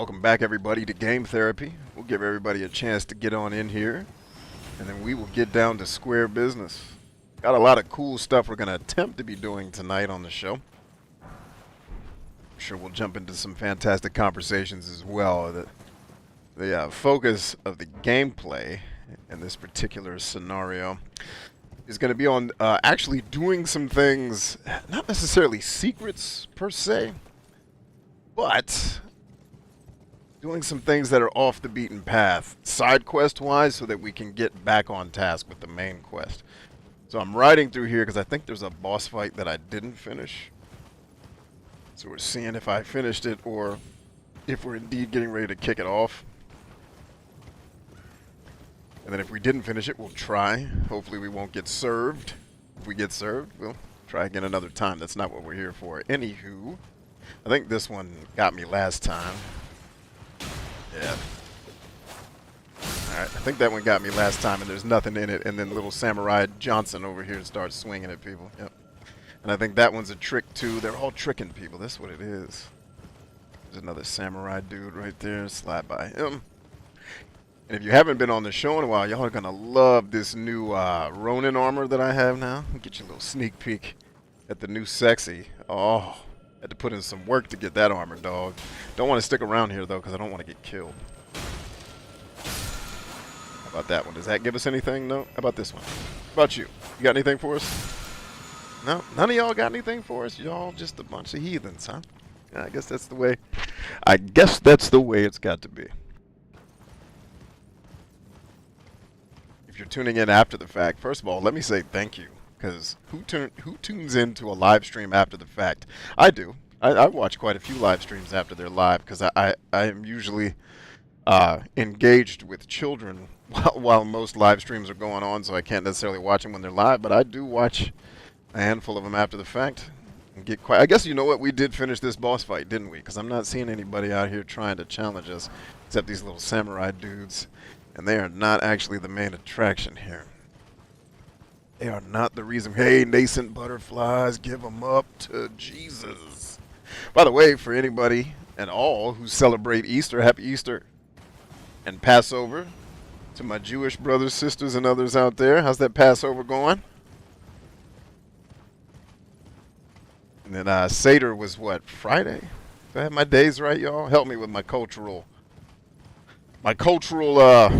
Welcome back, everybody, to Game Therapy. We'll give everybody a chance to get on in here, and then we will get down to square business. Got a lot of cool stuff we're going to attempt to be doing tonight on the show. I'm sure we'll jump into some fantastic conversations as well. The focus of the gameplay in this particular scenario is going to be on actually doing some things, not necessarily secrets per se, but doing some things that are off the beaten path, side quest wise, so that we can get back on task with the main quest. So I'm riding through here because I think there's a boss fight that I didn't finish. So we're seeing if I finished it or if we're indeed getting ready to kick it off. And then if we didn't finish it, we'll try. Hopefully we won't get served. If we get served, we'll try again another time. That's not what we're here for. Anywho, I think this one got me last time. Yeah. Alright, I think that one got me last time, and there's nothing in it, and then little Samurai Johnson over here starts swinging at people. Yep. And I think that one's a trick, too. They're all tricking people. That's what it is. There's another Samurai dude right there. Slide by him. And if you haven't been on the show in a while, y'all are going to love this new Ronin armor that I have now. I'll get you a little sneak peek at the new sexy. Oh, had to put in some work to get that armor, dog. Don't want to stick around here, though, because I don't want to get killed. How about that one? Does that give us anything? No? How about this one? How about you? You got anything for us? No? None of y'all got anything for us? Y'all just a bunch of heathens, huh? Yeah, I guess that's the way. I guess that's the way it's got to be. If you're tuning in after the fact, first of all, let me say thank you. Because who tunes into a live stream after the fact? I do. I watch quite a few live streams after they're live because I am usually engaged with children while most live streams are going on, so I can't necessarily watch them when they're live, but I do watch a handful of them after the fact. And get quite. I guess you know what? We did finish this boss fight, didn't we? Because I'm not seeing anybody out here trying to challenge us except these little samurai dudes, and they are not actually the main attraction here. They are not the reason. Hey, nascent butterflies, give them up to Jesus. By the way, for anybody and all who celebrate Easter, happy Easter and Passover. To my Jewish brothers, sisters, and others out there, how's that Passover going? And then Seder was what, Friday? Do I have my days right, y'all? Help me with my cultural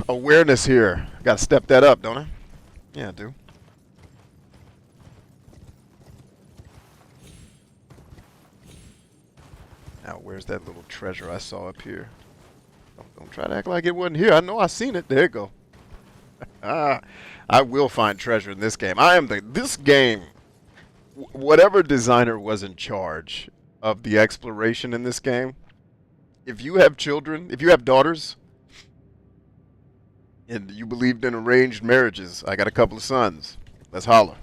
awareness here. Got to step that up, don't I? Yeah, I do. Now, where's that little treasure I saw up here? Don't try to act like it wasn't here. I know I seen it. There you go. I will find treasure in this game. This game, whatever designer was in charge of the exploration in this game, if you have children, if you have daughters, and you believed in arranged marriages, I got a couple of sons. Let's holler.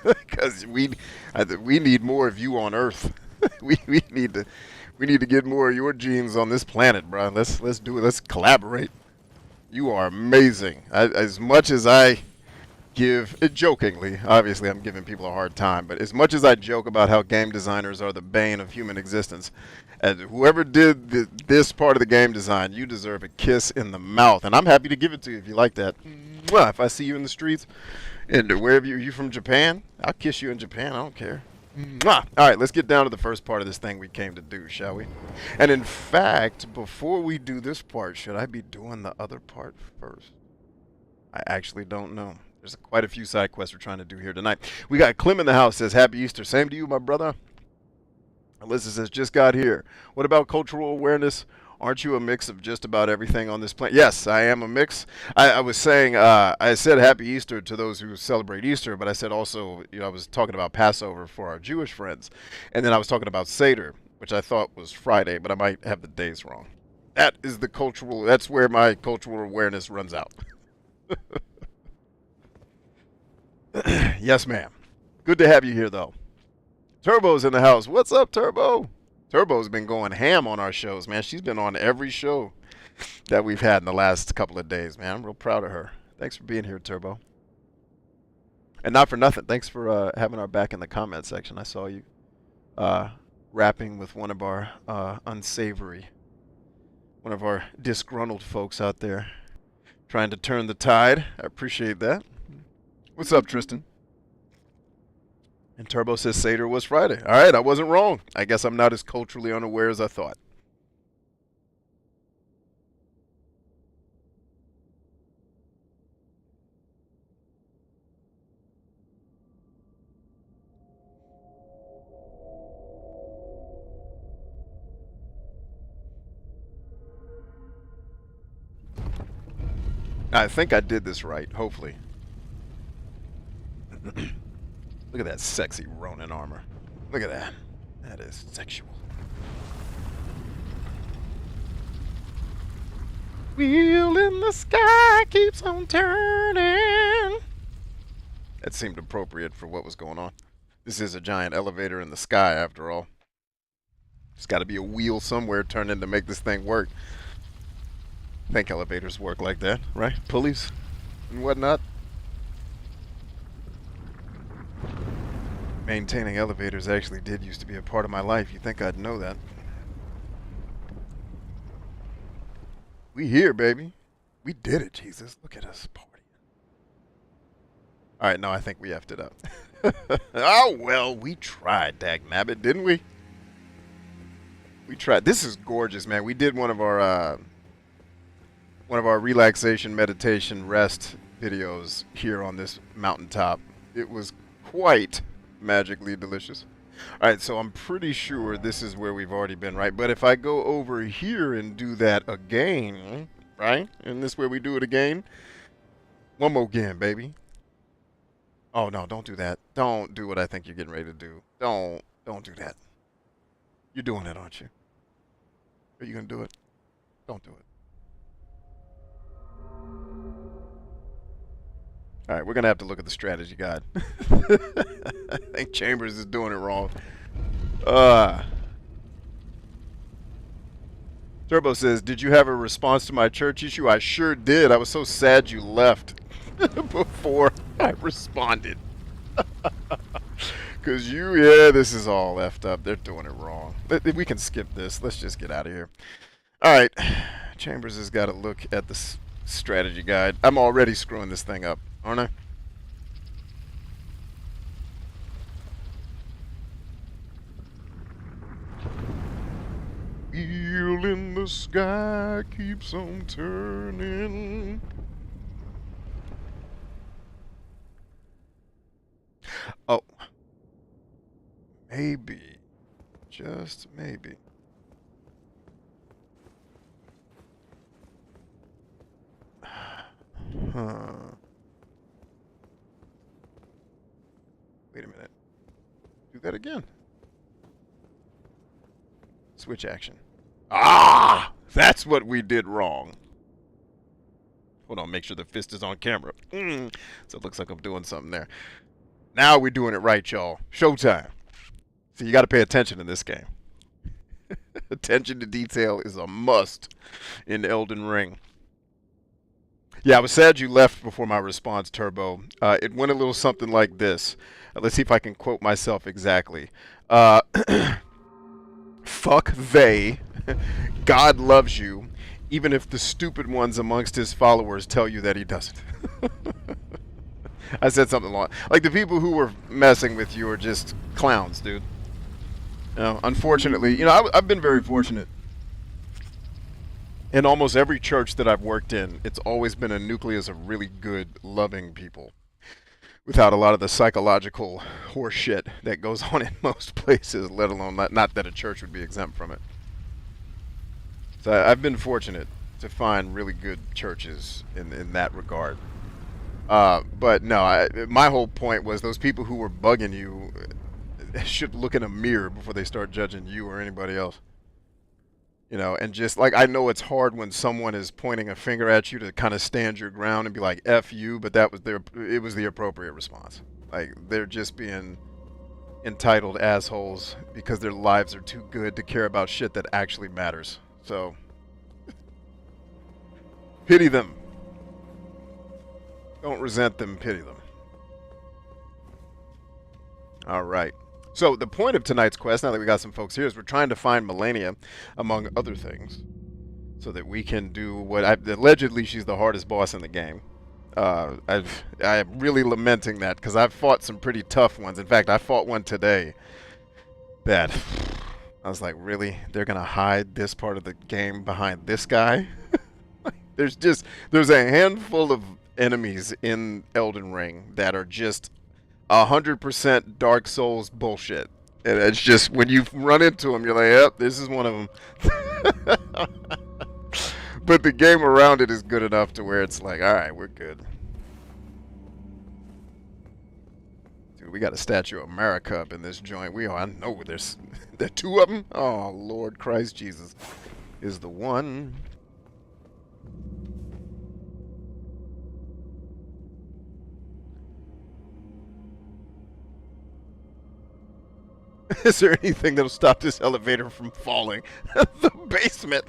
Because we need more of you on Earth. we need to get more of your genes on this planet, bro. Let's do it. Let's collaborate. You are amazing. As much as I give, jokingly, obviously I'm giving people a hard time, but as much as I joke about how game designers are the bane of human existence, and whoever did this part of the game design, you deserve a kiss in the mouth. And I'm happy to give it to you if you like that. Mwah. If I see you in the streets, and wherever you from Japan, I'll kiss you in Japan. I don't care. All right, let's get down to the first part of this thing we came to do, shall we? And in fact, before we do this part, should I be doing the other part first? I actually don't know. There's quite a few side quests we're trying to do here tonight. We got Clem in the house, says, Happy Easter. Same to you, my brother. Alyssa says, just got here. What about cultural awareness? Aren't you a mix of just about everything on this planet? Yes, I am a mix. I was saying, I said Happy Easter to those who celebrate Easter, but I said also, I was talking about Passover for our Jewish friends. And then I was talking about Seder, which I thought was Friday, but I might have the days wrong. That's where my cultural awareness runs out. Yes, ma'am. Good to have you here, though. Turbo's in the house. What's up, Turbo? Turbo's been going ham on our shows, man. She's been on every show that we've had in the last couple of days, man. I'm real proud of her. Thanks for being here, Turbo. And not for nothing, thanks for having our back in the comment section. I saw you rapping with one of our unsavory One of our disgruntled folks out there trying to turn the tide. I appreciate that. What's up, Tristan? And Turbo says Seder was Friday. All right, I wasn't wrong. I guess I'm not as culturally unaware as I thought. I think I did this right, hopefully. Look at that sexy Ronin armor. Look at that. That is sexual. Wheel in the sky keeps on turning. That seemed appropriate for what was going on. This is a giant elevator in the sky, after all. There's got to be a wheel somewhere turning to make this thing work. I think elevators work like that, right? Pulleys and whatnot. Maintaining elevators actually did used to be a part of my life. You'd think I'd know that. We here, baby. We did it, Jesus. Look at us partying. Alright, no, I think we effed it up. Oh, well, we tried, dagnabbit, didn't we? We tried. This is gorgeous, man. We did one of our relaxation, meditation, rest videos here on this mountaintop. It was quite magically delicious. Alright, so I'm pretty sure this is where we've already been, right? But if I go over here and do that again, right? And this is where we do it again. One more again, baby. Oh, no, don't do that. Don't do what I think you're getting ready to do. Don't do that. You're doing it, aren't you? Are you going to do it? Don't do it. Alright, we're going to have to look at the strategy guide. I think Chambers is doing it wrong. Turbo says, did you have a response to my church issue? I sure did. I was so sad you left before I responded. Because this is all effed up. They're doing it wrong. We can skip this. Let's just get out of here. Alright, Chambers has got to look at the strategy guide. I'm already screwing this thing up, aren't I? Wheel in the sky keeps on turning. Oh. Maybe. Just maybe. Huh. Wait a minute. Do that again. Switch action. Ah! That's what we did wrong. Hold on, make sure the fist is on camera. So it looks like I'm doing something there. Now we're doing it right, y'all. Showtime. So you got to pay attention in this game. Attention to detail is a must in Elden Ring. Yeah, I was sad you left before my response, Turbo. It went a little something like this. Let's see if I can quote myself exactly. Fuck they. God loves you, even if the stupid ones amongst his followers tell you that he doesn't. I said something like the people who were messing with you are just clowns, dude. Unfortunately, I've been very fortunate. In almost every church that I've worked in, it's always been a nucleus of really good, loving people. Without a lot of the psychological horseshit that goes on in most places, let alone not that a church would be exempt from it. So I've been fortunate to find really good churches in that regard. But no, my whole point was those people who were bugging you should look in a mirror before they start judging you or anybody else. And just like, I know it's hard when someone is pointing a finger at you to kind of stand your ground and be like, F you, but it was the appropriate response. Like, they're just being entitled assholes because their lives are too good to care about shit that actually matters. So, pity them. Don't resent them, pity them. All right. So the point of tonight's quest, now that we got some folks here, is we're trying to find Malenia, among other things. so that we can do what allegedly she's the hardest boss in the game. I'm really lamenting that because I've fought some pretty tough ones. In fact, I fought one today that I was like, really? They're gonna hide this part of the game behind this guy? There's a handful of enemies in Elden Ring that are just 100% Dark Souls bullshit. And it's just when you run into them, you're like, yep, this is one of them. But the game around it is good enough to where it's like, all right, we're good. Dude, we got a statue of America up in this joint. I know there's there are two of them. Oh, Lord Christ Jesus is the one. Is there anything that'll stop this elevator from falling? The basement.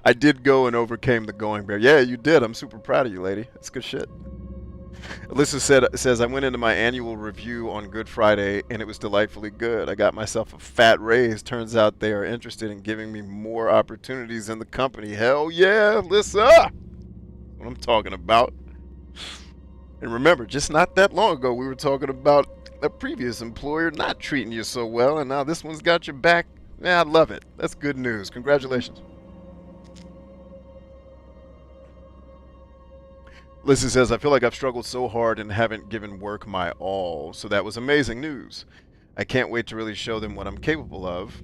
I did go and overcame the going bear. Yeah, you did. I'm super proud of you, lady. That's good shit. Alyssa says, I went into my annual review on Good Friday, and it was delightfully good. I got myself a fat raise. Turns out they are interested in giving me more opportunities in the company. Hell yeah, Alyssa! What I'm talking about. And remember, just not that long ago, we were talking about a previous employer not treating you so well, and now this one's got your back. Yeah, I love it. That's good news. Congratulations. Listen says, I feel like I've struggled so hard and haven't given work my all, so that was amazing news. I can't wait to really show them what I'm capable of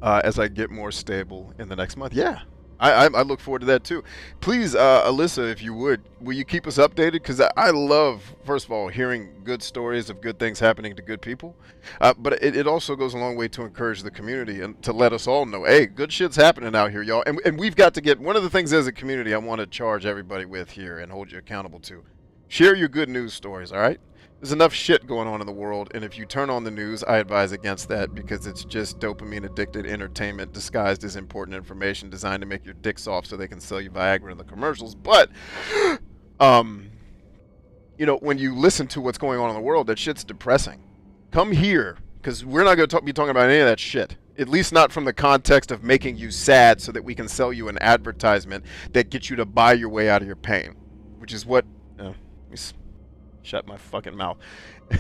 as I get more stable in the next month. Yeah, I look forward to that too. Please, Alyssa, if you will you keep us updated? Because I love, first of all, hearing good stories of good things happening to good people. But it also goes a long way to encourage the community and to let us all know, hey, good shit's happening out here, y'all. And we've got to get, one of the things as a community I want to charge everybody with here and hold you accountable to. Share your good news stories, all right? There's enough shit going on in the world, and if you turn on the news, I advise against that because it's just dopamine-addicted entertainment disguised as important information designed to make your dick soft so they can sell you Viagra in the commercials. But, you know, when you listen to what's going on in the world, that shit's depressing. Come here, because we're not going to be talking about any of that shit. At least not from the context of making you sad so that we can sell you an advertisement that gets you to buy your way out of your pain, which is what... Shut my fucking mouth.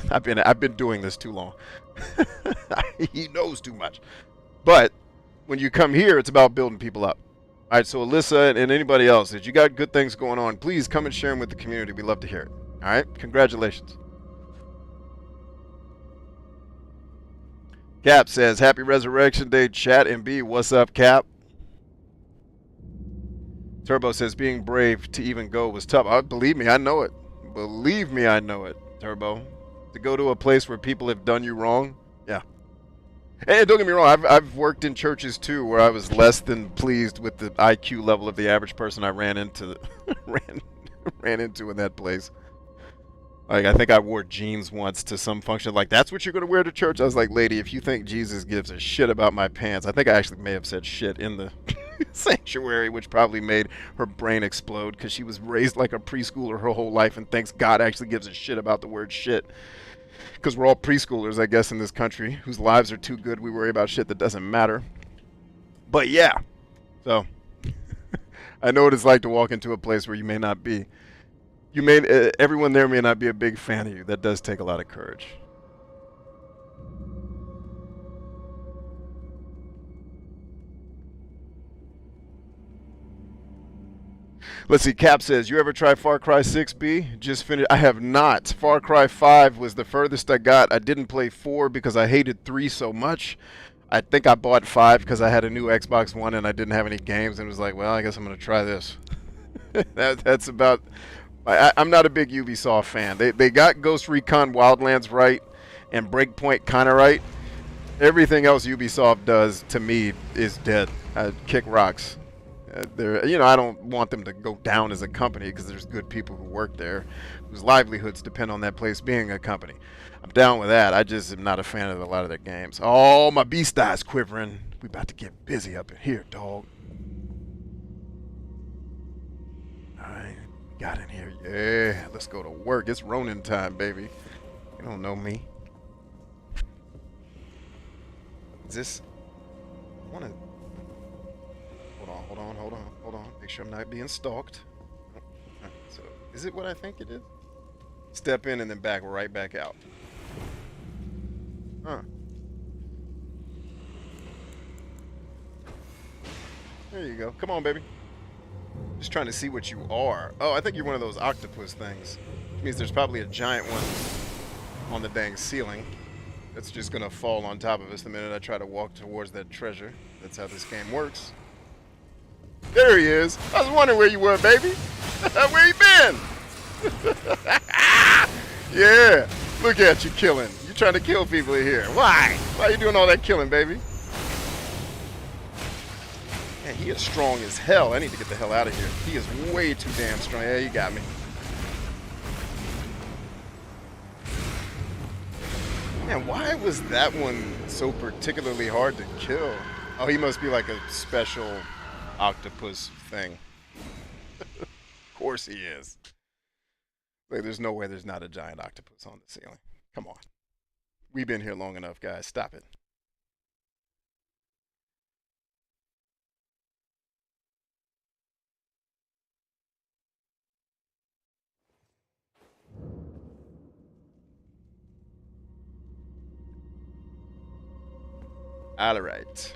I've been doing this too long. He knows too much. But when you come here, it's about building people up. All right, so Alyssa and anybody else, if you got good things going on, please come and share them with the community. We love to hear it. All right, congratulations. Cap says, Happy Resurrection Day, chat and B. What's up, Cap? Turbo says, being brave to even go was tough. Believe me, I know it. Believe me, I know it, Turbo. To go to a place where people have done you wrong, yeah. And don't get me wrong, I've worked in churches too where I was less than pleased with the IQ level of the average person I ran into ran into in that place. Like, I think I wore jeans once to some function. Like, that's what you're going to wear to church? I was like, lady, if you think Jesus gives a shit about my pants, I think I actually may have said shit in the sanctuary, which probably made her brain explode because she was raised like a preschooler her whole life and thinks God actually gives a shit about the word shit. Because we're all preschoolers, I guess, in this country, whose lives are too good we worry about shit that doesn't matter. But yeah, so I know what it's like to walk into a place where you may not be. Everyone there may not be a big fan of you. That does take a lot of courage. Let's see, Cap says, you ever try Far Cry 6B? Just finished. I have not. Far Cry 5 was the furthest I got. I didn't play 4 because I hated 3 so much. I think I bought 5 because I had a new Xbox One and I didn't have any games and was like, well, I guess I'm going to try this. That's about... I'm not a big Ubisoft fan. They got Ghost Recon Wildlands right and Breakpoint kind of right. Everything else Ubisoft does, to me, is dead. Kick rocks. I don't want them to go down as a company because there's good people who work there whose livelihoods depend on that place being a company. I'm down with that. I just am not a fan of a lot of their games. Oh, my beast eye's quivering. We about to get busy up in here, dog. All right, got in here. Yeah, let's go to work. It's Ronin time, baby. You don't know me. Is this... I want to... Hold on. Make sure I'm not being stalked. So, is it what I think it is? Step in and then back right back out. Huh. There you go. Come on, baby. Just trying to see what you are. Oh, I think you're one of those octopus things. Which means there's probably a giant one on the dang ceiling that's just gonna fall on top of us the minute I try to walk towards that treasure. That's how this game works. There he is. I was wondering where you were, baby. Where you been? Yeah. Look at you killing. You trying to kill people here. Why? Why are you doing all that killing, baby? Man, he is strong as hell. I need to get the hell out of here. He is way too damn strong. Yeah, you got me. Man, why was that one so particularly hard to kill? Oh, he must be like a special octopus thing. Of course he is. Like, there's no way there's not a giant octopus on the ceiling. Come on. We've been here long enough, guys. Stop it. All right.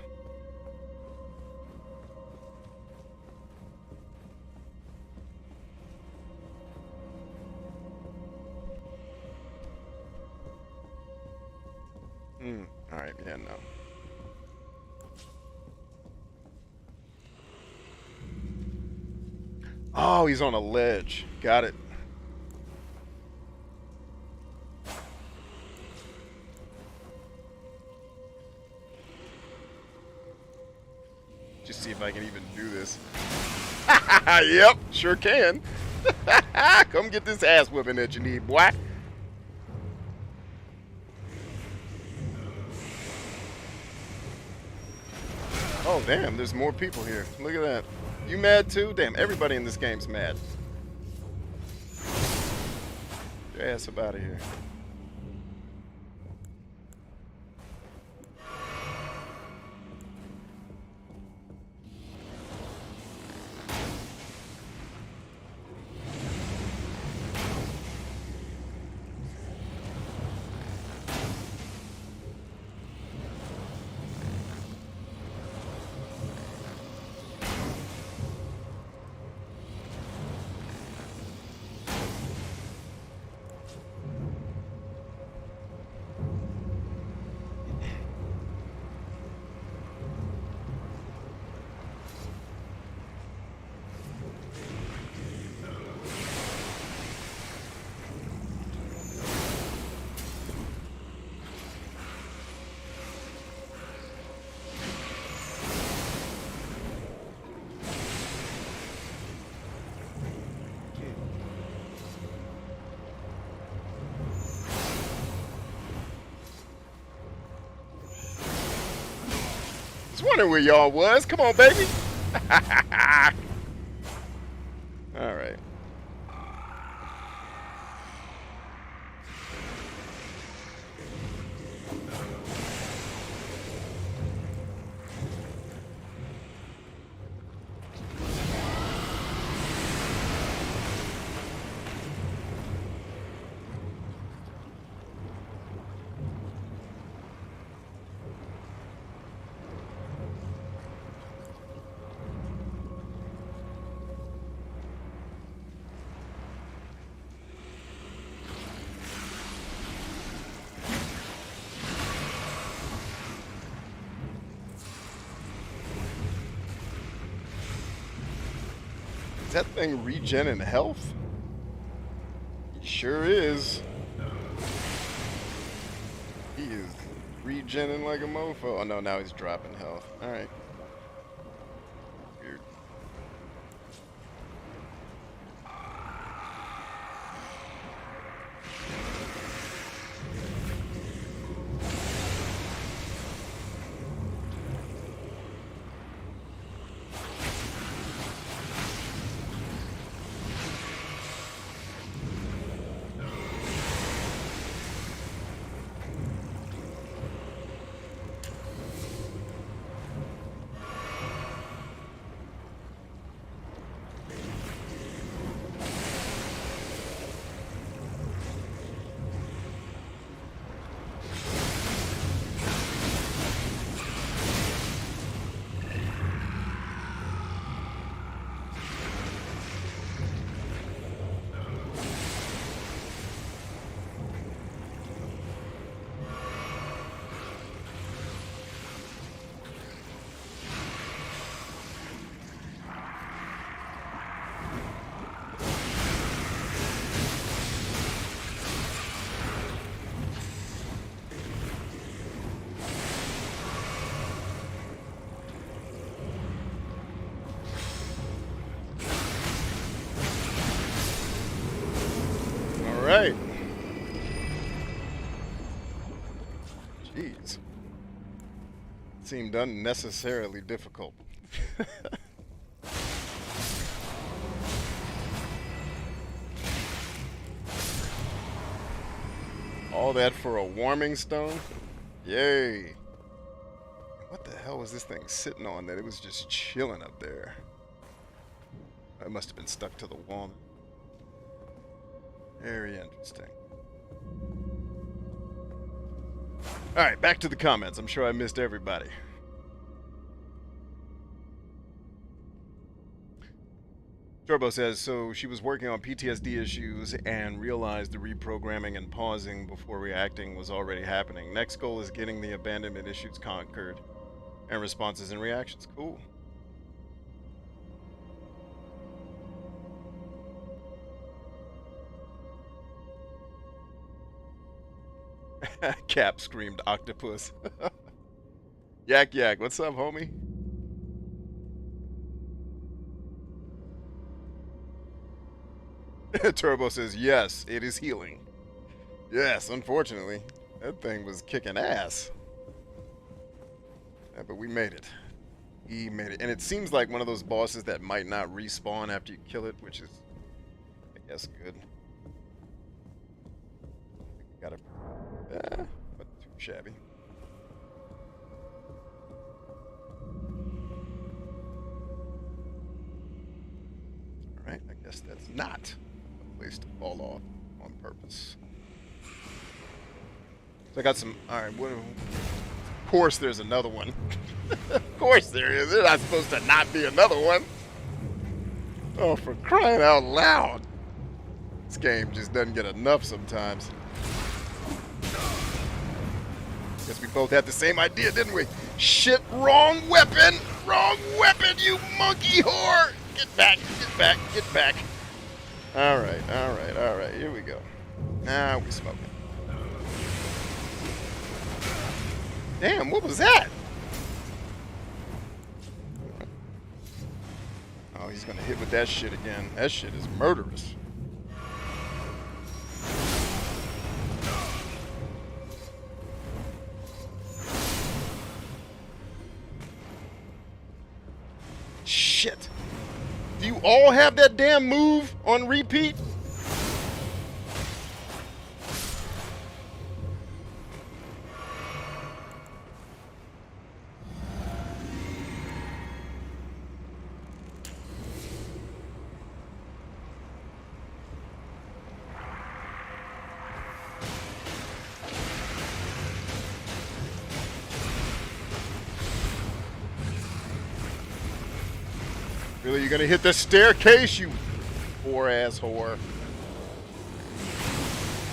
All right, yeah, no. Oh, he's on a ledge. Got it. Just see if I can even do this. Yep, sure can. Come get this ass whipping that you need, boy. Oh, damn, there's more people here. Look at that. You mad too? Damn, everybody in this game's mad. Get your ass up out of here. Wondering where y'all was. Come on, baby. All right. Is that thing regen in health? He sure is. He is regenning like a mofo. Oh no, now he's dropping health. Alright. Weird. Jeez. Seemed unnecessarily difficult. All that for a warming stone? Yay. What the hell was this thing sitting on that it was just chilling up there? It must have been stuck to the wall. Very interesting. Alright, back to the comments. I'm sure I missed everybody. Turbo says, so she was working on PTSD issues and realized the reprogramming and pausing before reacting was already happening. Next goal is getting the abandonment issues conquered and responses and reactions. Cool. Cap screamed octopus. Yak Yak, what's up, homie? Turbo says, yes, it is healing. Yes, unfortunately. That thing was kicking ass. Yeah, but we made it. We made it. And it seems like one of those bosses that might not respawn after you kill it, which is, I guess, good. Got a... but too shabby. Alright, I guess that's not place to fall off on purpose. So I got some. Alright, of course there's another one. Of course there is. There's not supposed to not be another one. Oh, for crying out loud. This game just doesn't get enough sometimes. Guess we both had the same idea, didn't we? Shit, wrong weapon! Wrong weapon, you monkey whore! Get back, get back, get back. Alright, alright, alright, here we go. Now we smoking. Damn, what was that? Oh, he's gonna hit with that shit again. That shit is murderous. Shit. Do you all have that damn move on repeat? Really, you're gonna hit the staircase, you poor-ass whore.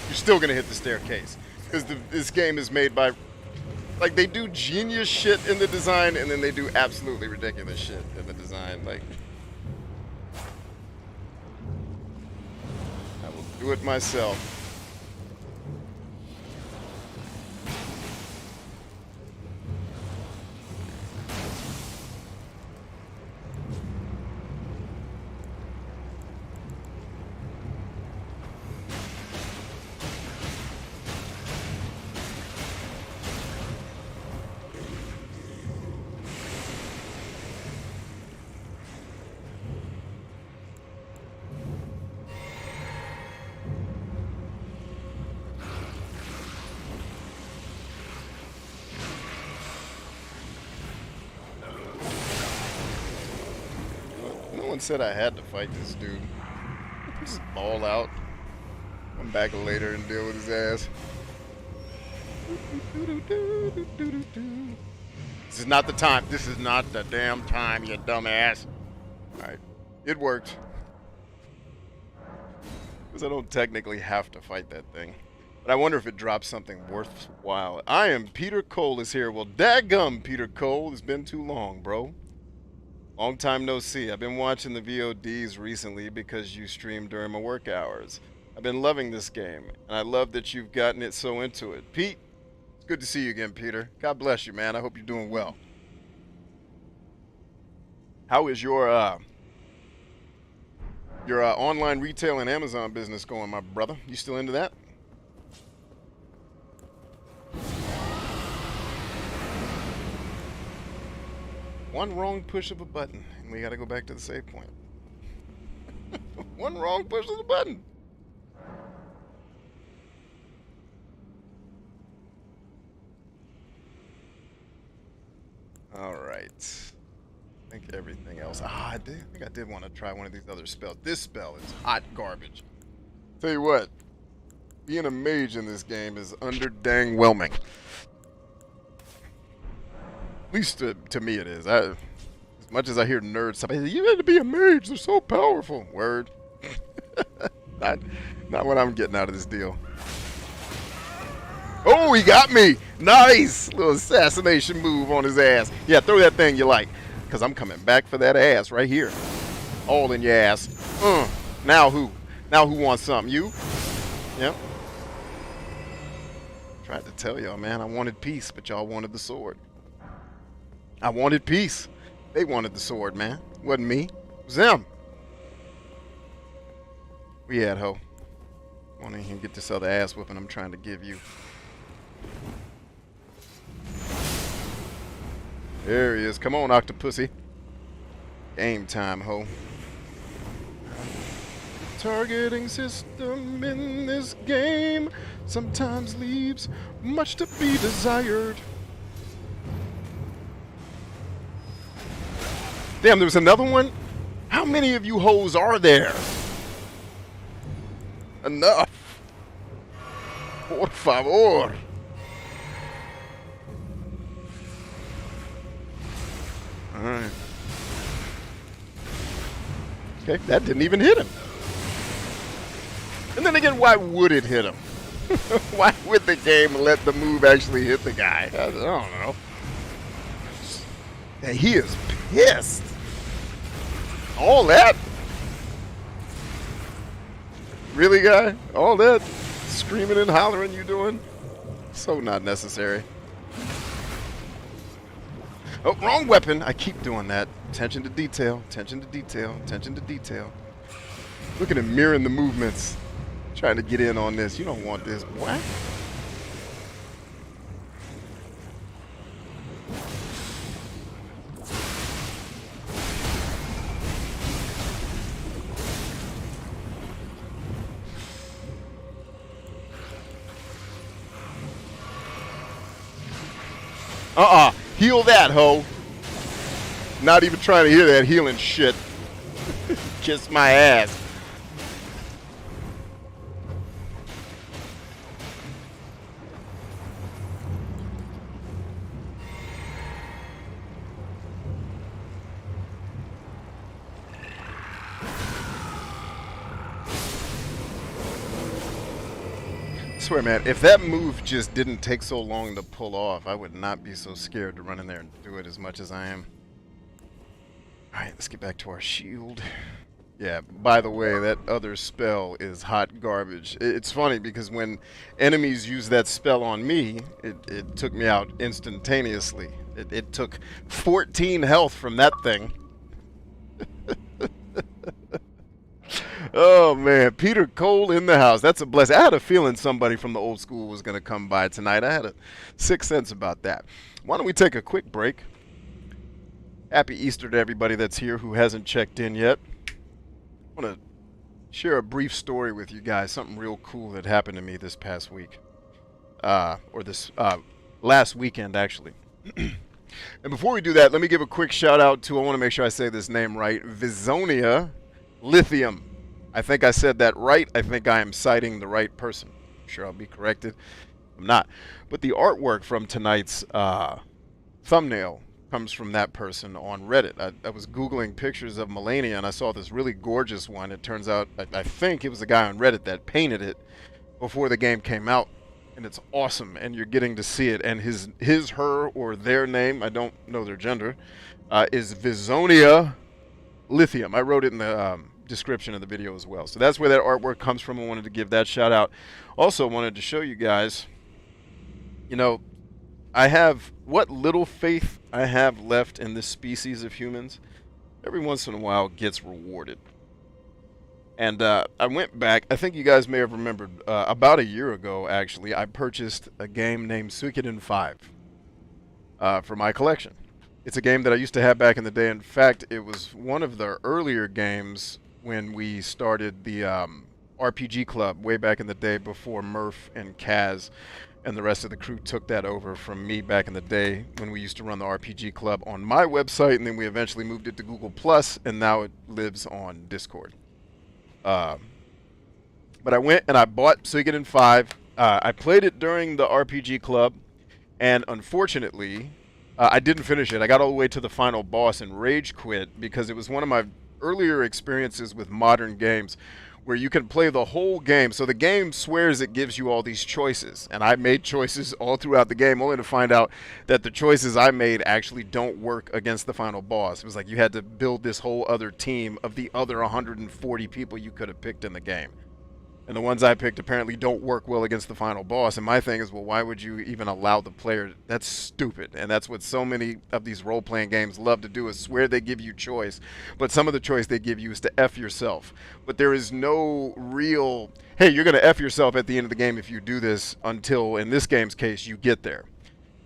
You're still gonna hit the staircase. Because this game is made by... Like, they do genius shit in the design, and then they do absolutely ridiculous shit in the design. Like... I will do it myself. No one said I had to fight this dude. Just ball out. Come back later and deal with his ass. This is not the time. This is not the damn time, you dumbass. Alright. It worked. Because I don't technically have to fight that thing. But I wonder if it drops something worthwhile. I am Peter Cole is here. Well, daggum, Peter Cole. It's been too long, bro. Long time no see. I've been watching the VODs recently because you stream during my work hours. I've been loving this game, and I love that you've gotten it so into it. Pete, it's good to see you again, Peter. God bless you, man. I hope you're doing well. How is your online retail and Amazon business going, my brother? You still into that? One wrong push of a button, and we gotta go back to the save point. One wrong push of the button. Alright. I think everything else. I think I did want to try one of these other spells. This spell is hot garbage. Tell you what, being a mage in this game is under dang whelming. At least to me it is. As much as I hear nerds, somebody say, you need to be a mage, they're so powerful. Word. not what I'm getting out of this deal. Oh, he got me! Nice! Little assassination move on his ass. Yeah, throw that thing you like. Because I'm coming back for that ass right here. All in your ass. Now who? Now who wants something? You? Yep. Tried to tell y'all, man, I wanted peace, but y'all wanted the sword. I wanted peace. They wanted the sword, man. Wasn't me. It was them. We at, ho? Want to get this other ass whooping I'm trying to give you. There he is. Come on, Octopussy. Game time, ho. Targeting system in this game sometimes leaves much to be desired. Damn, there was another one? How many of you hoes are there? Enough. Por favor. Alright. Okay, that didn't even hit him. And then again, why would it hit him? Why would the game let the move actually hit the guy? I don't know. Yeah, he is pissed. All that? Really, guy? All that screaming and hollering you doing? So not necessary. Oh, wrong weapon. I keep doing that. Attention to detail. Attention to detail. Attention to detail. Look at him mirroring the movements. Trying to get in on this. You don't want this, boy. Heal that, ho. Not even trying to hear that healing shit. Kiss my ass. I swear, man, if that move just didn't take so long to pull off, I would not be so scared to run in there and do it as much as I am. Alright, let's get back to our shield. Yeah, by the way, that other spell is hot garbage. It's funny because when enemies use that spell on me, it took me out instantaneously. It took 14 health from that thing. Oh, man. Peter Cole in the house. That's a blessing. I had a feeling somebody from the old school was going to come by tonight. I had a sixth sense about that. Why don't we take a quick break? Happy Easter to everybody that's here who hasn't checked in yet. I want to share a brief story with you guys. Something real cool that happened to me this past week. Or this last weekend, actually. And before we do that, let me give a quick shout out to, I want to make sure I say this name right, Vezonia Lithium. I think I said that right. I think I am citing the right person. I'm sure I'll be corrected. I'm not. But the artwork from tonight's thumbnail comes from that person on Reddit. I was Googling pictures of Malenia and I saw this really gorgeous one. It turns out, I think it was a guy on Reddit that painted it before the game came out. And it's awesome, and you're getting to see it. And his, her, or their name, I don't know their gender, is Vezonia Lithium. I wrote it in the description of the video as well. So that's where that artwork comes from. I wanted to give that shout out. Also wanted to show you guys, you know, I have what little faith I have left in this species of humans. Every once in a while gets rewarded. And I went back, I think you guys may have remembered, about a year ago, actually, I purchased a game named Suikoden 5 for my collection. It's a game that I used to have back in the day. In fact, it was one of the earlier games when we started the RPG Club way back in the day before Murph and Kaz and the rest of the crew took that over from me back in the day when we used to run the RPG Club on my website, and then we eventually moved it to Google Plus, and now it lives on Discord. But I went and I bought Suikoden 5. I played it during the RPG Club, and unfortunately, I didn't finish it. I got all the way to the final boss and rage quit because it was one of my earlier experiences with modern games where you can play the whole game. So the game swears it gives you all these choices, and I made choices all throughout the game only to find out that the choices I made actually don't work against the final boss. It was like you had to build this whole other team of the other 140 people you could have picked in the game. And the ones I picked apparently don't work well against the final boss. And my thing is, well, why would you even allow the player? That's stupid. And that's what so many of these role-playing games love to do, is swear they give you choice. But some of the choice they give you is to F yourself. But there is no real, hey, you're going to F yourself at the end of the game if you do this, until, in this game's case, you get there.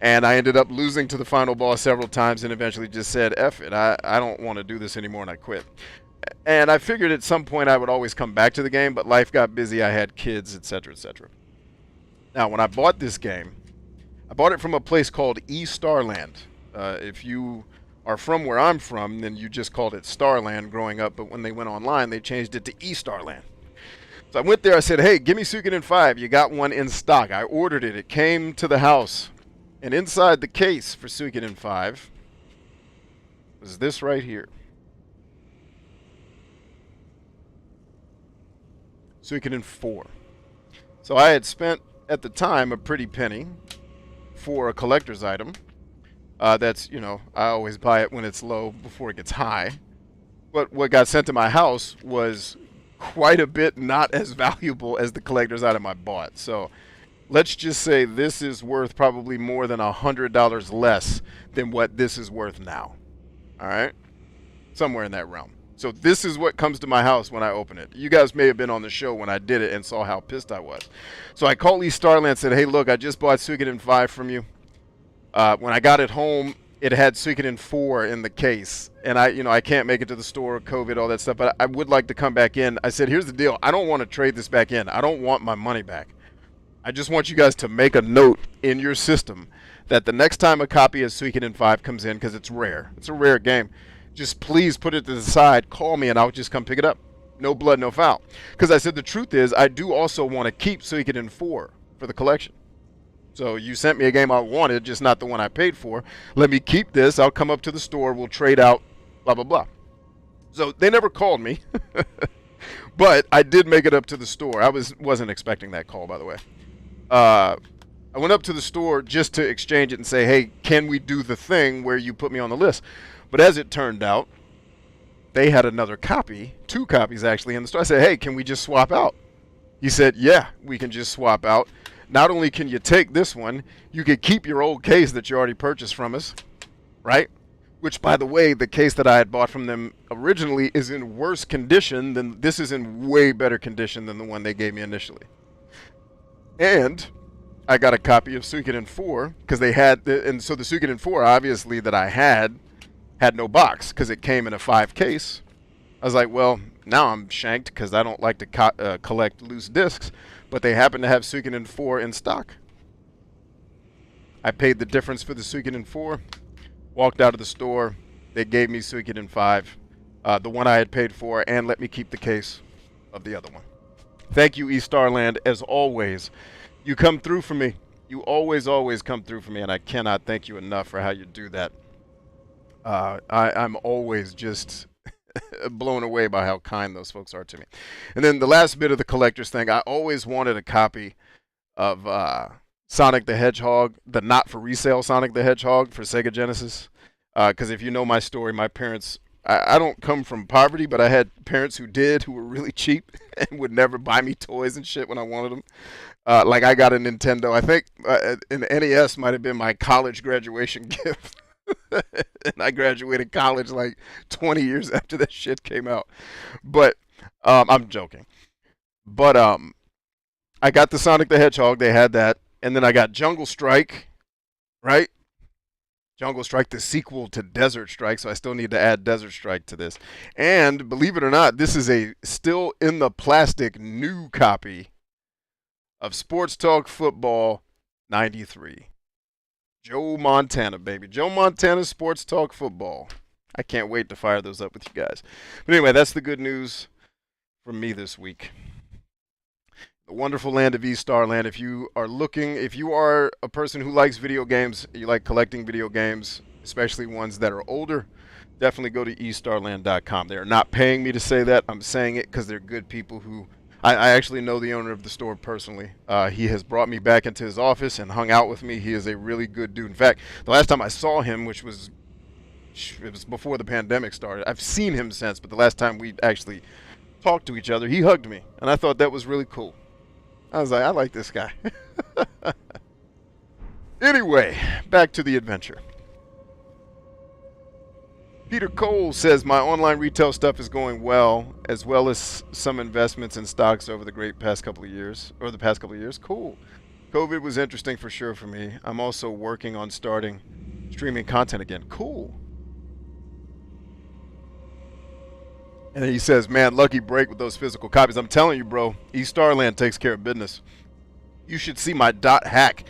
And I ended up losing to the final boss several times and eventually just said, F it. I don't want to do this anymore, and I quit. And I figured at some point I would always come back to the game, but life got busy, I had kids, etc., etc. Now, when I bought this game, I bought it from a place called Starland. If you are from where I'm from, then you just called it Starland growing up, but when they went online, they changed it to Starland. So I went there, I said, hey, give me Suikoden 5. You got one in stock. I ordered it. It came to the house. And inside the case for Suikoden 5 was this right here. Suikoden 4. So I had spent, at the time, a pretty penny for a collector's item. That's, you know, I always buy it when it's low before it gets high. But what got sent to my house was quite a bit not as valuable as the collector's item I bought. So let's just say this is worth probably more than $100 less than what this is worth now. All right? Somewhere in that realm. So this is what comes to my house when I open it. You guys may have been on the show when I did it and saw how pissed I was. So I called Starland and said, hey, look, I just bought Suikoden 5 from you. When I got it home, it had Suikoden 4 in the case. And I can't make it to the store, COVID, all that stuff, but I would like to come back in. I said, here's the deal. I don't want to trade this back in. I don't want my money back. I just want you guys to make a note in your system that the next time a copy of Suikoden 5 comes in, because it's rare. It's a rare game. Just please put it to the side, call me, and I'll just come pick it up. No blood, no foul. Because I said the truth is, I do also want to keep Suikoden 4 for the collection. So you sent me a game I wanted, just not the one I paid for. Let me keep this. I'll come up to the store. We'll trade out, blah, blah, blah. So they never called me. But I did make it up to the store. I wasn't expecting that call, by the way. I went up to the store just to exchange it and say, hey, can we do the thing where you put me on the list? But as it turned out, they had another copy, 2 copies actually, in the store. I said, hey, can we just swap out? He said, yeah, we can just swap out. Not only can you take this one, you could keep your old case that you already purchased from us, right? Which, by the way, the case that I had bought from them originally is in worse condition than, this is in way better condition than the one they gave me initially. And I got a copy of Suikoden 4, because they had, and so the Suikoden 4, obviously, that I had no box because it came in a 5 case. I was like, well, now I'm shanked because I don't like to collect loose discs, but they happen to have Suikoden 4 in stock. I paid the difference for the Suikoden 4, walked out of the store. They gave me Suikoden 5, the one I had paid for, and let me keep the case of the other one. Thank you, Starland, as always. You come through for me. You always come through for me, and I cannot thank you enough for how you do that. I'm always just blown away by how kind those folks are to me. And then the last bit of the collector's thing, I always wanted a copy of Sonic the Hedgehog, the not-for-resale Sonic the Hedgehog for Sega Genesis. Because if you know my story, my parents, I don't come from poverty, but I had parents who did, who were really cheap and would never buy me toys and shit when I wanted them. Like I got a Nintendo. I think an NES might have been my college graduation gift. And I graduated college like 20 years after that shit came out. But I'm joking. But I got the Sonic the Hedgehog. They had that. And then I got Jungle Strike, right? Jungle Strike, the sequel to Desert Strike, so I still need to add Desert Strike to this. And believe it or not, this is a still in the plastic new copy of Sports Talk Football 93. Joe Montana, baby. Joe Montana Sports Talk Football. I can't wait to fire those up with you guys. But anyway, that's the good news from me this week. The wonderful land of Starland. If you are a person who likes video games, you like collecting video games, especially ones that are older, definitely go to estarland.com. They are not paying me to say that. I'm saying it because they're good people who... I actually know the owner of the store personally. He has brought me back into his office and hung out with me. He is a really good dude. In fact, the last time I saw him, it was before the pandemic started. I've seen him since, but the last time we actually talked to each other, he hugged me, and I thought that was really cool. I was like, I like this guy. Anyway, back to the adventure. Peter Cole says, my online retail stuff is going well as some investments in stocks over the past couple of years. Cool. COVID was interesting for sure for me. I'm also working on starting streaming content again. Cool. And he says, man, lucky break with those physical copies. I'm telling you, bro, Starland takes care of business. You should see my dot hack.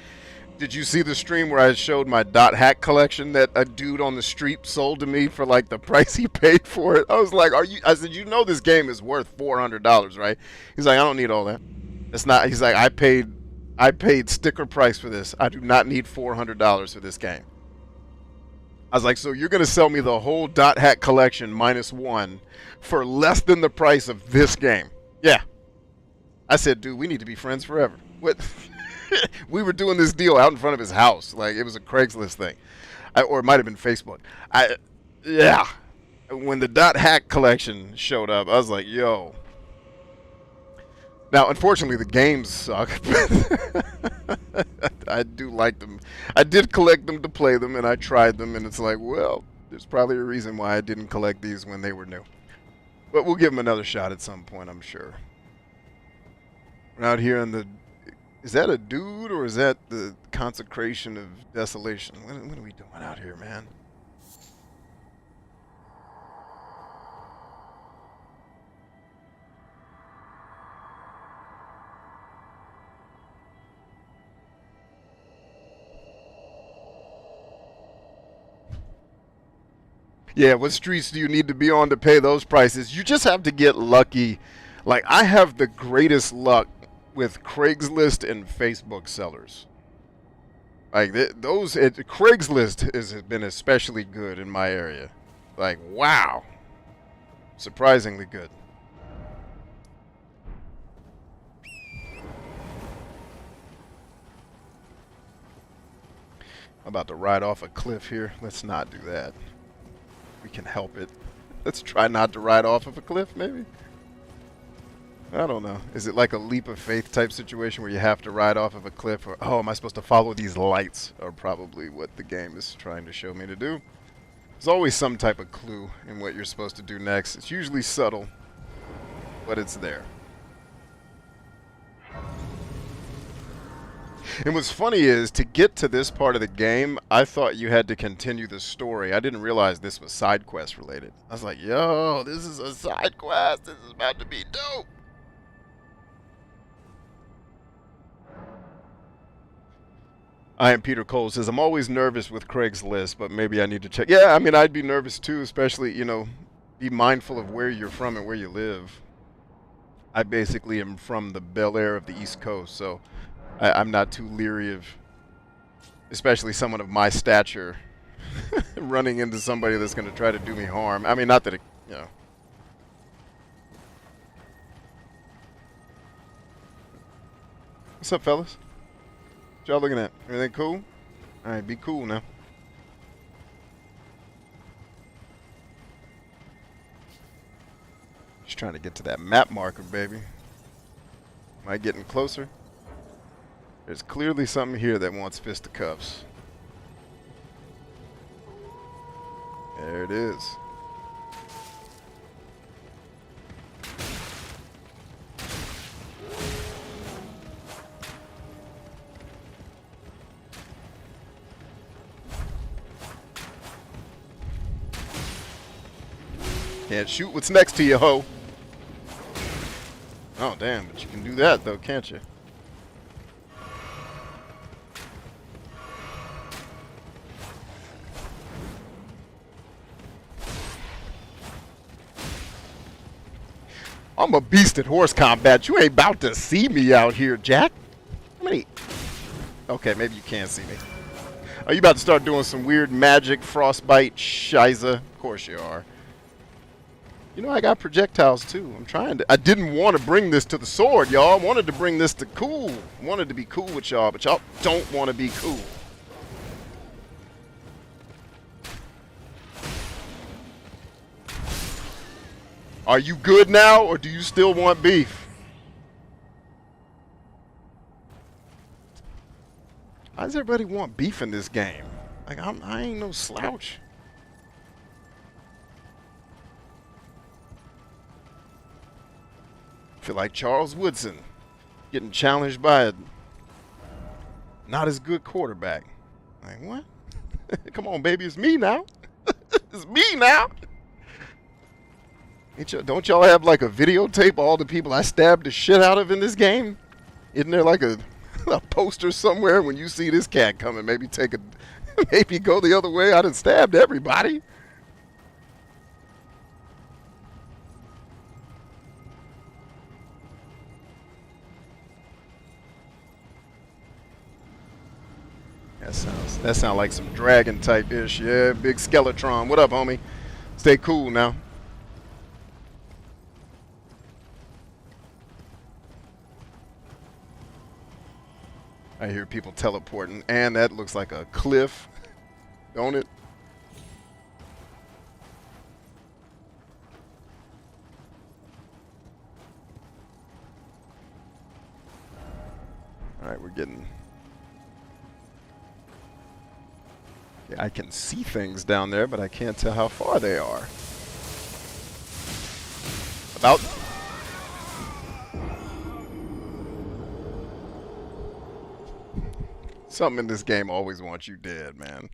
Did you see the stream where I showed my dot hack collection that a dude on the street sold to me for like the price he paid for it? I was like, I said, you know this game is worth $400, right? He's like, I don't need all that. It's not. He's like, I paid sticker price for this. I do not need $400 for this game. I was like, so you're going to sell me the whole dot hack collection -1 for less than the price of this game? Yeah. I said, dude, we need to be friends forever. What? We were doing this deal out in front of his house. Like, it was a Craigslist thing. Or it might have been Facebook. Yeah. When the dot hack collection showed up, I was like, yo. Now, unfortunately, the games suck. I do like them. I did collect them to play them, and I tried them, and it's like, well, there's probably a reason why I didn't collect these when they were new. But we'll give them another shot at some point, I'm sure. We're out here in the... Is that a dude, or is that the consecration of desolation? What are we doing out here, man? Yeah, what streets do you need to be on to pay those prices? You just have to get lucky. Like, I have the greatest luck with Craigslist and Facebook sellers. Like, Craigslist has been especially good in my area. Like, wow. Surprisingly good. I'm about to ride off a cliff here. Let's not do that. We can help it. Let's try not to ride off of a cliff, maybe? I don't know. Is it like a leap of faith type situation where you have to ride off of a cliff? Or, oh, am I supposed to follow these lights? Are probably what the game is trying to show me to do. There's always some type of clue in what you're supposed to do next. It's usually subtle, but it's there. And what's funny is, to get to this part of the game, I thought you had to continue the story. I didn't realize this was side quest related. I was like, yo, this is a side quest. This is about to be dope. I am Peter Cole says, I'm always nervous with Craigslist, but maybe I need to check. Yeah, I mean, I'd be nervous too, especially, you know, be mindful of where you're from and where you live. I basically am from the Bel Air of the East Coast, so I'm not too leery of, especially someone of my stature, running into somebody that's going to try to do me harm. I mean, not that it, you know. What's up, fellas? What y'all looking at? Everything cool? All right, be cool now. Just trying to get to that map marker, baby. Am I getting closer? There's clearly something here that wants fisticuffs. There it is. Can't shoot what's next to you, ho. Oh, damn, but you can do that, though, can't you? I'm a beast at horse combat. You ain't about to see me out here, Jack. How many? Okay, maybe you can see me. Are you about to start doing some weird magic, frostbite, shiza? Of course you are. You know, I got projectiles, too. I'm trying to... I didn't want to bring this to the sword, y'all. I wanted to bring this to cool. I wanted to be cool with y'all, but y'all don't want to be cool. Are you good now, or do you still want beef? Why does everybody want beef in this game? Like, I ain't no slouch. Feel like Charles Woodson getting challenged by a not as good quarterback. Like, what? Come on, baby, it's me now. It's me now. Don't y'all have like a videotape of all the people I stabbed the shit out of in this game? Isn't there like a poster somewhere when you see this cat coming? Maybe take a, maybe go the other way. I done stabbed everybody. That sounds like some dragon type ish. Yeah, big Skeletron. What up, homie? Stay cool now. I hear people teleporting, and that looks like a cliff, don't it? All right, we're getting... Yeah, I can see things down there, but I can't tell how far they are. About... Something in this game always wants you dead, man.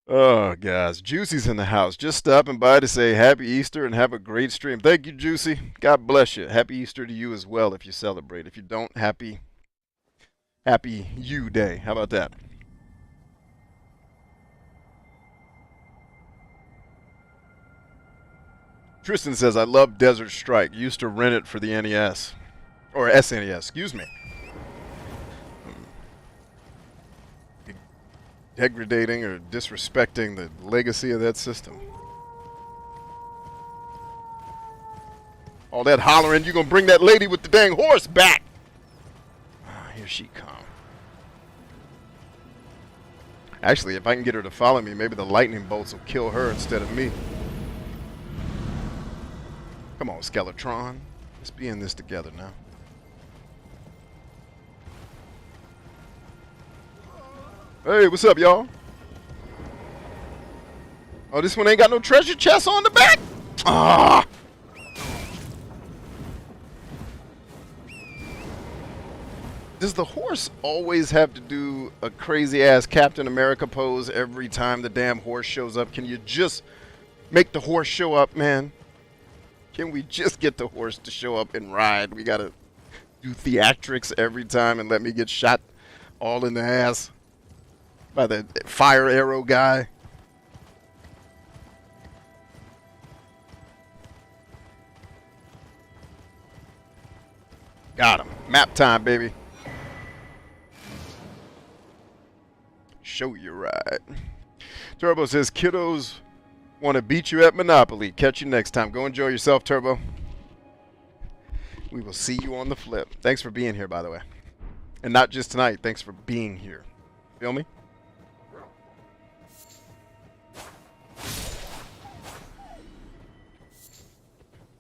Oh, guys. Juicy's in the house. Just stopping by to say Happy Easter and have a great stream. Thank you, Juicy. God bless you. Happy Easter to you as well if you celebrate. If you don't, happy you day. How about that? Tristan says, I love Desert Strike. Used to rent it for the NES. Or SNES, excuse me. Degrading or disrespecting the legacy of that system. All that hollering, you gonna bring that lady with the dang horse back. Ah, here she come. Actually, if I can get her to follow me, maybe the lightning bolts will kill her instead of me. Come on, Skeletron. Let's be in this together now. Hey, what's up, y'all? Oh, this one ain't got no treasure chest on the back? Ah! Does the horse always have to do a crazy-ass Captain America pose every time the damn horse shows up? Can you just make the horse show up, man? Can we just get the horse to show up and ride? We gotta do theatrics every time and let me get shot all in the ass by the fire arrow guy. Got him. Map time, baby. Show you right. Turbo says, kiddos want to beat you at Monopoly. Catch you next time. Go enjoy yourself, Turbo. We will see you on the flip. Thanks for being here, by the way. And not just tonight. Thanks for being here. Feel me?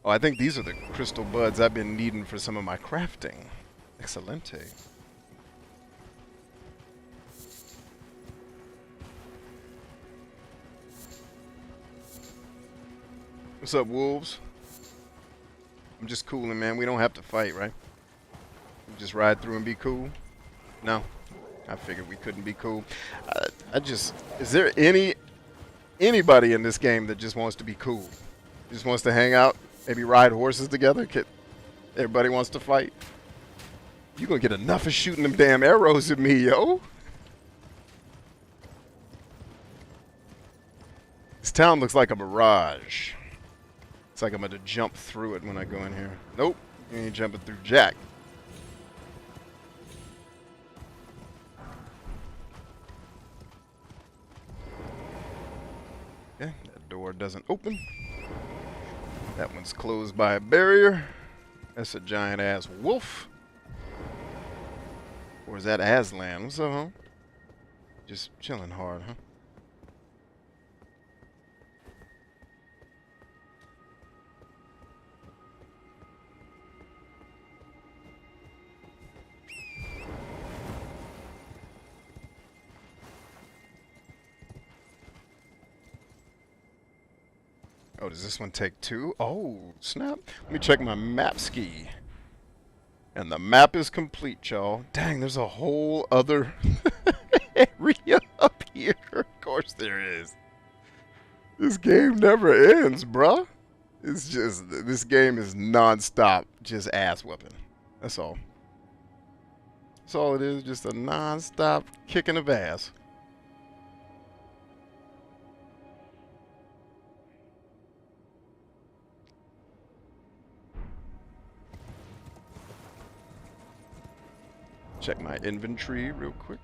Oh, I think these are the crystal buds I've been needing for some of my crafting. Excelente. What's up, wolves? I'm just cooling, man. We don't have to fight, right? We just ride through and be cool? No. I figured we couldn't be cool. I just... Is there any Anybody in this game that just wants to be cool, just wants to hang out, maybe ride horses together. Everybody wants to fight. You gonna get enough of shooting them damn arrows at me, yo. This town looks like a mirage. It's like I'm gonna jump through it when I go in here. Nope, you ain't jumping through jack. Okay, that door doesn't open. That one's closed by a barrier. That's a giant ass wolf. Or is that Aslan? What's up, huh? Just chilling hard, huh? Oh, does this one take two? Oh, snap. Let me check my map ski. And the map is complete, y'all. Dang, there's a whole other area up here. Of course there is. This game never ends, bruh. It's just, this game is non-stop just ass whooping. That's all. That's all it is, just a non-stop kicking of ass. Check my inventory real quick.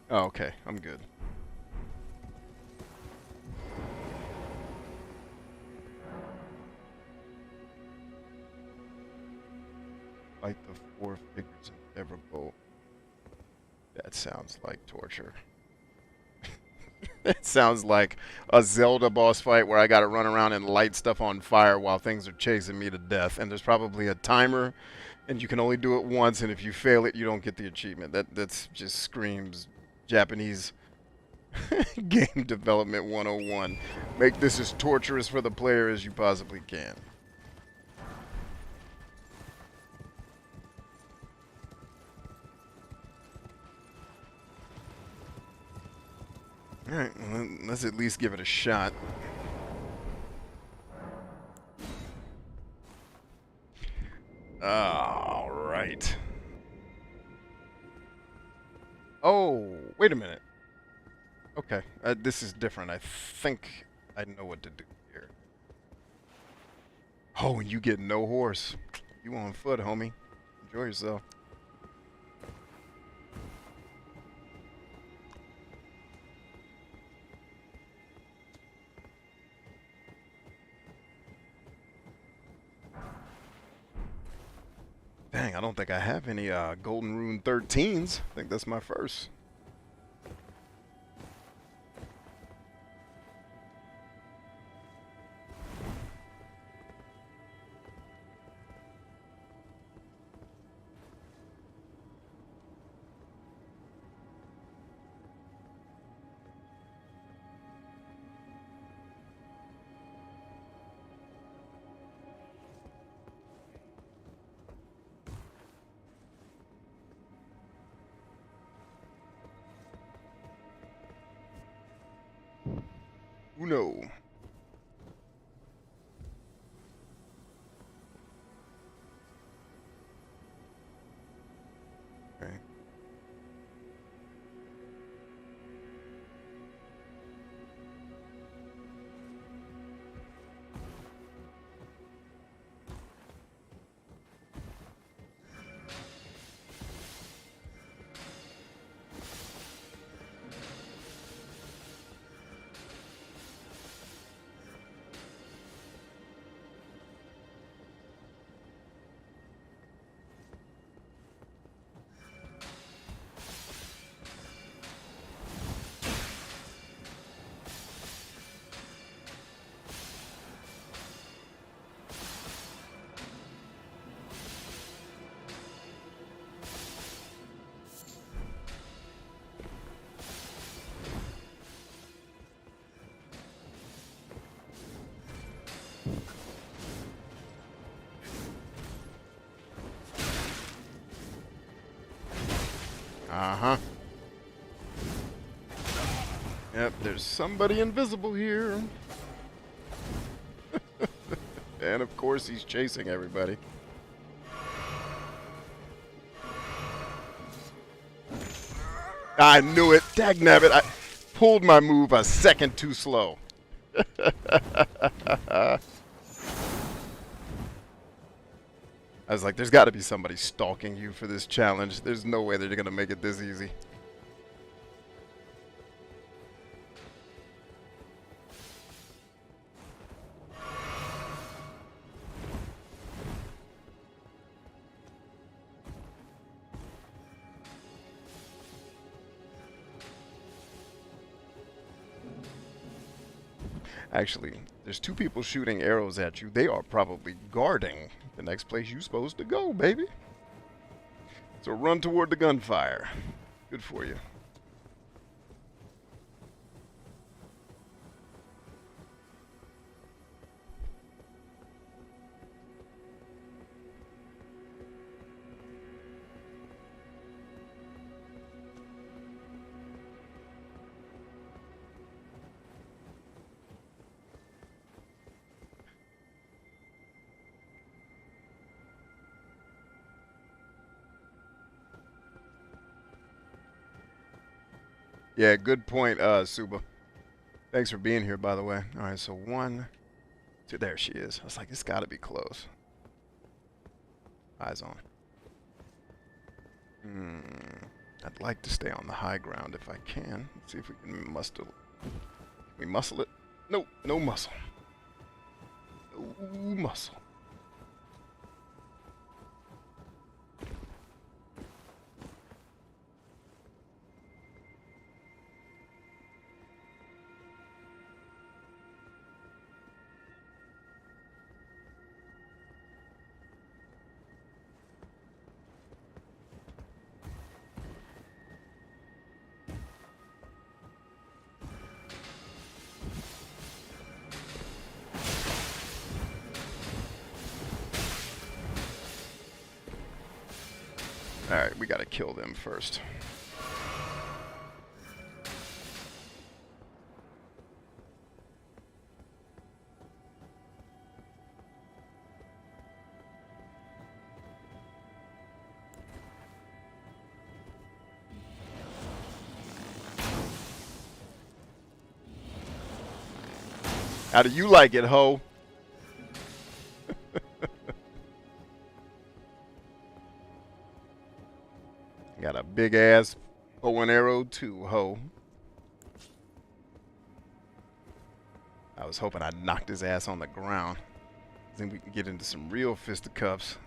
Oh, okay, I'm good. Fight the 4 figures in Everbolt. That sounds like torture. It sounds like a Zelda boss fight where I gotta run around and light stuff on fire while things are chasing me to death. And there's probably a timer, and you can only do it once, and if you fail it, you don't get the achievement. That's just screams Japanese game development 101. Make this as torturous for the player as you possibly can. Alright, well, let's at least give it a shot. Alright. Oh, wait a minute. Okay, this is different. I think I know what to do here. Oh, and you get no horse. You on foot, homie. Enjoy yourself. Dang, I don't think I have any Golden Rune 13s. I think that's my first. Uno. Okay. Uh-huh. Yep, there's somebody invisible here. And of course he's chasing everybody. I knew it. Dagnabbit. I pulled my move a second too slow. I was like, there's got to be somebody stalking you for this challenge. There's no way they're going to make it this easy. Actually, there's two people shooting arrows at you. They are probably guarding the next place you're supposed to go, baby. So run toward the gunfire. Good for you. Yeah, good point, Suba. Thanks for being here, by the way. All right, so 1, 2, there she is. I was like, it's got to be close. Eyes on. I'd like to stay on the high ground if I can. Let's see if we can muscle it. Can we muscle it? Nope, no muscle. No muscle. Alright, we gotta kill them first. How do you like it, ho? Got a big ass bow and arrow too, ho. I was hoping I'd knocked his ass on the ground. Then we can get into some real fisticuffs.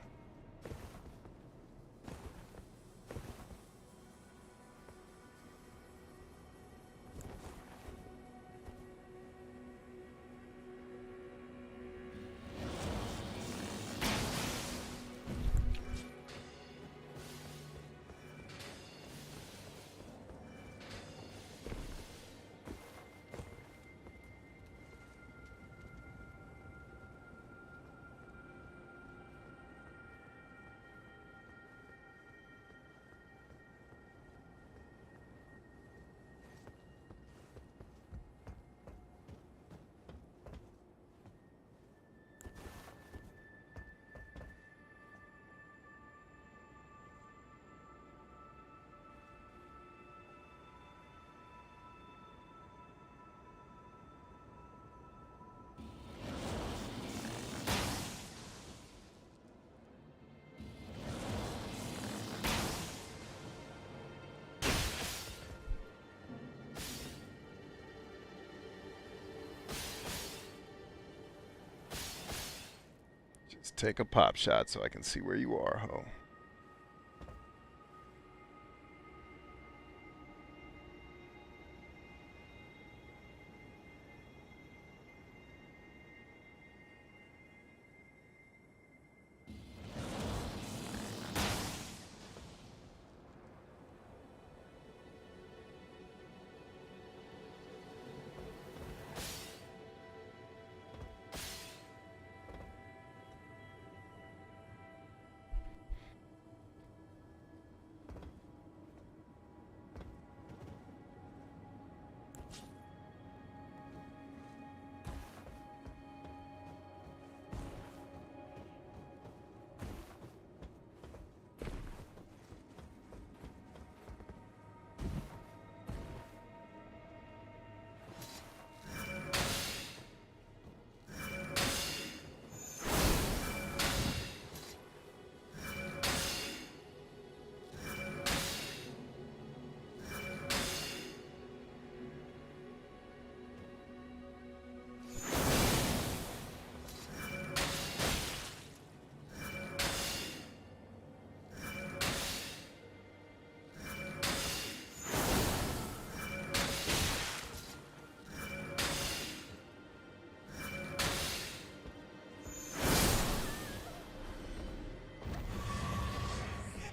Just take a pop shot so I can see where you are, ho.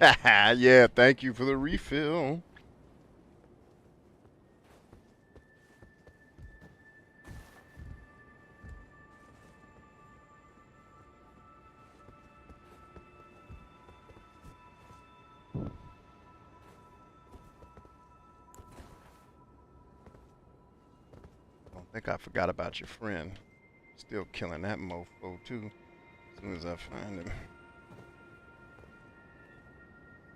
Yeah, thank you for the refill. Don't think I forgot about your friend. Still killing that mofo too. As soon as I find him.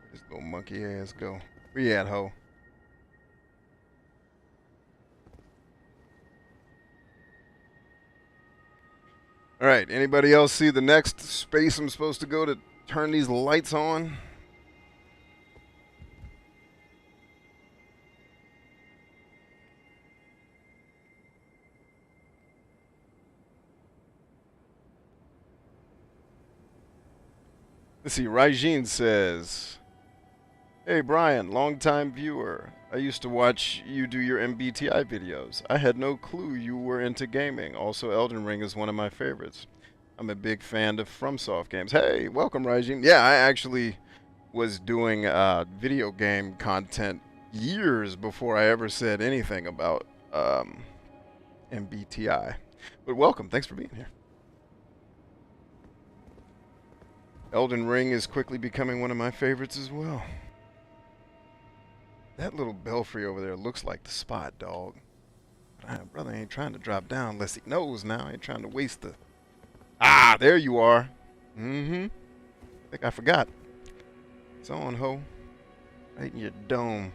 Where this little monkey ass go? Where you at, ho? Alright, anybody else see the next space I'm supposed to go to turn these lights on? Let's see, Raijin says, hey Brian, longtime viewer. I used to watch you do your MBTI videos. I had no clue you were into gaming. Also, Elden Ring is one of my favorites. I'm a big fan of FromSoft games. Hey, welcome, Raijin. Yeah, I actually was doing video game content years before I ever said anything about MBTI. But welcome, thanks for being here. Elden Ring is quickly becoming one of my favorites as well. That little belfry over there looks like the spot, dog. Brother ain't trying to drop down unless he knows now. Ain't trying to waste the... Ah, there you are. Mm-hmm. I think I forgot. It's on, ho. Right in your dome.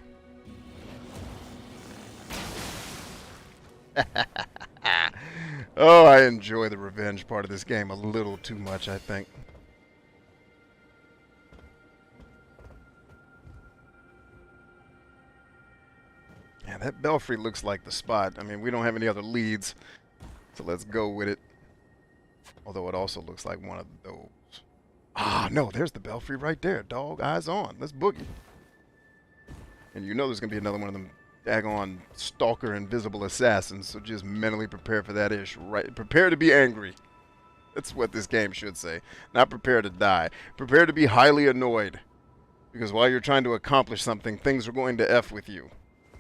Oh, I enjoy the revenge part of this game a little too much, I think. Yeah, that belfry looks like the spot. I mean, we don't have any other leads, so let's go with it. Although it also looks like one of those. Ah, no, there's the belfry right there, dog. Eyes on. Let's boogie. And you know there's going to be another one of them daggone stalker invisible assassins, so just mentally prepare for that ish. Right? Prepare to be angry. That's what this game should say. Not prepare to die. Prepare to be highly annoyed. Because while you're trying to accomplish something, things are going to F with you.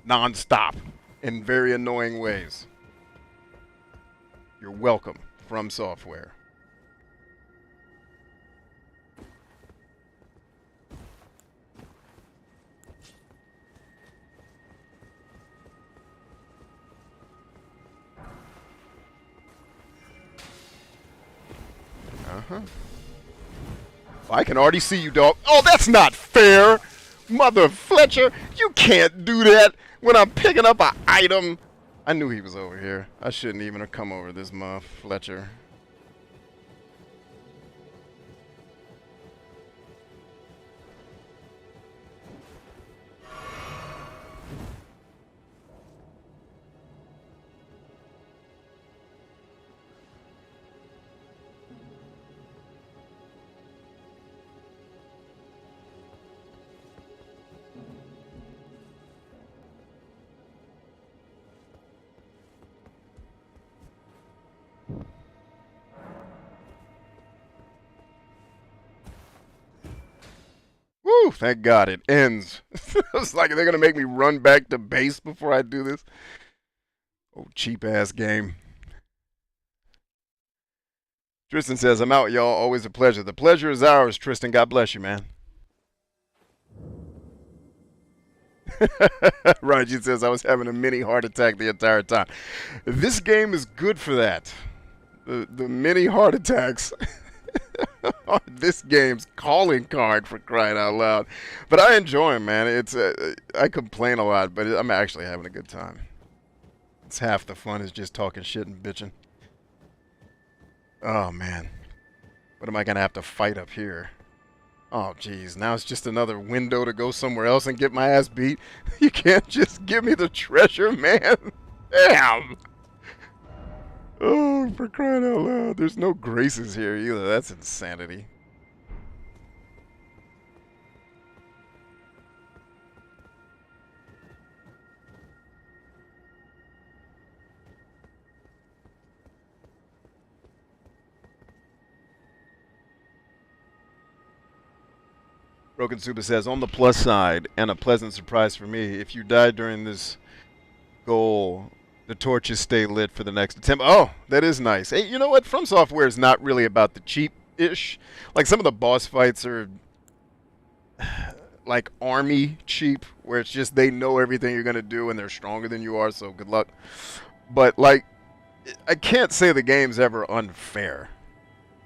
Non-stop. In very annoying ways. You're welcome from software. Uh-huh. I can already see you, dog. Oh, that's not fair! Mother Fletcher, you can't do that when I'm picking up an item. I knew he was over here. I shouldn't even have come over this month, Fletcher. Woo! Thank God it ends. It's like they're gonna make me run back to base before I do this. Oh, cheap ass game. Tristan says, I'm out, y'all. Always a pleasure. The pleasure is ours, Tristan. God bless you, man. Raji says, I was having a mini heart attack the entire time. This game is good for that. The mini heart attacks are this game's calling card, for crying out loud. But I enjoy them, man. It's I complain a lot, but I'm actually having a good time. It's half the fun is just talking shit and bitching. Oh, man. What am I going to have to fight up here? Oh, geez. Now it's just another window to go somewhere else and get my ass beat. You can't just give me the treasure, man. Damn. Oh, for crying out loud. There's no graces here either. That's insanity. Broken Super says, on the plus side, and a pleasant surprise for me, if you die during this goal, the torches stay lit for the next attempt. Oh, that is nice. Hey, you know what? From Software is not really about the cheap-ish. Like, some of the boss fights are like army cheap, where it's just they know everything you're going to do and they're stronger than you are, so good luck. But, like, I can't say the game's ever unfair.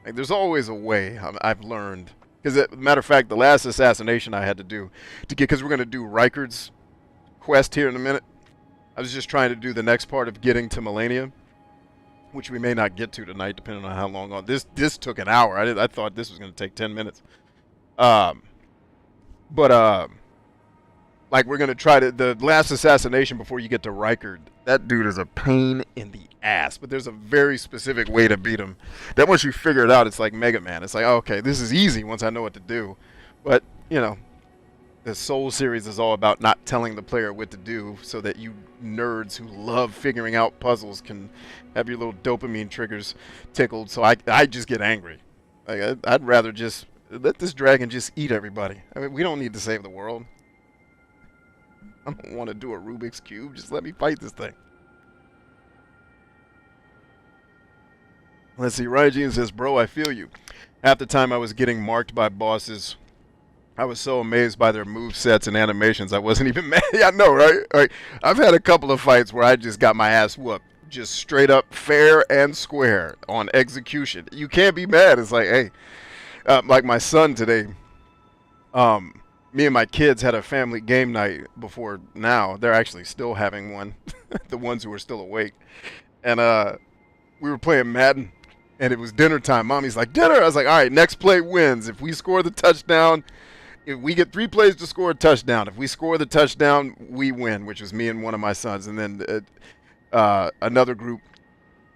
Like, there's always a way, I've learned. Because, matter of fact, the last assassination I had to do to get, because we're going to do Rykard's quest here in a minute. I was just trying to do the next part of getting to Malenia, which we may not get to tonight, depending on how long on this took an hour. I thought this was going to take 10 minutes. Like, we're going to try to, the last assassination before you get to Rykard, that dude is a pain in the ass, but there's a very specific way to beat him. That once you figure it out, it's like Mega Man. It's like, oh, okay, this is easy once I know what to do. But, you know, the Soul series is all about not telling the player what to do so that you nerds who love figuring out puzzles can have your little dopamine triggers tickled. So I just get angry. Like, I'd rather just let this dragon just eat everybody. I mean, we don't need to save the world. I don't want to do a Rubik's Cube. Just let me fight this thing. Let's see. Raijin says, bro, I feel you. Half the time I was getting marked by bosses, I was so amazed by their move sets and animations, I wasn't even mad. Yeah, I know, right? Like, I've had a couple of fights where I just got my ass whooped. Just straight up fair and square on execution. You can't be mad. It's like, hey, like my son today, me and my kids had a family game night before now. They're actually still having one, the ones who are still awake. And we were playing Madden, and it was dinner time. Mommy's like, dinner? I was like, all right, next play wins. If we score the touchdown, if we get 3 plays to score a touchdown. If we score the touchdown, we win, which was me and one of my sons. And then another group,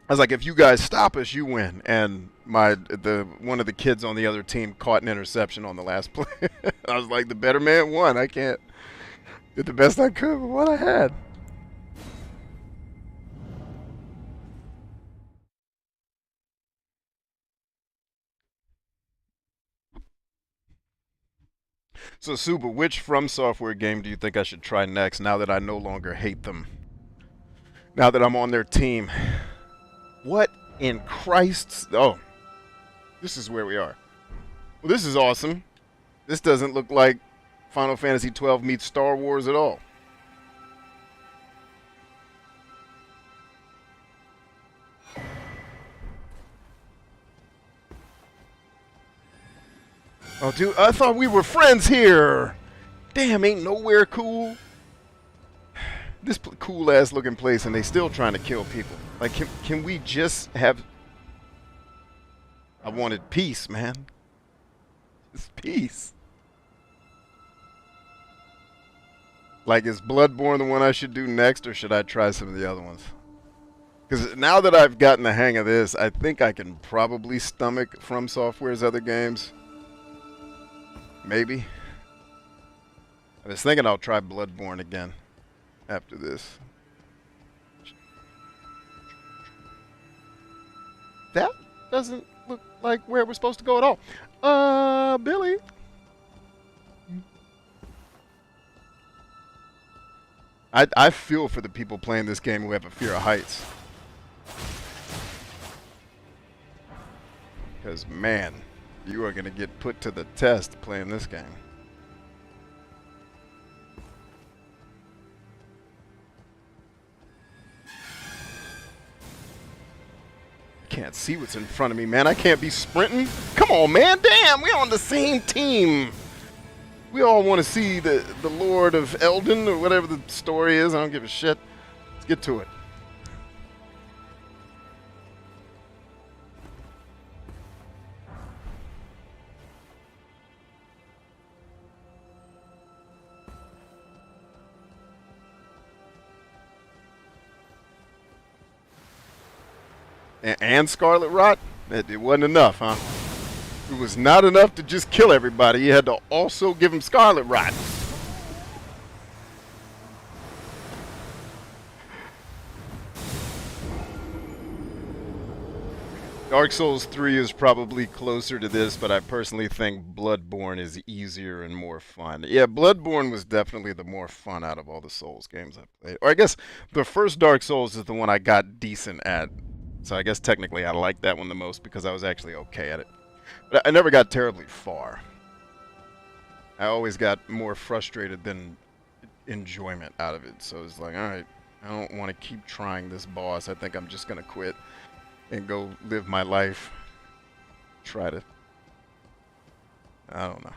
I was like, if you guys stop us, you win. And one of the kids on the other team caught an interception on the last play. I was like, the better man won. I can't. Did the best I could with what I had. So, Suba, which From Software game do you think I should try next now that I no longer hate them? Now that I'm on their team. What in Christ's... Oh. This is where we are. Well, this is awesome. This doesn't look like Final Fantasy XII meets Star Wars at all. Oh, dude, I thought we were friends here. Damn, ain't nowhere cool. This cool-ass looking place, and they still trying to kill people. Like, can we just have... I wanted peace, man. Just peace. Like, is Bloodborne the one I should do next, or should I try some of the other ones? Because now that I've gotten the hang of this, I think I can probably stomach From Software's other games. Maybe. I was thinking I'll try Bloodborne again after this. That doesn't look like where we're supposed to go at all. Billy. I feel for the people playing this game who have a fear of heights. Because, man, you are going to get put to the test playing this game. Can't see what's in front of me, man. I can't be sprinting. Come on, man. Damn, we're on the same team. We all want to see the Lord of Elden or whatever the story is. I don't give a shit. Let's get to it. And Scarlet Rot? It wasn't enough, huh? It was not enough to just kill everybody. You had to also give them Scarlet Rot. Dark Souls 3 is probably closer to this, but I personally think Bloodborne is easier and more fun. Yeah, Bloodborne was definitely the more fun out of all the Souls games I played. Or I guess the first Dark Souls is the one I got decent at. So I guess technically I like that one the most because I was actually okay at it. But I never got terribly far. I always got more frustrated than enjoyment out of it. So it's like, alright, I don't want to keep trying this boss. I think I'm just going to quit and go live my life. Try to... I don't know.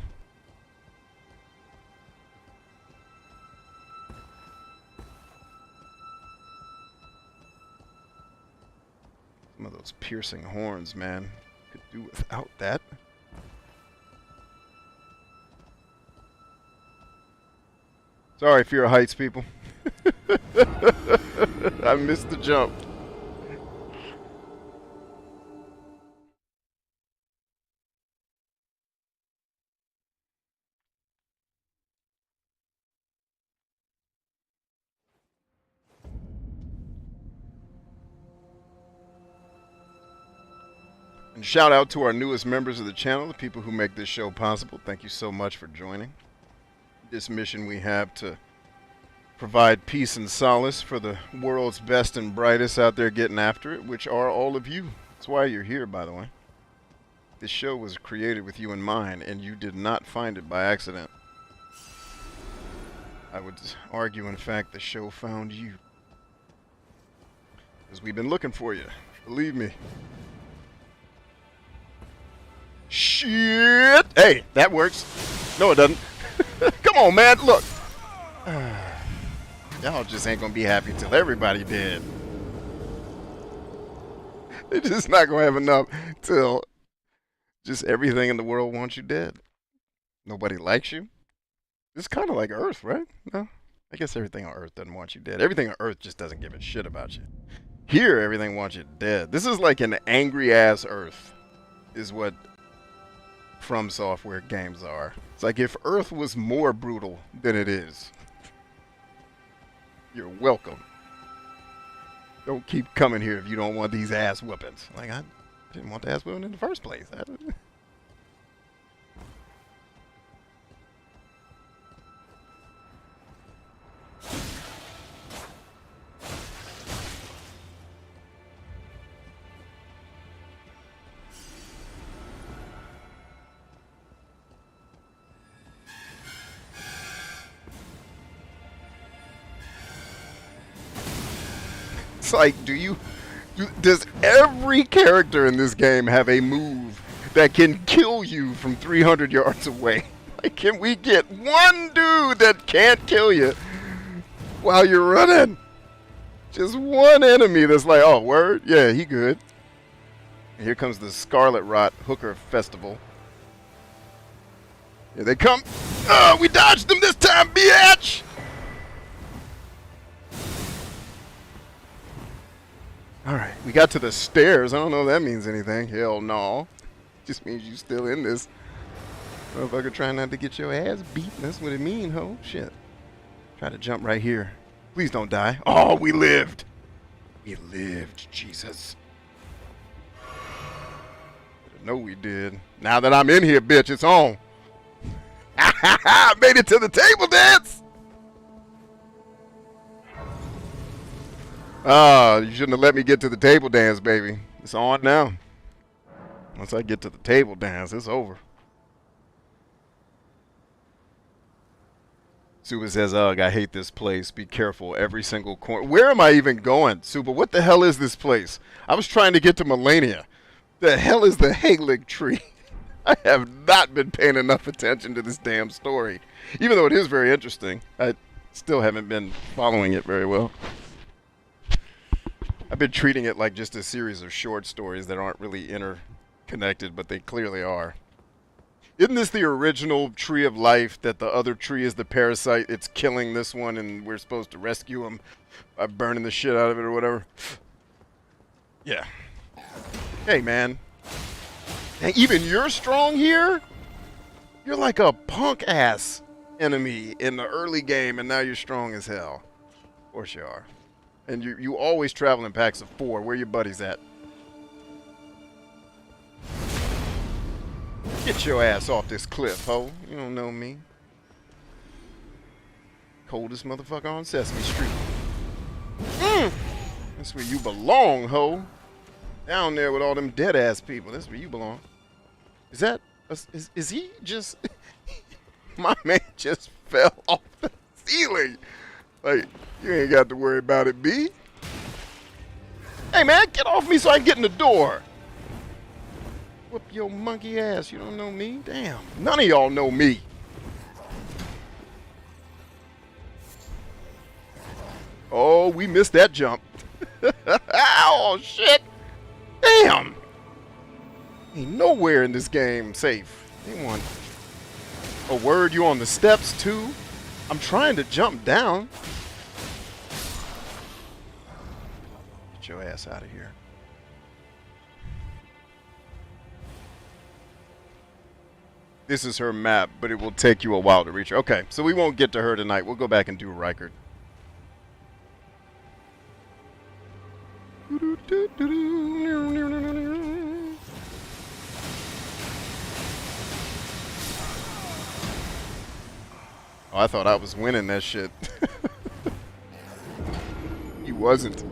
Some of those piercing horns, man. Could do without that. Sorry, Fear of Heights, people. I missed the jump. And shout out to our newest members of the channel, the people who make this show possible. Thank you so much for joining. This mission we have to provide peace and solace for the world's best and brightest out there getting after it, which are all of you. That's why you're here, by the way. This show was created with you in mind, and you did not find it by accident. I would argue, in fact, the show found you. Because we've been looking for you. Believe me. Shit! Hey, that works. No, it doesn't. Come on, man. Look. Y'all just ain't gonna be happy till everybody dead. They're just not gonna have enough till just everything in the world wants you dead. Nobody likes you. It's kind of like Earth, right? No? I guess everything on Earth doesn't want you dead. Everything on Earth just doesn't give a shit about you. Here, everything wants you dead. This is like an angry-ass Earth, is what From Software games are. It's like if Earth was more brutal than it is. You're welcome. Don't keep coming here if you don't want these ass whoopings. Like, I didn't want the ass whooping in the first place. It's like, does every character in this game have a move that can kill you from 300 yards away? Like, can we get one dude that can't kill you while you're running? Just one enemy that's like, oh, word? Yeah, he good. And here comes the Scarlet Rot Hooker Festival. Here they come. Oh, we dodged them this time, bitch! Alright, we got to the stairs. I don't know if that means anything. Hell no. Just means you still in this. Motherfucker trying not to get your ass beat. That's what it mean, ho. Shit. Try to jump right here. Please don't die. Oh, we lived. We lived, Jesus. No, we did. Now that I'm in here, bitch, it's on. I made it to the table dance. Ah, you shouldn't have let me get to the table dance, baby. It's on now. Once I get to the table dance, it's over. Suba says, ugh, I hate this place. Be careful, every single corner. Where am I even going, Suba? What the hell is this place? I was trying to get to Malenia. The hell is the Halig tree? I have not been paying enough attention to this damn story. Even though it is very interesting, I still haven't been following it very well. I've been treating it like just a series of short stories that aren't really interconnected, but they clearly are. Isn't this the original Tree of Life that the other tree is the parasite? It's killing this one and we're supposed to rescue him by burning the shit out of it or whatever? Yeah. Hey, man. And even you're strong here? You're like a punk-ass enemy in the early game and now you're strong as hell. Of course you are. And you always travel in packs of 4. Where your buddies at? Get your ass off this cliff, ho. You don't know me. Coldest motherfucker on Sesame Street. That's where you belong, ho. Down there with all them dead ass people. That's where you belong. Is that? Is he just? My man just fell off the ceiling. Like, you ain't got to worry about it, B. Hey man, get off me so I can get in the door. Whoop your monkey ass. You don't know me? Damn. None of y'all know me. Oh, we missed that jump. Oh, shit. Damn. Ain't nowhere in this game safe. They want a word. You on the steps, too? I'm trying to jump down. Get your ass out of here. This is her map, but it will take you a while to reach her. Okay, so we won't get to her tonight. We'll go back and do Rykard. Oh, I thought I was winning that shit. He wasn't.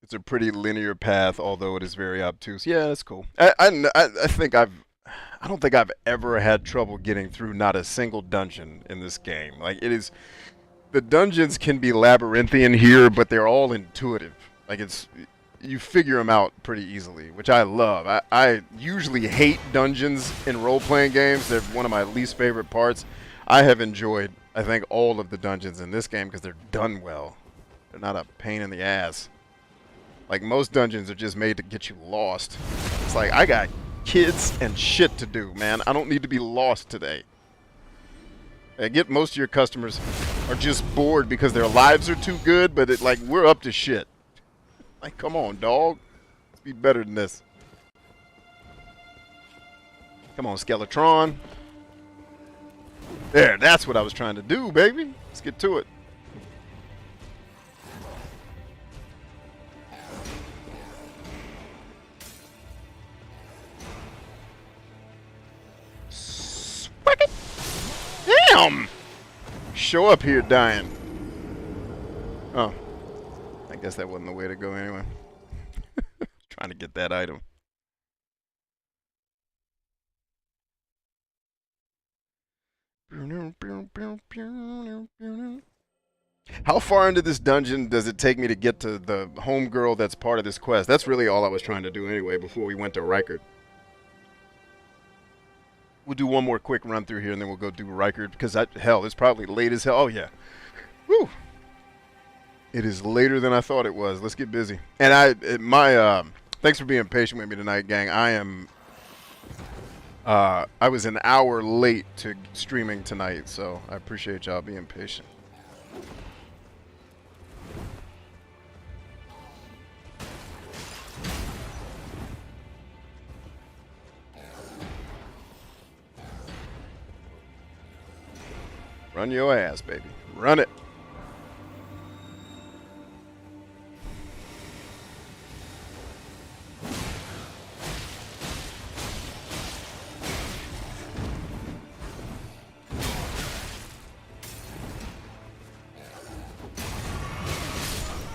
It's a pretty linear path, although it is very obtuse. Yeah, that's cool. I don't think I've ever had trouble getting through not a single dungeon in this game. Like, it is, the dungeons can be labyrinthian here, but they're all intuitive. Like, you figure them out pretty easily, which I love. I usually hate dungeons in role-playing games. They're one of my least favorite parts. I have enjoyed, I think, all of the dungeons in this game because they're done well. They're not a pain in the ass. Like, most dungeons are just made to get you lost. It's like, I got kids and shit to do, man. I don't need to be lost today. I get most of your customers are just bored because their lives are too good, but like, we're up to shit. Like, come on, dog. Let's be better than this. Come on, Skeletron. There, that's what I was trying to do, baby. Let's get to it. Damn! Show up here dying. Oh. I guess that wasn't the way to go anyway. Trying to get that item. How far into this dungeon does it take me to get to the homegirl that's part of this quest? That's really all I was trying to do anyway before we went to Rykard. We'll do one more quick run through here and then we'll go do Rykard because hell, it's probably late as hell. Oh yeah. Woo! It is later than I thought it was. Let's get busy. And thanks for being patient with me tonight, gang. I was an hour late to streaming tonight, so I appreciate y'all being patient. Run your ass, baby. Run it.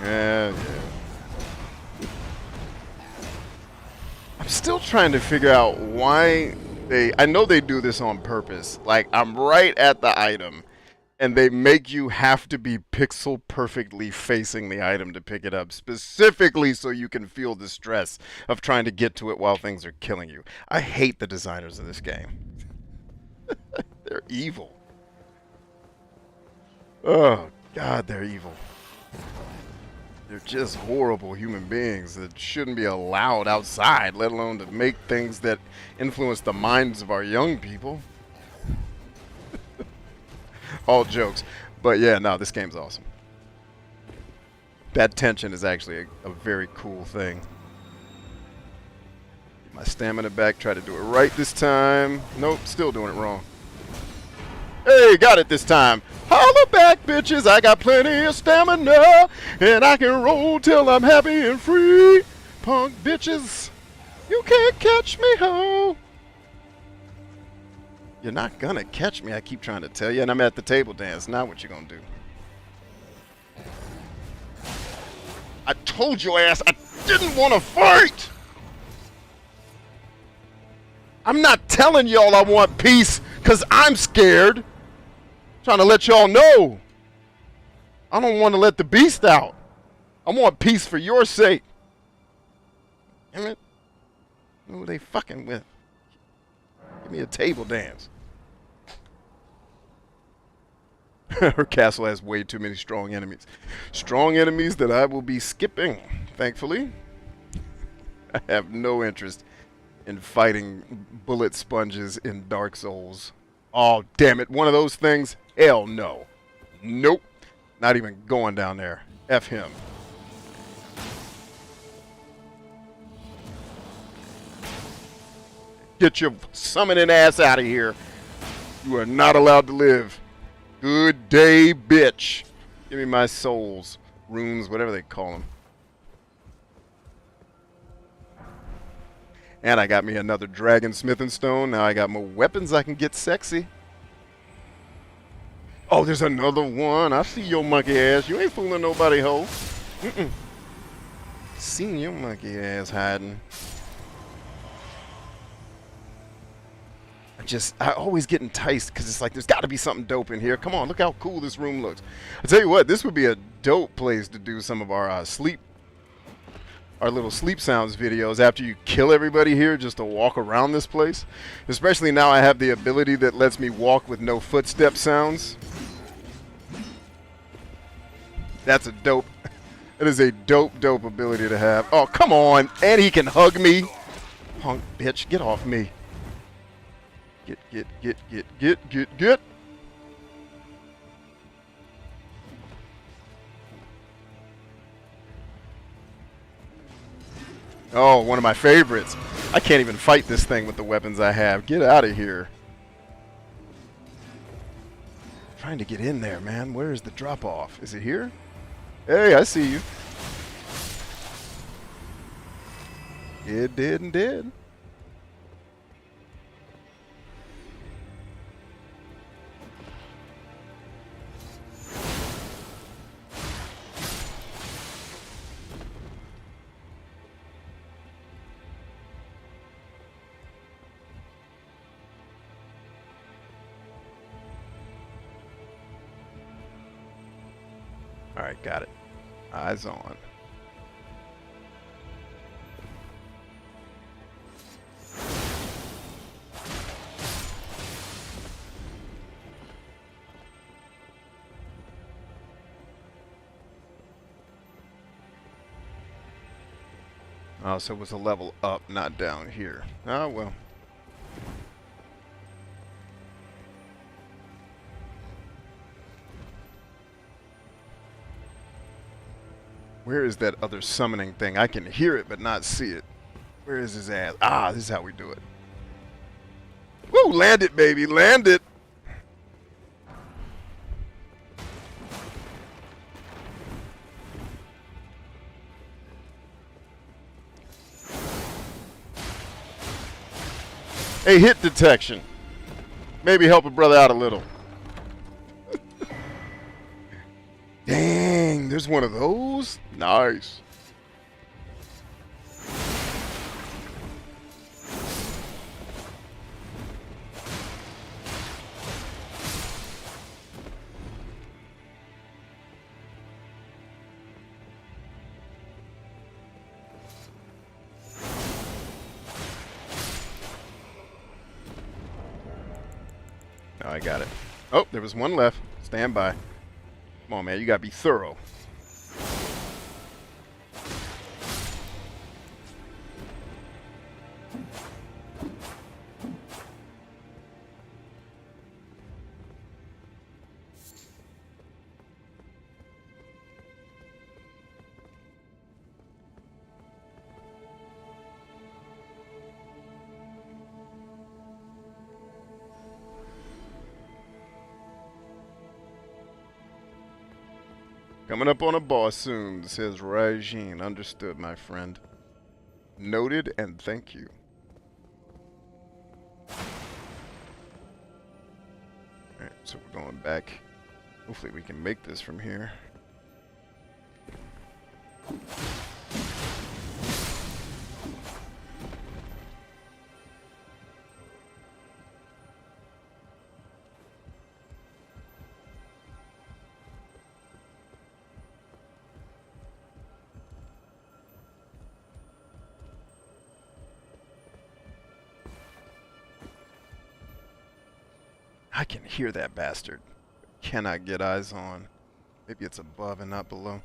Yeah. I'm still trying to figure out why I know they do this on purpose. Like, I'm right at the item, and they make you have to be pixel perfectly facing the item to pick it up, specifically so you can feel the stress of trying to get to it while things are killing you. I hate the designers of this game. They're evil. Oh, God, they're evil. They're just horrible human beings that shouldn't be allowed outside, let alone to make things that influence the minds of our young people. All jokes. But yeah, no, this game's awesome. That tension is actually a very cool thing. Get my stamina back, try to do it right this time. Nope, still doing it wrong. Hey, got it this time. Holla back, bitches. I got plenty of stamina, and I can roll till I'm happy and free. Punk bitches, you can't catch me, ho. You're not gonna catch me, I keep trying to tell you, and I'm at the table dance. Now what you gonna do? I told your ass I didn't want to fight! I'm not telling y'all I want peace, because I'm scared. Trying to let y'all know. I don't want to let the beast out. I want peace for your sake. Damn it. Who are they fucking with? Give me a table dance. Her castle has way too many strong enemies. Strong enemies that I will be skipping, thankfully. I have no interest in fighting bullet sponges in Dark Souls. Oh, damn it. One of those things? Hell no. Nope. Not even going down there. F him. Get your summoning ass out of here. You are not allowed to live. Good day, bitch. Give me my souls. Runes, whatever they call them. And I got me another dragon smithing stone. Now I got more weapons. I can get sexy. Oh, there's another one. I see your monkey ass. You ain't fooling nobody, ho. Seen your monkey ass hiding. I always get enticed because it's like there's got to be something dope in here. Come on, look how cool this room looks. I tell you what, this would be a dope place to do some of our our little sleep sounds videos after you kill everybody here, just to walk around this place. Especially now I have the ability that lets me walk with no footstep sounds. That's a dope. It is a dope ability to have. Oh, come on. And he can hug me. Punk bitch, get off me. Get. Oh, one of my favorites. I can't even fight this thing with the weapons I have. Get out of here. I'm trying to get in there, man. Where is the drop-off? Is it here? Hey, I see you. It did. Alright, got it. Eyes on. Oh, so it was a level up, not down here. Oh, well. Where is that other summoning thing? I can hear it, but not see it. Where is his ass? Ah, this is how we do it. Woo, land it, baby, land it. Hey, hit detection. Maybe help a brother out a little. Dang, there's one of those? Nice. Oh, I got it. Oh, there was one left. Stand by. Come on, man. You gotta be thorough. Coming up on a boss soon, says Praisin. Understood, my friend. Noted, and thank you. Alright, so we're going back. Hopefully we can make this from here. I can hear that bastard. Cannot get eyes on. Maybe it's above and not below.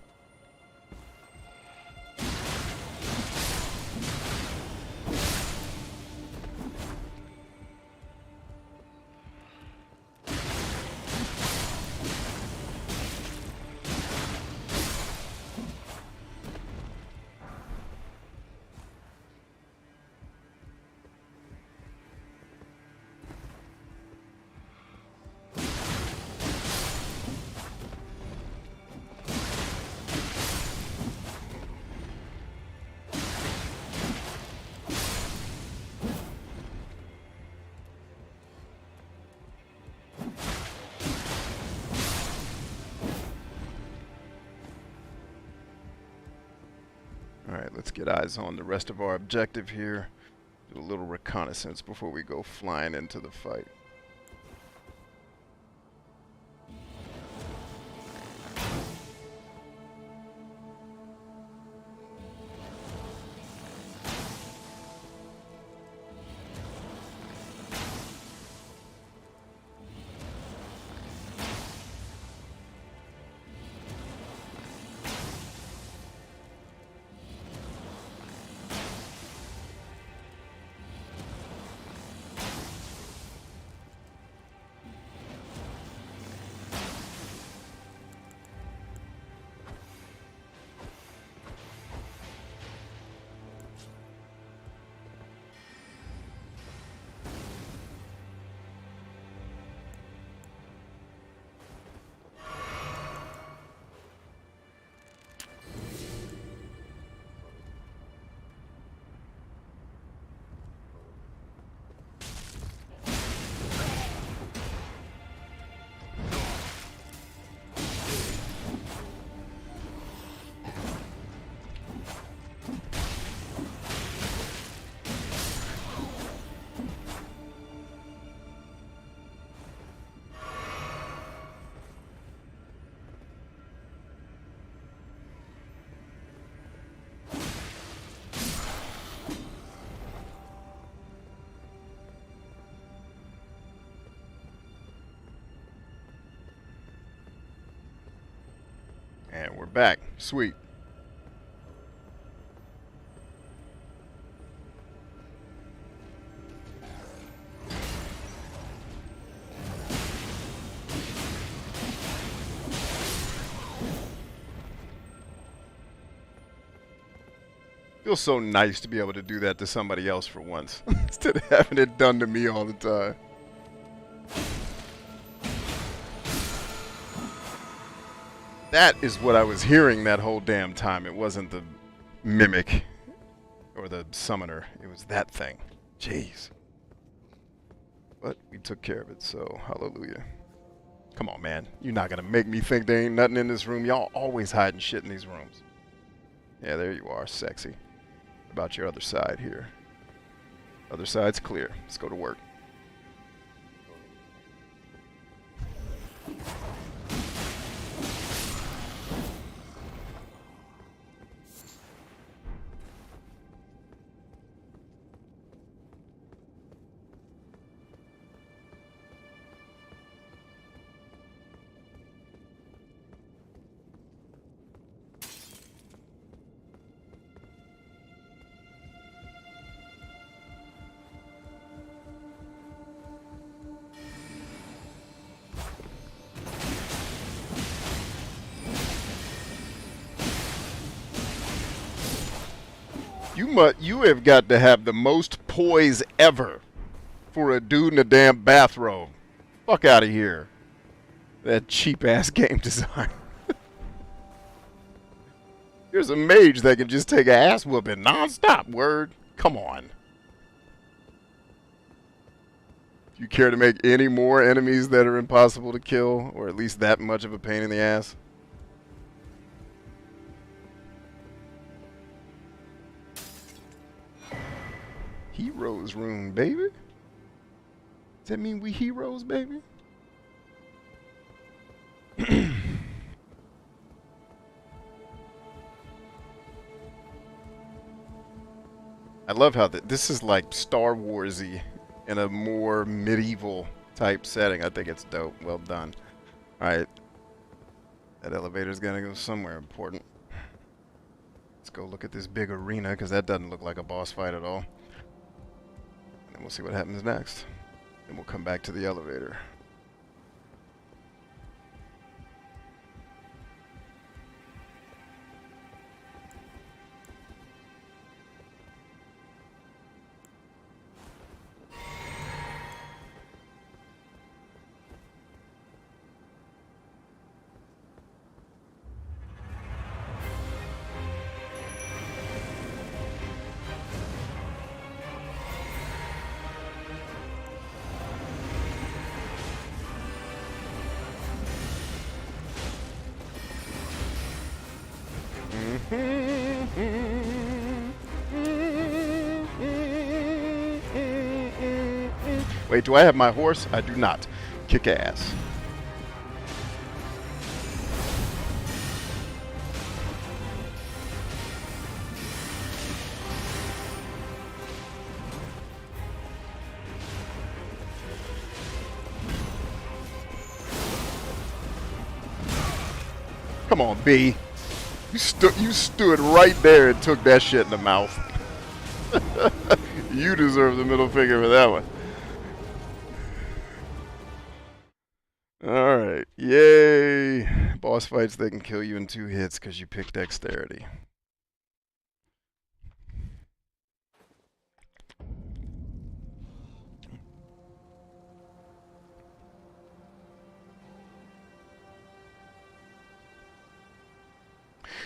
Alright, let's get eyes on the rest of our objective here. Do a little reconnaissance before we go flying into the fight. And we're back. Sweet. Feels so nice to be able to do that to somebody else for once, instead of having it done to me all the time. That is what I was hearing that whole damn time. It wasn't the mimic or the summoner. It was that thing. Jeez. But we took care of it, so hallelujah. Come on, man. You're not going to make me think there ain't nothing in this room. Y'all always hiding shit in these rooms. Yeah, there you are. Sexy. What about your other side here? Other side's clear. Let's go to work. You have got to have the most poise ever for a dude in a damn bathrobe. Fuck out of here. That cheap ass game design. There's a mage that can just take an ass whooping non-stop. Word. Come on. Do you care to make any more enemies that are impossible to kill, or at least that much of a pain in the ass? Heroes room, baby. Does that mean we heroes, baby? I love how this is like Star Wars-y in a more medieval type setting. I think it's dope. Well done. Alright. That elevator's gonna go somewhere important. Let's go look at this big arena, because that doesn't look like a boss fight at all. And then we'll see what happens next. Then we'll come back to the elevator. Wait, do I have my horse? I do not. Kick ass. Come on, B. You stood right there and took that shit in the mouth. You deserve the middle finger for that one. Alright. Yay. Boss fights that can kill you in 2 hits because you picked dexterity.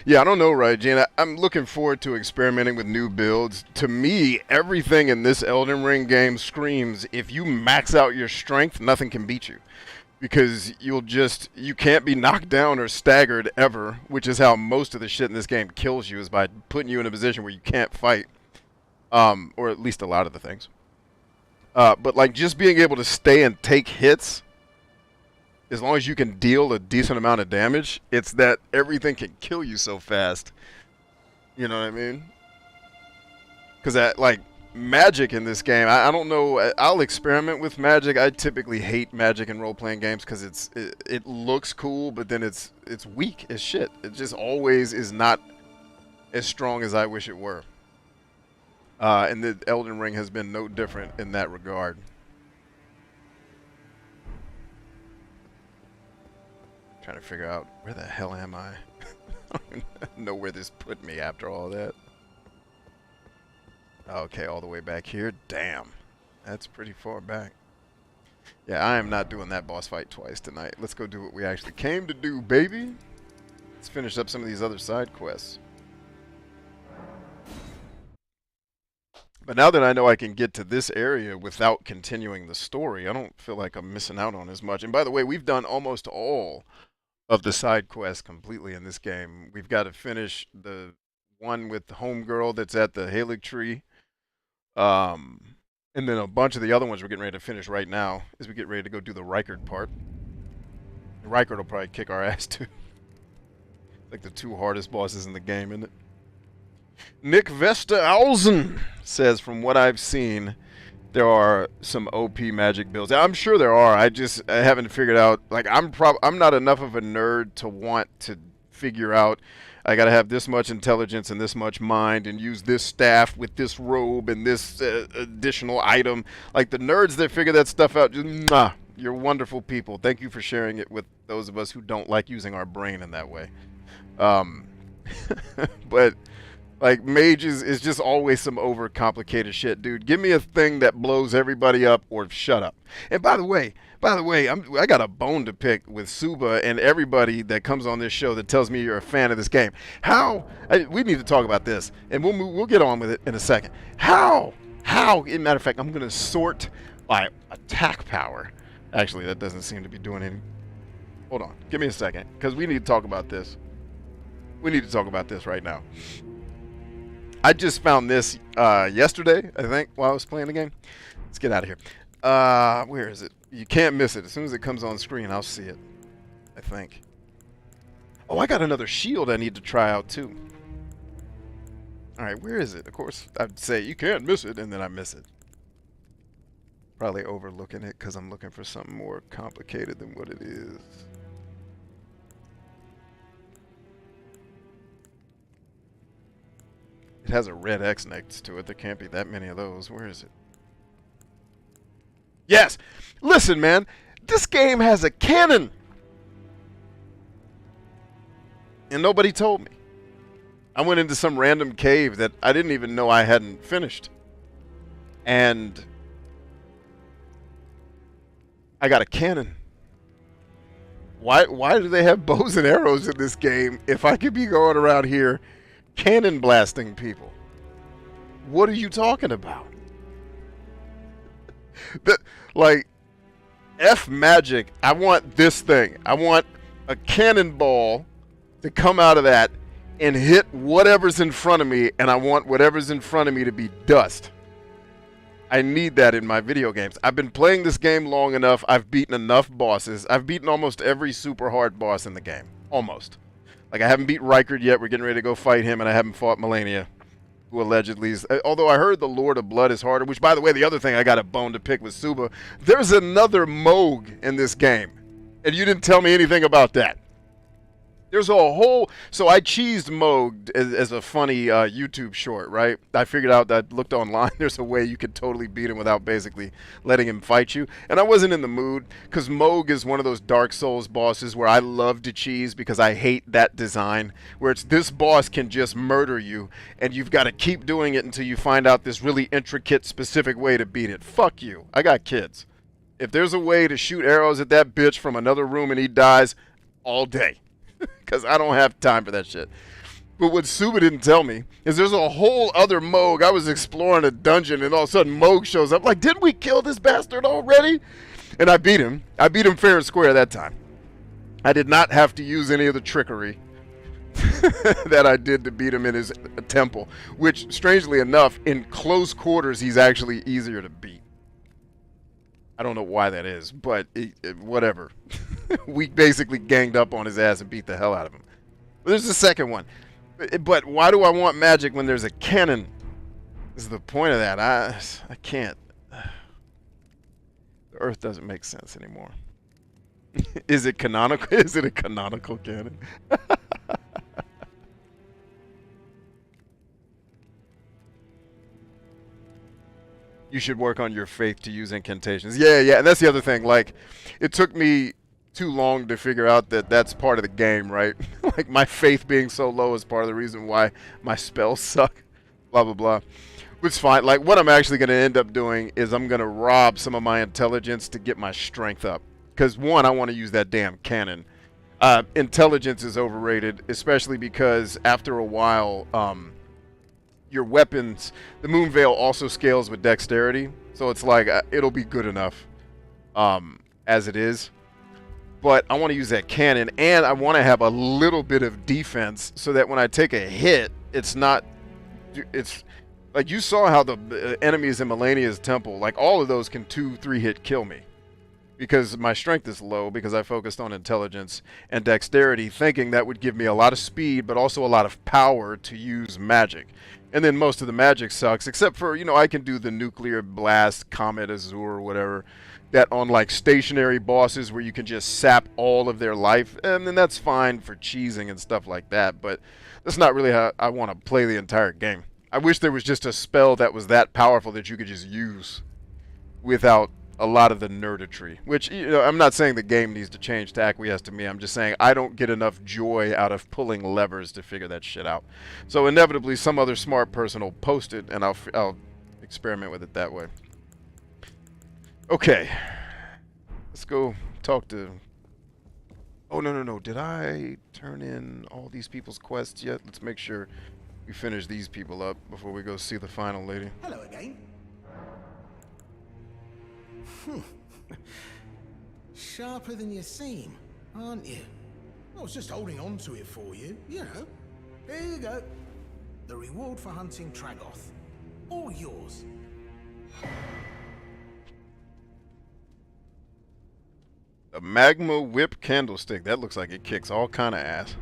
Yeah, I don't know, right, Gene? I'm looking forward to experimenting with new builds. To me, everything in this Elden Ring game screams, if you max out your strength, nothing can beat you. Because you can't be knocked down or staggered ever, which is how most of the shit in this game kills you, is by putting you in a position where you can't fight. Or at least a lot of the things. But like just being able to stay and take hits, as long as you can deal a decent amount of damage, it's that everything can kill you so fast. You know what I mean? Because like magic in this game, I don't know. I'll experiment with magic. I typically hate magic in role-playing games because it looks cool, but then it's weak as shit. It just always is not as strong as I wish it were. And the Elden Ring has been no different in that regard. Trying to figure out where the hell am I? I don't even know where this put me after all that. Okay, all the way back here. Damn, that's pretty far back. Yeah, I am not doing that boss fight twice tonight. Let's go do what we actually came to do, baby. Let's finish up some of these other side quests. But now that I know I can get to this area without continuing the story, I don't feel like I'm missing out on as much. And by the way, we've done almost all of the side quests completely in this game. We've got to finish the one with the homegirl that's at the Halig tree. And then a bunch of the other ones we're getting ready to finish right now as we get ready to go do the Rykard part. Rykard will probably kick our ass too. Like the 2 hardest bosses in the game, isn't it? Nick Vesterhausen says, from what I've seen, there are some OP magic builds. I'm sure there are. I haven't figured out. Like I'm not enough of a nerd to want to figure out. I got to have this much intelligence and this much mind and use this staff with this robe and this additional item. Like the nerds that figure that stuff out, just you're wonderful people. Thank you for sharing it with those of us who don't like using our brain in that way. But Like mages is just always some overcomplicated shit, dude. Give me a thing that blows everybody up or shut up. And by the way, I got a bone to pick with Suba and everybody that comes on this show that tells me you're a fan of this game. We need to talk about this, and we'll get on with it in a second. How? As a matter of fact, I'm gonna sort by attack power. Actually, that doesn't seem to be doing any. Hold on, give me a second, because we need to talk about this. We need to talk about this right now. I just found this yesterday, I think, while I was playing the game. Let's get out of here. Where is it? You can't miss it. As soon as it comes on screen, I'll see it, I think. Oh, I got another shield I need to try out, too. All right, where is it? Of course, I'd say you can't miss it, and then I miss it. Probably overlooking it because I'm looking for something more complicated than what it is. It has a red X next to it. There can't be that many of those. Where is it? Yes! Listen, man. This game has a cannon! And nobody told me. I went into some random cave that I didn't even know I hadn't finished. And I got a cannon. Why do they have bows and arrows in this game if I could be going around here cannon blasting people? What are you talking about? Like, F magic. I want this thing. I want a cannonball to come out of that and hit whatever's in front of me, and I want whatever's in front of me to be dust. I need that in my video games. I've been playing this game long enough. I've beaten enough bosses. I've beaten almost every super hard boss in the game. Almost. Like, I haven't beat Rykard yet. We're getting ready to go fight him, and I haven't fought Malenia, who allegedly is... Although I heard the Lord of Blood is harder, which, by the way, the other thing I got a bone to pick with Suba, there's another Moog in this game, and you didn't tell me anything about that. There's a whole... So I cheesed Moog as a funny YouTube short, right? I figured out that I looked online. There's a way you could totally beat him without basically letting him fight you. And I wasn't in the mood because Moog is one of those Dark Souls bosses where I love to cheese because I hate that design. Where it's this boss can just murder you and you've got to keep doing it until you find out this really intricate, specific way to beat it. Fuck you. I got kids. If there's a way to shoot arrows at that bitch from another room and he dies, all day. Because I don't have time for that shit. But what Suba didn't tell me is there's a whole other Moog. I was exploring a dungeon and all of a sudden Moog shows up. Like, didn't we kill this bastard already? And I beat him. I beat him fair and square that time. I did not have to use any of the trickery that I did to beat him in his temple. Which, strangely enough, in close quarters, he's actually easier to beat. I don't know why that is, but whatever. We basically ganged up on his ass and beat the hell out of him. But there's the second one. But why do I want magic when there's a cannon? Is the point of that. I can't. The Earth doesn't make sense anymore. Is it canonical? Is it a canonical cannon? You should work on your faith to use incantations. Yeah, and that's the other thing. Like, it took me too long to figure out that that's part of the game, right? Like, my faith being so low is part of the reason why my spells suck. Blah, blah, blah. Which is fine. Like, what I'm actually going to end up doing is I'm going to rob some of my intelligence to get my strength up. Because, one, I want to use that damn cannon. Intelligence is overrated, especially because after a while... your weapons, the Moon Veil also scales with dexterity, so it's like it'll be good enough as it is. But I want to use that cannon, and I want to have a little bit of defense so that when I take a hit, it's not... It's like you saw how the enemies in Malenia's temple, like all of those can 2-3 hit kill me. Because my strength is low, because I focused on intelligence and dexterity, thinking that would give me a lot of speed, but also a lot of power to use magic. And then most of the magic sucks, except for, you know, I can do the nuclear blast, comet, azure, or whatever, that on like stationary bosses where you can just sap all of their life, and then that's fine for cheesing and stuff like that, but that's not really how I want to play the entire game. I wish there was just a spell that was that powerful that you could just use without a lot of the nerdetry, which, you know, I'm not saying the game needs to change to acquiesce to me. I'm just saying I don't get enough joy out of pulling levers to figure that shit out. So inevitably, some other smart person will post it, and I'll experiment with it that way. Okay, let's go talk to... Oh, no. Did I turn in all these people's quests yet? Let's make sure we finish these people up before we go see the final lady. Hello again. Sharper than you seem, aren't you? I was just holding on to it for you, you know. Here you go. The reward for hunting Tragoth. All yours. A magma whip candlestick. That looks like it kicks all kind of ass.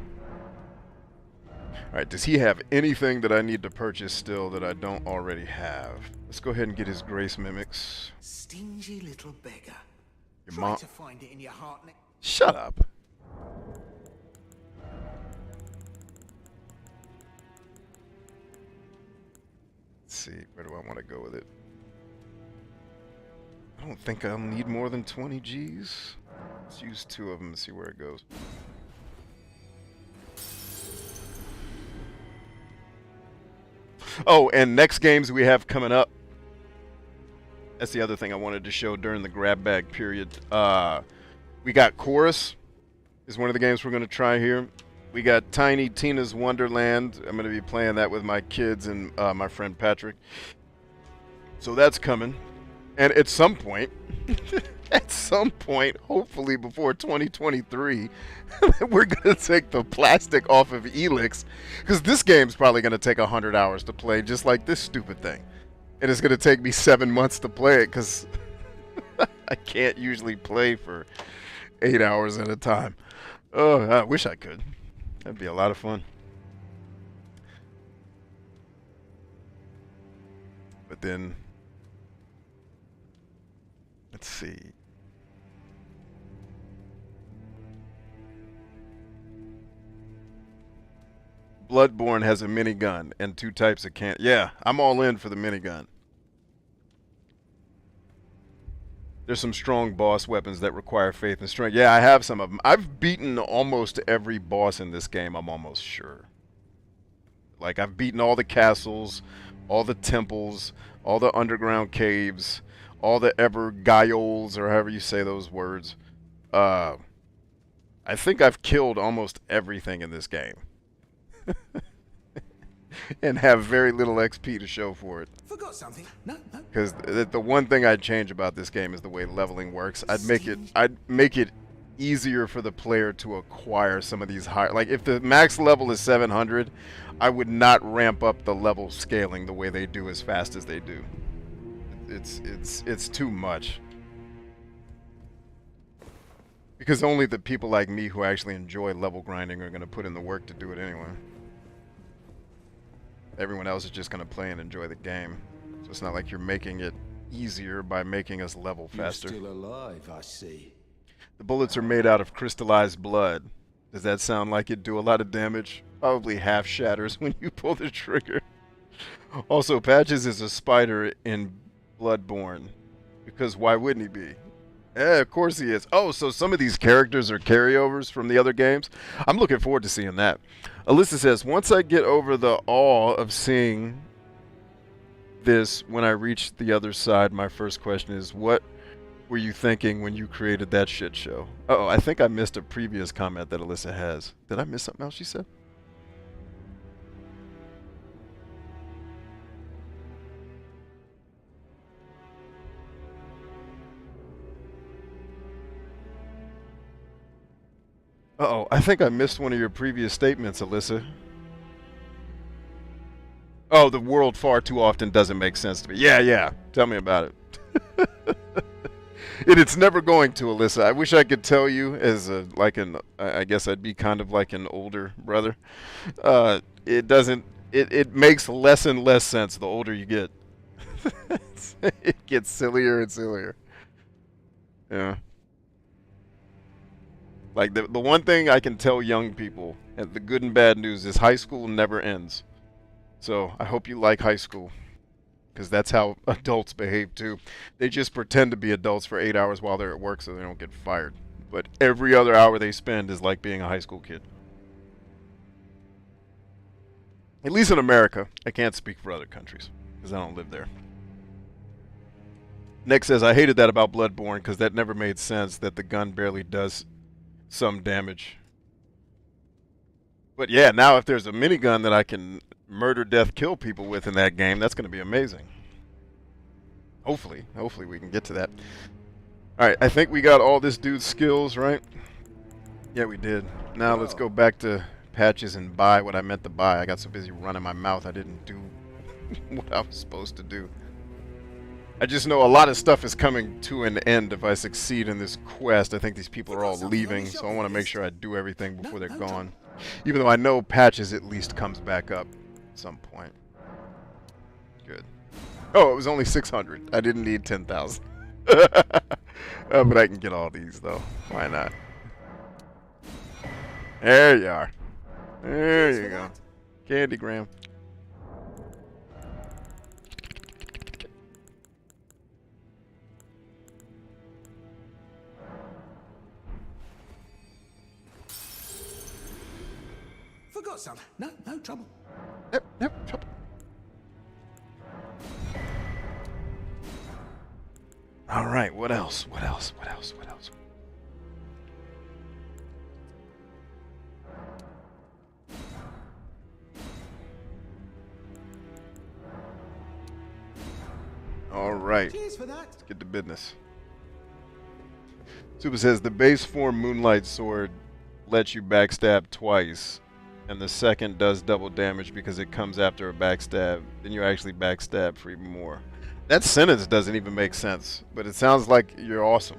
Alright, does he have anything that I need to purchase still that I don't already have? Let's go ahead and get his grace mimics. Stingy little beggar. Your Try mom... to find it in your heart. Shut up. Let's see, where do I want to go with it? I don't think I'll need more than 20 G's. Let's use 2 of them and see where it goes. Oh, and next games we have coming up. That's the other thing I wanted to show during the grab bag period. We got Chorus is one of the games we're going to try here. We got Tiny Tina's Wonderland. I'm going to be playing that with my kids and my friend Patrick. So that's coming. And at some point, hopefully before 2023, we're going to take the plastic off of Elix. Because this game's probably going to take 100 hours to play, just like this stupid thing. And it's going to take me 7 months to play it, because I can't usually play for 8 hours at a time. Oh, I wish I could. That'd be a lot of fun. But then... let's see. Bloodborne has a minigun and 2 types of can. Yeah, I'm all in for the minigun. There's some strong boss weapons that require faith and strength. Yeah, I have some of them. I've beaten almost every boss in this game, I'm almost sure. Like, I've beaten all the castles, all the temples, all the underground caves, all the Evergaiols, or however you say those words. I think I've killed almost everything in this game. And have very little XP to show for it. Forgot something. No. Because the one thing I'd change about this game is the way leveling works. I'd make it easier for the player to acquire some of these high. Like, if the max level is 700, I would not ramp up the level scaling the way they do as fast as they do. It's too much. Because only the people like me who actually enjoy level grinding are going to put in the work to do it anyway. Everyone else is just going to play and enjoy the game. So it's not like you're making it easier by making us level faster. You're still alive, I see. The bullets are made out of crystallized blood. Does that sound like it do a lot of damage? Probably half shatters when you pull the trigger. Also, Patches is a spider in Bloodborne. Because why wouldn't he be? Yeah, of course he is. Oh, so some of these characters are carryovers from the other games? I'm looking forward to seeing that. Alyssa says, once I get over the awe of seeing this when I reach the other side, my first question is, what were you thinking when you created that shit show? Uh-oh, I think I missed a previous comment that Alyssa has. Did I miss something else she said? Uh-oh, I think I missed one of your previous statements, Alyssa. Oh, the world far too often doesn't make sense to me. Yeah. Tell me about it. It's never going to, Alyssa. I wish I could tell you as I guess I'd be kind of like an older brother. It doesn't, it makes less and less sense the older you get. It gets sillier and sillier. Yeah. Like, the one thing I can tell young people, and the good and bad news, is high school never ends. So, I hope you like high school. because that's how adults behave too. They just pretend to be adults for 8 hours while they're at work so they don't get fired. But every other hour they spend is like being a high school kid. At least in America. I can't speak for other countries because I don't live there. Nick says, I hated that about Bloodborne because that never made sense that the gun barely does some damage. But yeah, now if there's a minigun that I can murder, death, kill people with in that game, that's going to be amazing. Hopefully we can get to that. Alright, I think we got all this dude's skills, right? Yeah, we did. Now let's go back to patches and buy what I meant to buy. I got so busy running my mouth I didn't do what I was supposed to do. I just know a lot of stuff is coming to an end if I succeed in this quest. I think these people are all leaving, so I want to make sure I do everything before they're gone. Even though I know patches at least comes back up at some point. Good. Oh, it was only 600. I didn't need 10,000. But I can get all these, though. Why not? There you are. There you go. Candygram. Forgot some. No trouble. Yep, trouble. All right, what else? What else? All right. Cheers for that. Let's get to business. Super says the base form Moonlight Sword lets you backstab twice, and the second does double damage because it comes after a backstab. Then you actually backstab for even more. That sentence doesn't even make sense, but it sounds like you're awesome.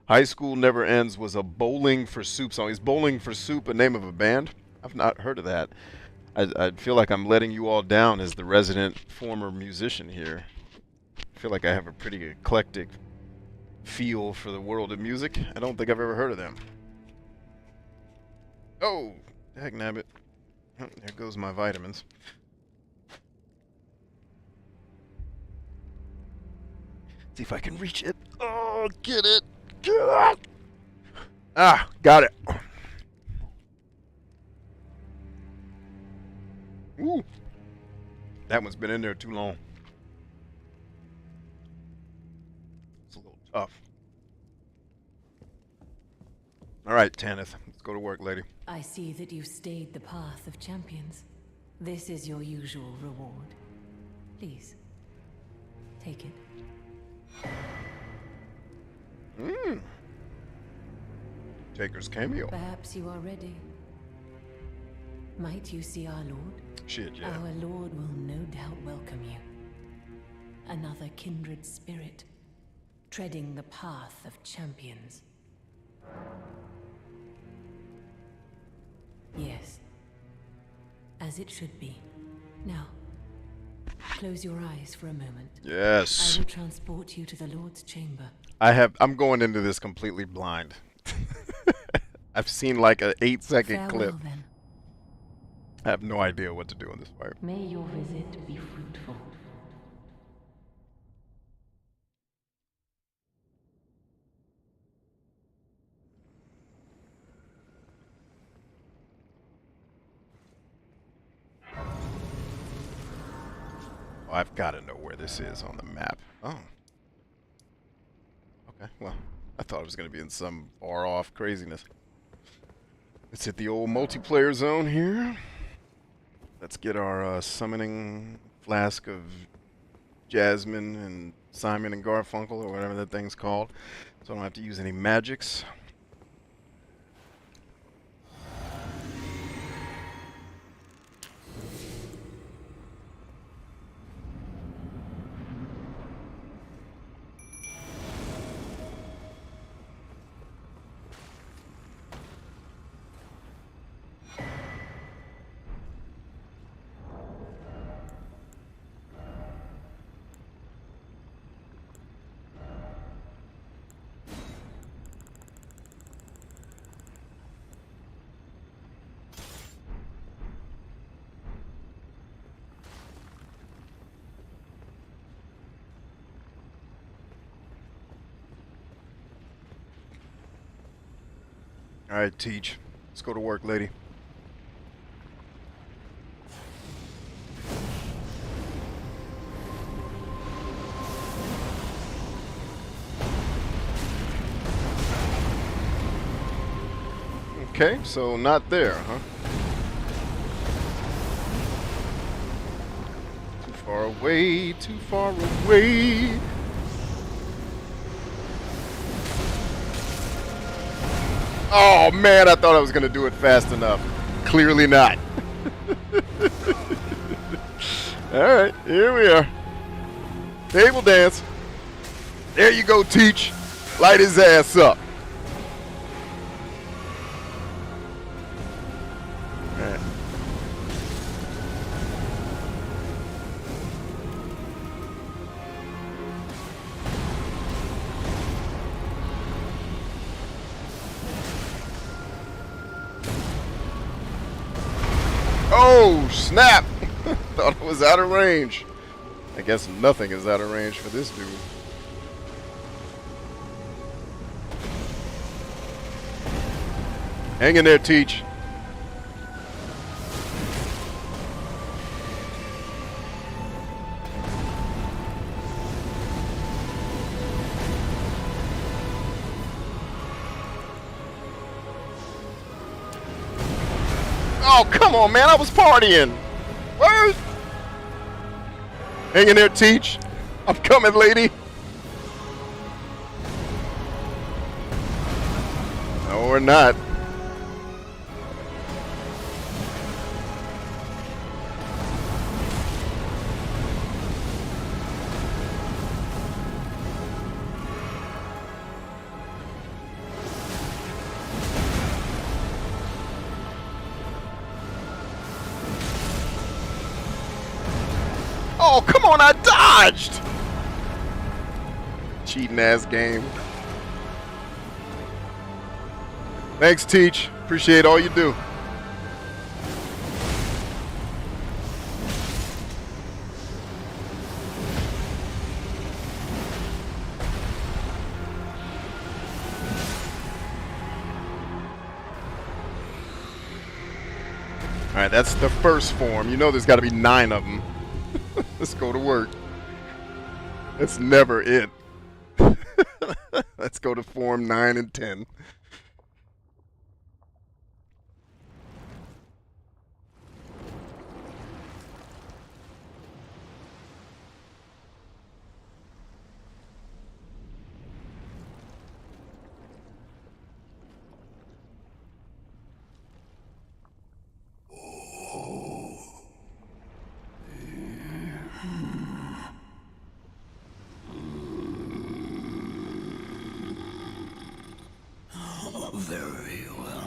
High School Never Ends was a Bowling for Soup song. Is Bowling for Soup a name of a band? I've not heard of that. I feel like I'm letting you all down as the resident former musician here. I feel like I have a pretty eclectic feel for the world of music. I don't think I've ever heard of them. Oh, dagnabbit. Oh, there goes my vitamins. See if I can reach it. Oh, get it. Get it. Ah, got it. Ooh. That one's been in there too long. It's a little tough. All right, Tanith. Let's go to work, lady. I see that you stayed the path of champions. This is your usual reward. Please, take it. Taker's cameo. Perhaps you are ready. Might you see our Lord? Shit, yeah. Our Lord will no doubt welcome you. Another kindred spirit, treading the path of champions. Yes, as it should be. Now, close your eyes for a moment. Yes. I will transport you to the Lord's chamber. I'm going into this completely blind. I've seen like an 8-second clip. Then. I have no idea what to do in this fight. May your visit be fruitful. Oh, I've got to know where this is on the map. Oh. Okay, well, I thought it was going to be in some far-off craziness. Let's hit the old multiplayer zone here. Let's get our summoning flask of Jasmine and Simon and Garfunkel, or whatever that thing's called, so I don't have to use any magics. All right, Teach. Let's go to work, lady. Okay, so not there, huh? Too far away, too far away. Oh man, I thought I was gonna do it fast enough. Clearly not. Alright, here we are. Table dance. There you go, Teach. Light his ass up. Alright. Oh, snap! Thought it was out of range. I guess nothing is out of range for this dude. Hang in there, Teach. Oh, come on, man. I was partying. Word. Hang in there, Teach. I'm coming, lady. No, we're not. Oh, come on, I dodged! Cheating ass game. Thanks, Teach. Appreciate all you do. Alright, that's the first form. You know there's got to be 9 of them. Let's go to work. That's never it. Let's go to form 9 and 10. Very well.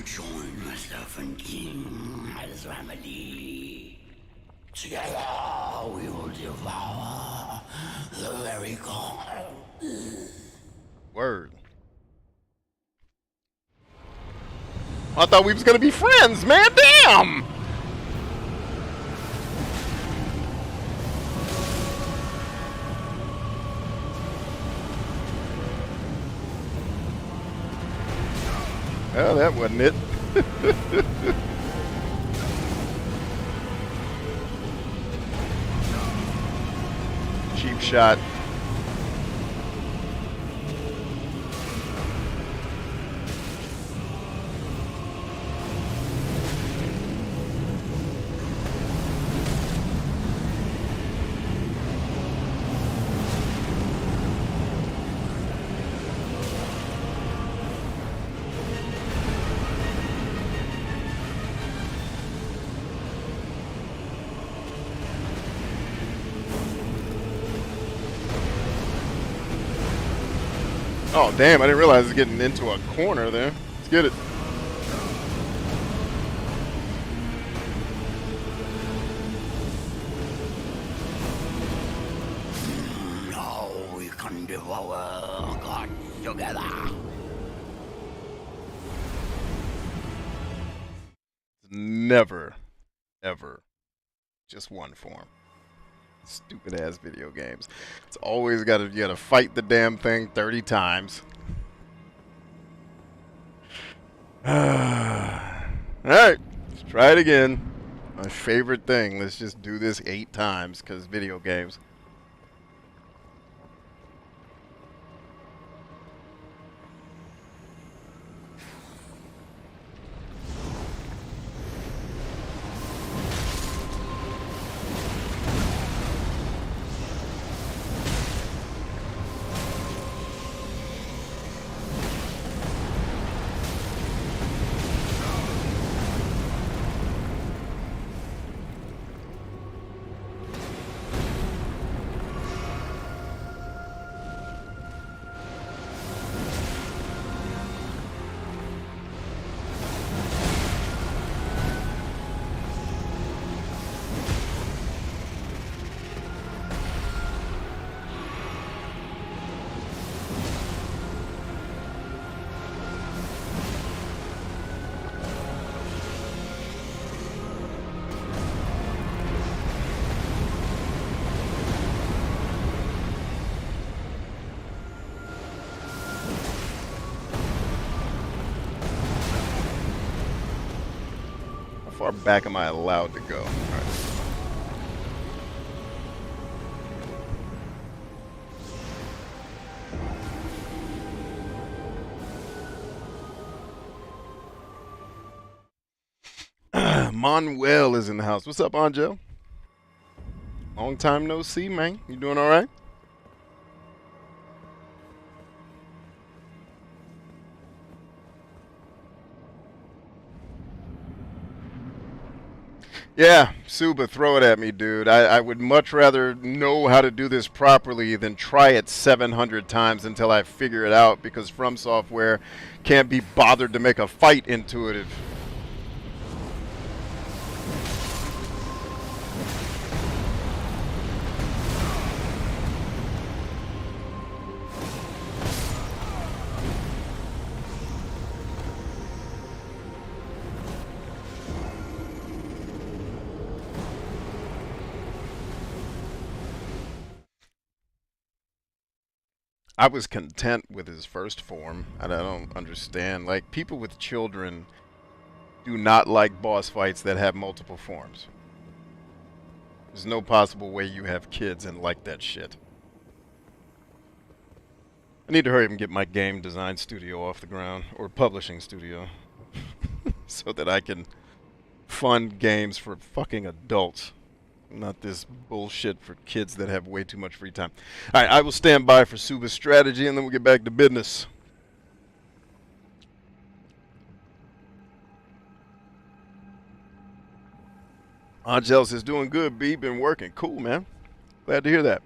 Join myself and King as remedy. Together we will devour the very god. Word. I thought we was gonna be friends, man. Damn! Well, that wasn't it. Cheap shot. Oh, damn, I didn't realize I was getting into a corner there. Let's get it. work together. Never, ever, just one form. Stupid ass video games. It's always you gotta fight the damn thing 30 times. Alright, let's try it again. My favorite thing. Let's just do this 8 times, because video games. How far back am I allowed to go? All right. Manuel is in the house. What's up, Angel? Long time no see, man. You doing all right? Yeah, Suba, throw it at me, dude. I would much rather know how to do this properly than try it 700 times until I figure it out, because From Software can't be bothered to make a fight intuitive. I was content with his first form. I don't understand. Like, people with children do not like boss fights that have multiple forms. There's no possible way you have kids and like that shit. I need to hurry up and get my game design studio off the ground, or publishing studio, so that I can fund games for fucking adults. Not this bullshit for kids that have way too much free time. Alright, I will stand by for Suba's strategy, and then we'll get back to business. Angel says, doing good, B. Been working. Cool, man. Glad to hear that.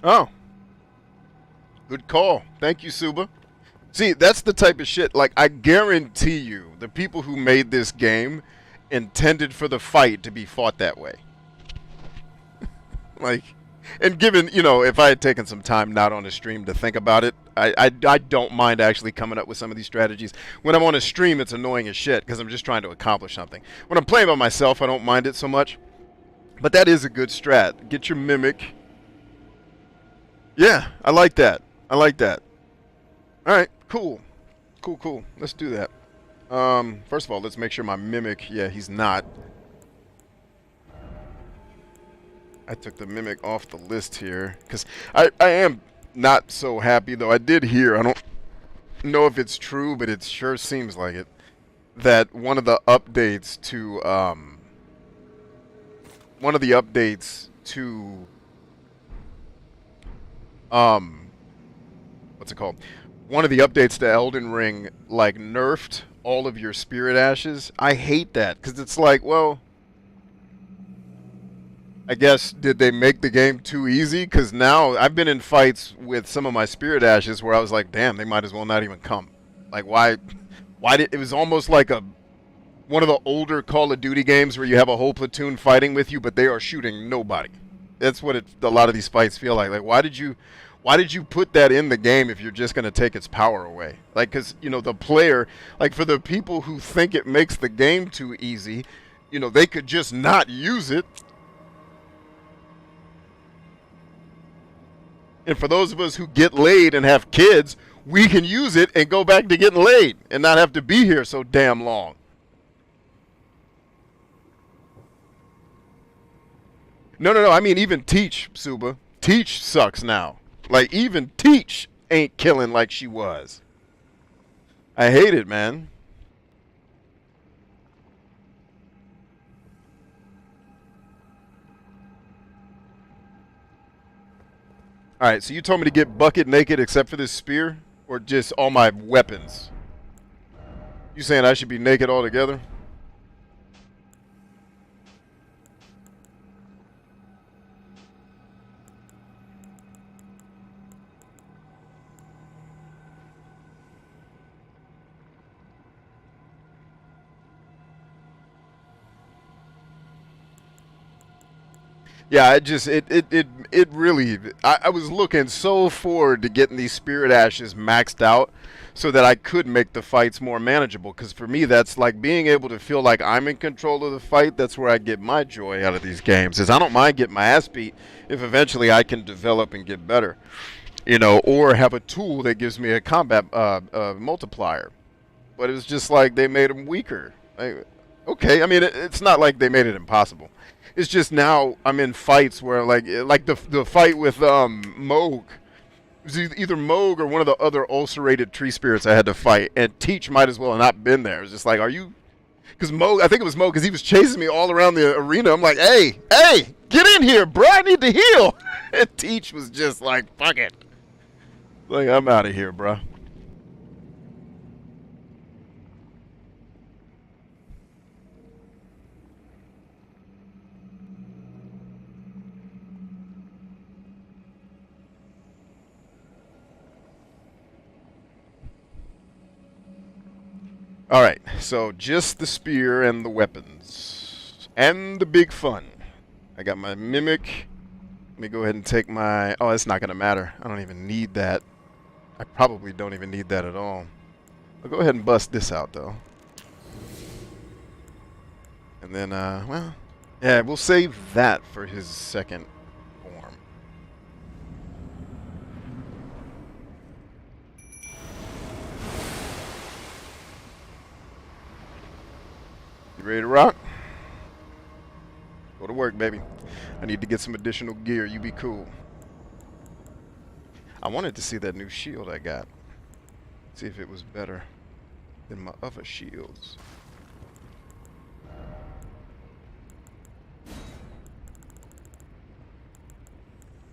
Oh. Good call. Thank you, Suba. See, that's the type of shit, like, I guarantee you, the people who made this game intended for the fight to be fought that way. Like, and given, you know, if I had taken some time not on a stream to think about it, I don't mind actually coming up with some of these strategies. When I'm on a stream, it's annoying as shit, because I'm just trying to accomplish something. When I'm playing by myself, I don't mind it so much. But that is a good strat. Get your mimic. Yeah, I like that. I like that. Alright, cool. Cool, cool. Let's do that. First of all, let's make sure my mimic, yeah, he's not. I took the mimic off the list here, because I am not so happy, though. I did hear, I don't know if it's true, but it sure seems like it, that one of the updates to, what's it called? One of the updates to Elden Ring, like, nerfed all of your spirit ashes. I hate that, because it's like, well, I guess, did they make the game too easy? Because now, I've been in fights with some of my spirit ashes where I was like, damn, they might as well not even come. Like, why did it was almost like one of the older Call of Duty games where you have a whole platoon fighting with you, but they are shooting nobody. That's what a lot of these fights feel like. Like, why did you put that in the game if you're just going to take its power away? Like, because, you know, the player, like, for the people who think it makes the game too easy, you know, they could just not use it. And for those of us who get laid and have kids, we can use it and go back to getting laid and not have to be here so damn long. No. I mean, even Teach, Suba. Teach sucks now. Like, even Teach ain't killing like she was. I hate it, man. Alright, so you told me to get bucket naked except for this spear? Or just all my weapons? You saying I should be naked altogether? Yeah, it really, I was looking so forward to getting these spirit ashes maxed out so that I could make the fights more manageable, because for me that's like being able to feel like I'm in control of the fight. That's where I get my joy out of these games, is I don't mind getting my ass beat if eventually I can develop and get better, you know, or have a tool that gives me a combat multiplier. But it was just like they made them weaker. Like, okay, I mean, it's not like they made it impossible. It's just now I'm in fights where, like the fight with Moog. It was either Moog or one of the other ulcerated tree spirits I had to fight, and Teach might as well have not been there. It was just like, are you? Because Moog, I think it was Moog, because he was chasing me all around the arena. I'm like, hey, get in here, bro! I need to heal. And Teach was just like, fuck it. Like, I'm out of here, bro. Alright, so just the spear and the weapons. And the big fun. I got my mimic. Let me go ahead and take my... Oh, it's not going to matter. I don't even need that. I probably don't even need that at all. I'll go ahead and bust this out, though. And then, well... Yeah, we'll save that for his second form. You ready to rock? Go to work, baby. I need to get some additional gear. You be cool. I wanted to see that new shield I got. See if it was better than my other shields.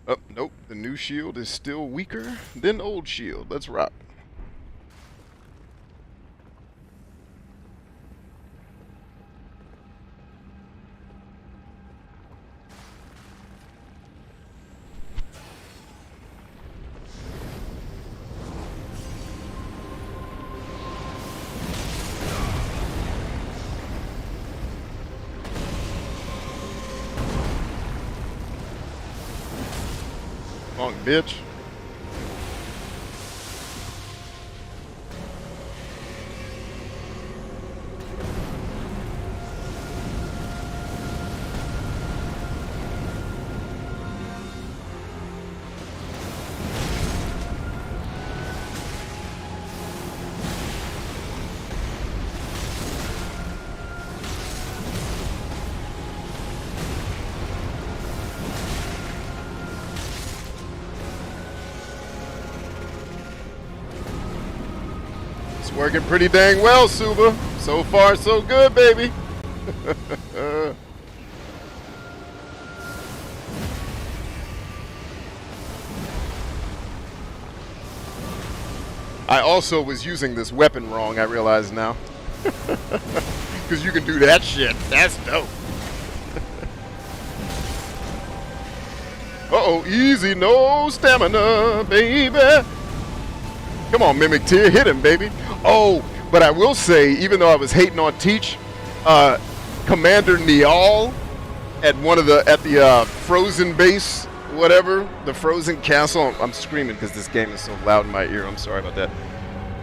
Oh, nope. The new shield is still weaker than old shield. Let's rock. Punk bitch. Working pretty dang well, Suba. So far, so good, baby. I also was using this weapon wrong, I realize now. Because you can do that shit. That's dope. Uh-oh, easy, no stamina, baby. Come on, Mimic Tier, hit him, baby. Oh, but I will say, even though I was hating on Teach, Commander Niall at the Frozen base, whatever, the Frozen Castle. I'm screaming because this game is so loud in my ear. I'm sorry about that.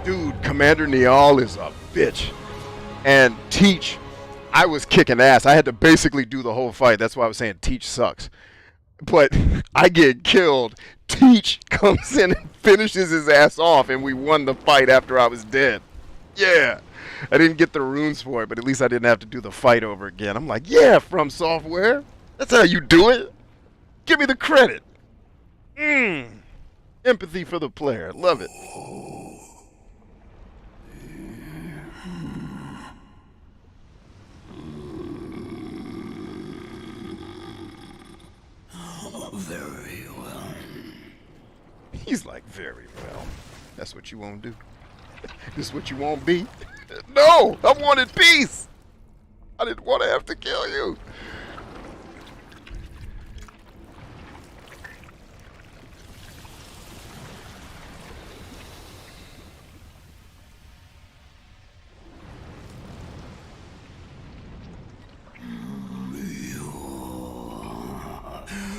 Dude, Commander Niall is a bitch. And Teach, I was kicking ass. I had to basically do the whole fight. That's why I was saying Teach sucks. But I get killed. Teach comes in and finishes his ass off, and we won the fight after I was dead. Yeah. I didn't get the runes for it, but at least I didn't have to do the fight over again. I'm like, yeah, From Software. That's how you do it. Give me the credit. Empathy for the player. Love it. Very well. He's like, very well. That's what you won't do. This is what you won't be. No! I wanted peace! I didn't want to have to kill you.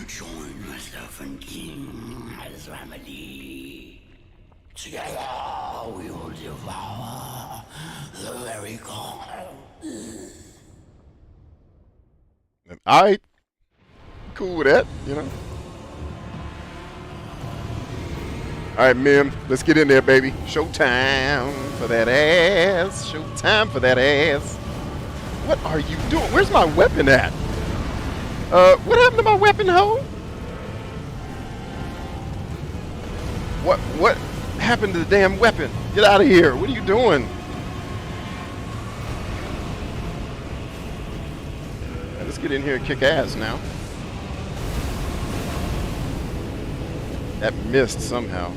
Join myself and King as remedy. Together we will devour the very core. Alright. Cool with that, you know. Alright, Mim. Let's get in there, baby. Showtime for that ass. Showtime for that ass. What are you doing? Where's my weapon at? What happened to my weapon, ho? What happened to the damn weapon? Get out of here. What are you doing? Right, let's get in here and kick ass now. That missed somehow.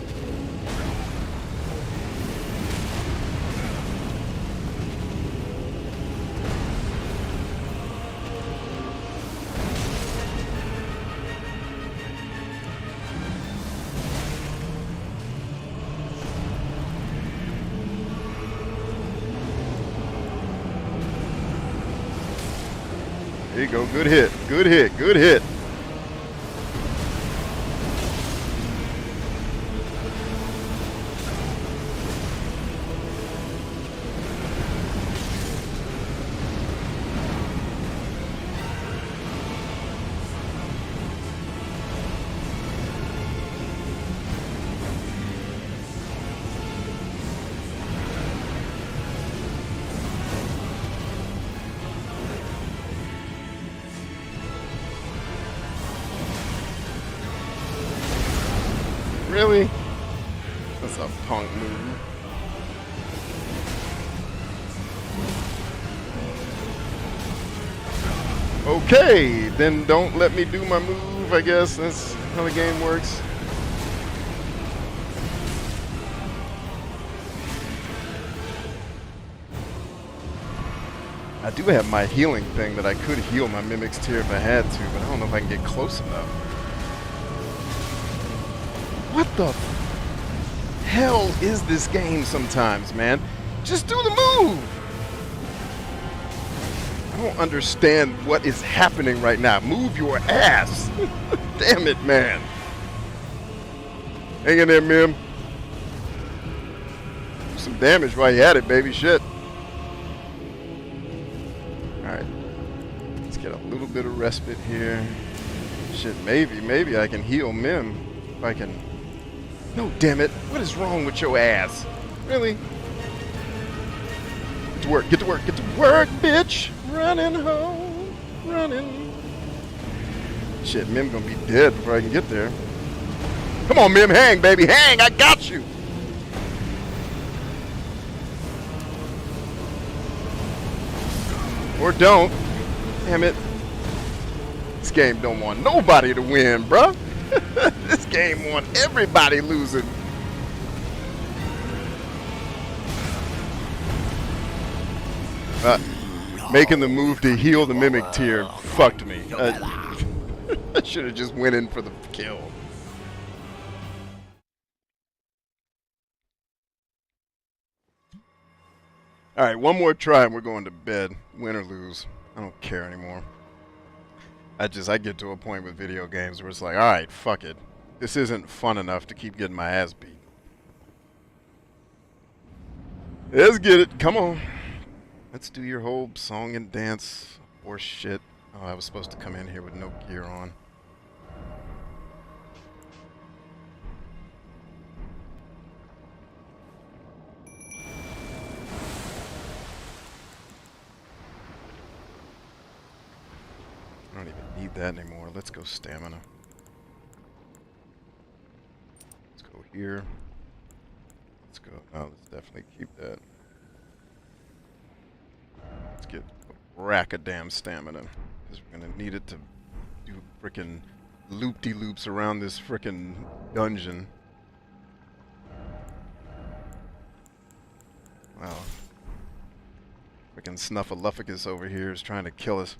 There you go. Good hit. Good hit. Good hit. Really? That's a punk move. Okay, then don't let me do my move, I guess. That's how the game works. I do have my healing thing that I could heal my Mimic's Tear if I had to, but I don't know if I can get close enough. What the hell is this game sometimes, man? Just do the move! I don't understand what is happening right now. Move your ass! Damn it, man. Hang in there, Mim. Do some damage while you at it, baby. Shit. Alright. Let's get a little bit of respite here. Shit, maybe I can heal Mim. If I can... No, damn it. What is wrong with your ass? Really? Get to work, get to work, get to work, bitch! Running home, running. Shit, Mim gonna be dead before I can get there. Come on, Mim, hang, baby, hang! I got you! Or don't. Damn it. This game don't want nobody to win, bruh. This game want everybody losing. Making the move to heal the Mimic Tear fucked me. I should have just went in for the kill. Alright, one more try and we're going to bed. Win or lose. I don't care anymore. I get to a point with video games where it's like, alright, fuck it. This isn't fun enough to keep getting my ass beat. Let's get it. Come on. Let's do your whole song and dance or shit. Oh, I was supposed to come in here with no gear on. I don't even need that anymore. Let's go stamina. Let's go here. Let's go. Oh, let's definitely keep that. Let's get a rack of damn stamina. Because we're going to need it to do frickin' loop-de-loops around this frickin' dungeon. Wow. Frickin' Snuffleupagus over here is trying to kill us.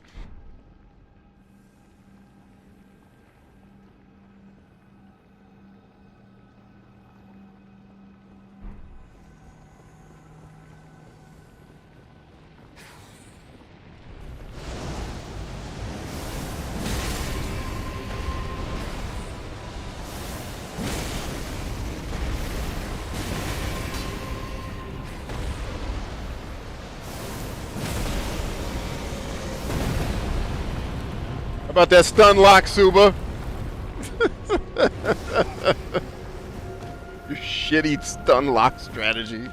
How about that stun lock, Suba? Your shitty stun lock strategy.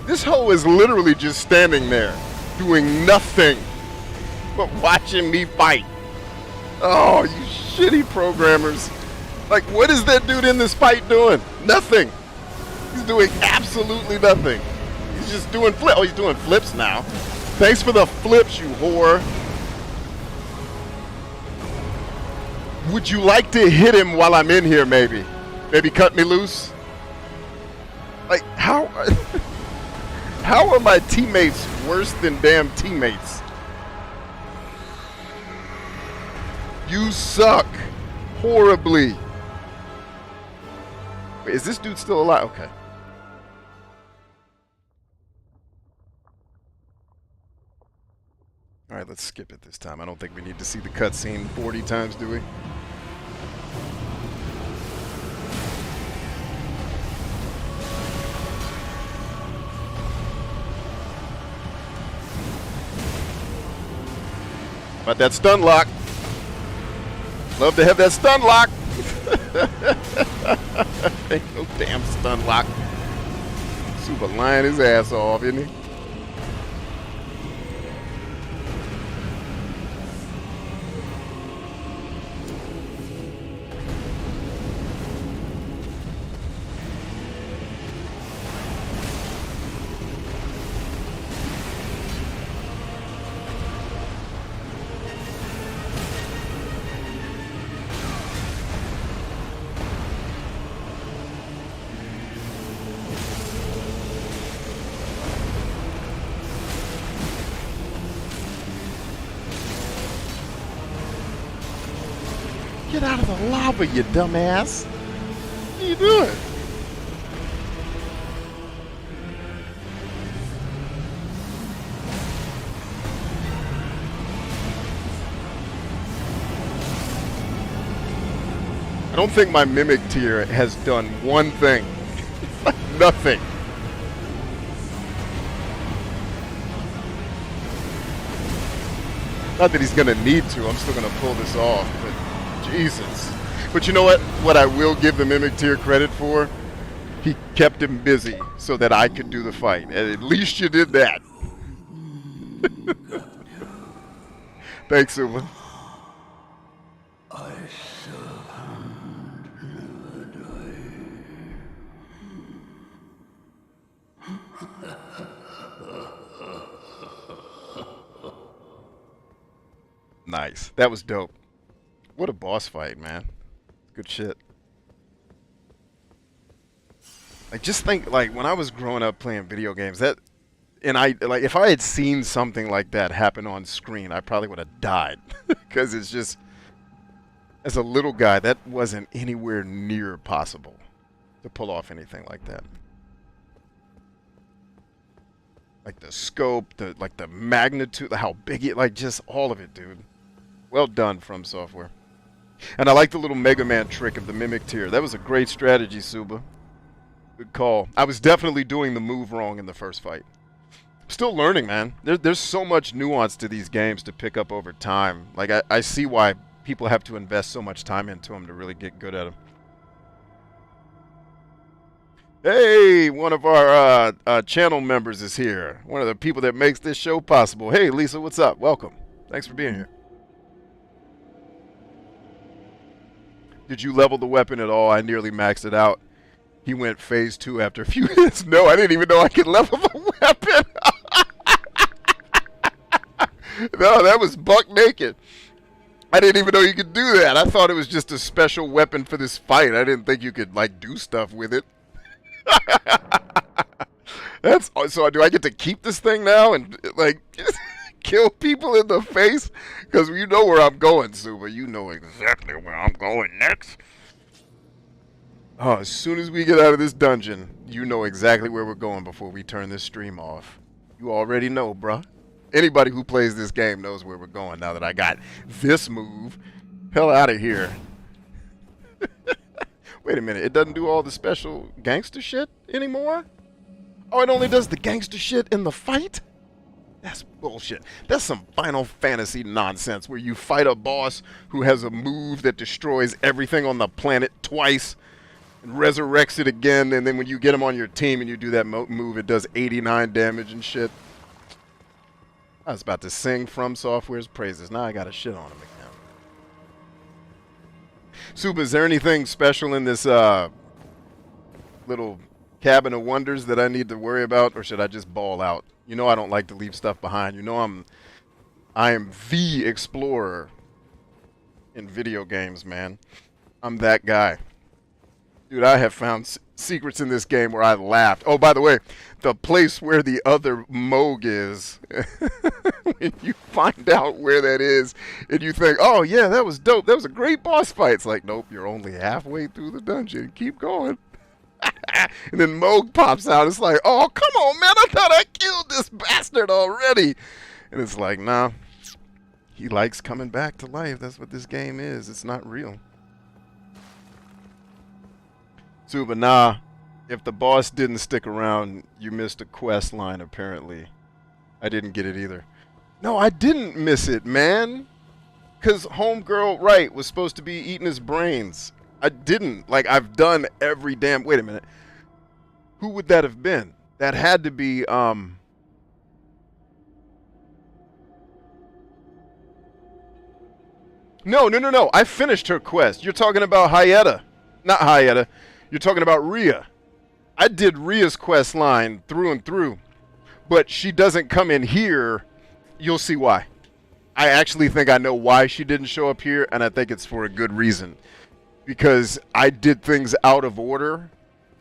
This hoe is literally just standing there, doing nothing but watching me fight. Oh, you shitty programmers. Like, what is that dude in this fight doing? Nothing. He's doing absolutely nothing. He's just doing flips. Oh, he's doing flips now. Thanks for the flips, you whore. Would you like to hit him while I'm in here, maybe? Maybe cut me loose? Like, how... How are my teammates worse than damn teammates? You suck horribly. Wait, is this dude still alive? Okay. All right, let's skip it this time. I don't think we need to see the cutscene 40 times, do we? About that stun lock. Love to have that stun lock. Ain't no damn stun lock. Super lying his ass off, isn't he? Get out of the lava, you dumbass. What are you doing? I don't think my mimic tier has done one thing. Nothing. Not that he's gonna need to, I'm still gonna pull this off, but Jesus. But you know what? What I will give the mimic tier credit for He kept him busy so that I could do the fight. And at least you did that. Thanks, Uma. Nice. That was dope. What a boss fight, man. Good shit. Like, just think, like, when I was growing up playing video games, if I had seen something like that happen on screen, I probably would have died. Because it's just, as a little guy, that wasn't anywhere near possible to pull off anything like that. Like the scope, the magnitude, how big it, like, just all of it, dude. Well done, From Software. And I like the little Mega Man trick of the Mimic Tear. That was a great strategy, Suba. Good call. I was definitely doing the move wrong in the first fight. Still learning, man. There's so much nuance to these games to pick up over time. Like, I see why people have to invest so much time into them to really get good at them. Hey, one of our channel members is here. One of the people that makes this show possible. Hey, Lisa, what's up? Welcome. Thanks for being here. Did you level the weapon at all? I nearly maxed it out. He went phase 2 after a few minutes. No, I didn't even know I could level the weapon. No, that was buck naked. I didn't even know you could do that. I thought it was just a special weapon for this fight. I didn't think you could, like, do stuff with it. So do I get to keep this thing now and, like, kill people in the face? Because you know where I'm going, Suba. You know exactly where I'm going next. Oh, as soon as we get out of this dungeon, you know exactly where we're going before we turn this stream off. You already know, bruh. Anybody who plays this game knows where we're going now that I got this move. Hell out of here. Wait a minute, it doesn't do all the special gangster shit anymore? Oh, it only does the gangster shit in the fight? That's bullshit. That's some Final Fantasy nonsense where you fight a boss who has a move that destroys everything on the planet twice and resurrects it again, and then when you get him on your team and you do that move, it does 89 damage and shit. I was about to sing From Software's praises. Now I got to shit on him again. Suba, is there anything special in this little cabin of wonders that I need to worry about, or should I just ball out? You know I don't like to leave stuff behind. You know I am the explorer in video games, man. I'm that guy. Dude, I have found secrets in this game where I laughed. Oh, by the way, the place where the other Moog is, when you find out where that is, and you think, oh, yeah, that was dope. That was a great boss fight. It's like, nope, you're only halfway through the dungeon. Keep going. And then Moog pops out. It's like, oh, come on, man. I thought I killed this bastard already. And it's like, nah. He likes coming back to life. That's what this game is. It's not real. Suba, nah, if the boss didn't stick around, you missed a quest line, apparently. I didn't get it either. No, I didn't miss it, man. Because Homegirl Wright was supposed to be eating his brains. I didn't. Like, I've done every damn... Wait a minute. Who would that have been? That had to be, No. I finished her quest. You're talking about Hyetta. Not Hyetta. You're talking about Rhea. I did Rhea's quest line through and through, but she doesn't come in here. You'll see why. I actually think I know why she didn't show up here, and I think it's for a good reason. Because I did things out of order,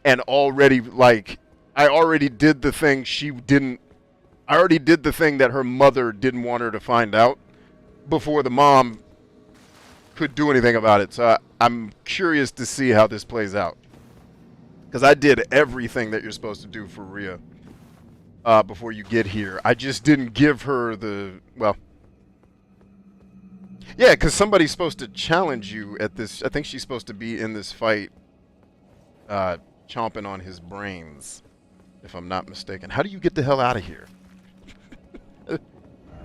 and already, like, I already did the thing she didn't... I already did the thing that her mother didn't want her to find out before the mom could do anything about it. So I'm curious to see how this plays out. Because I did everything that you're supposed to do for Rhea before you get here. I just didn't give her the... Well... Yeah, because somebody's supposed to challenge you at this... I think she's supposed to be in this fight chomping on his brains, if I'm not mistaken. How do you get the hell out of here?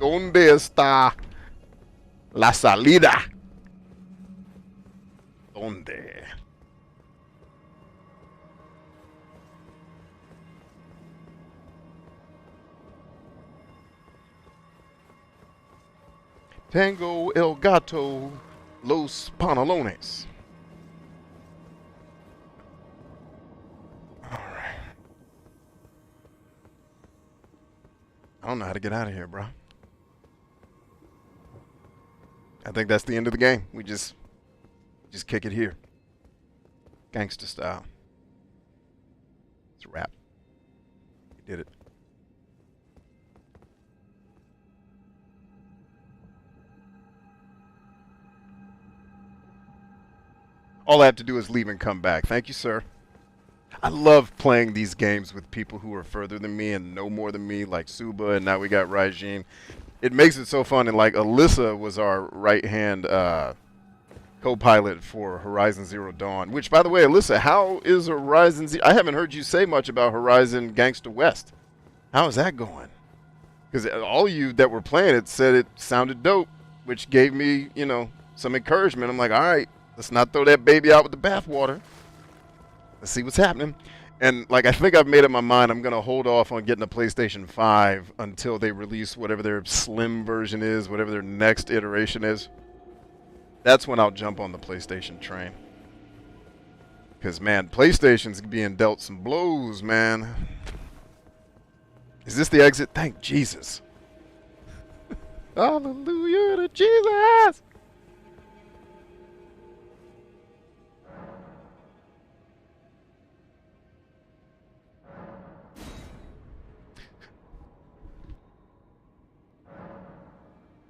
¿Dónde está la salida? ¿Dónde? Tango el gato los pantalones. Alright. I don't know how to get out of here, bro. I think that's the end of the game. We just kick it here. Gangster style. It's a wrap. We did it. All I have to do is leave and come back. Thank you, sir. I love playing these games with people who are further than me and know more than me, like Suba, and now we got Praisin. It makes it so fun, and like Alyssa was our right-hand co-pilot for Horizon Zero Dawn, which, by the way, Alyssa, how is Horizon Zero? I haven't heard you say much about Horizon Gangsta West. How is that going? Because all of you that were playing it said it sounded dope, which gave me, you know, some encouragement. I'm like, all right, let's not throw that baby out with the bathwater. Let's see what's happening. And like, I think I've made up my mind. I'm gonna hold off on getting a PlayStation 5 until they release whatever their slim version is, whatever their next iteration is. That's when I'll jump on the PlayStation train. Because, man, PlayStation's being dealt some blows, man. Is this the exit? Thank Jesus. Hallelujah to Jesus.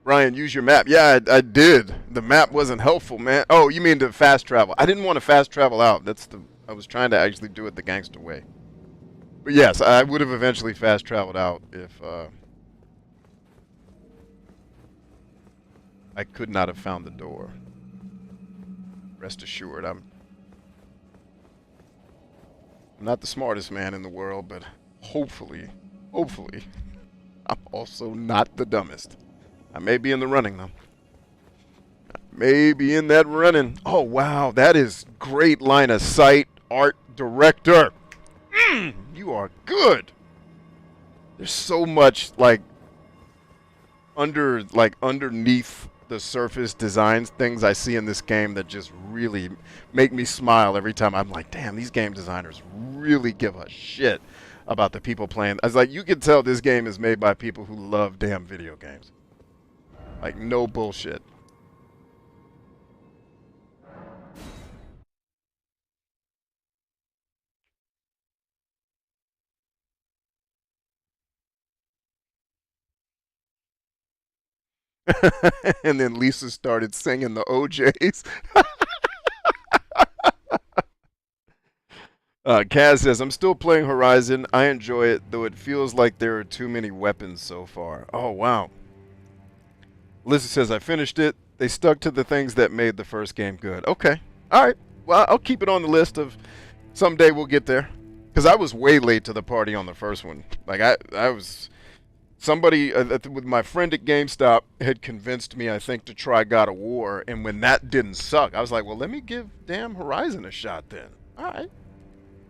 Ryan, use your map. Yeah, I did. The map wasn't helpful, man. Oh, you mean to fast travel? I didn't want to fast travel out. I was trying to actually do it the gangster way. But yes, I would have eventually fast traveled out if I could not have found the door. Rest assured, I'm not the smartest man in the world, but hopefully, I'm also not the dumbest. I may be in the running, though. Maybe in that running. Oh, wow. That is great line of sight, art director. You are good. There's so much, like, underneath the surface designs, things I see in this game that just really make me smile every time. I'm like, damn, these game designers really give a shit about the people playing. I was like, you can tell this game is made by people who love damn video games. Like, no bullshit. And then Lisa started singing the OJs. Kaz says, I'm still playing Horizon. I enjoy it, though it feels like there are too many weapons so far. Oh, wow. Lisa says, I finished it. They stuck to the things that made the first game good. Okay. All right. Well, I'll keep it on the list of someday we'll get there. Because I was way late to the party on the first one. Like, I was... Somebody with my friend at GameStop had convinced me, I think, to try God of War. And when that didn't suck, I was like, well, let me give damn Horizon a shot then. All right.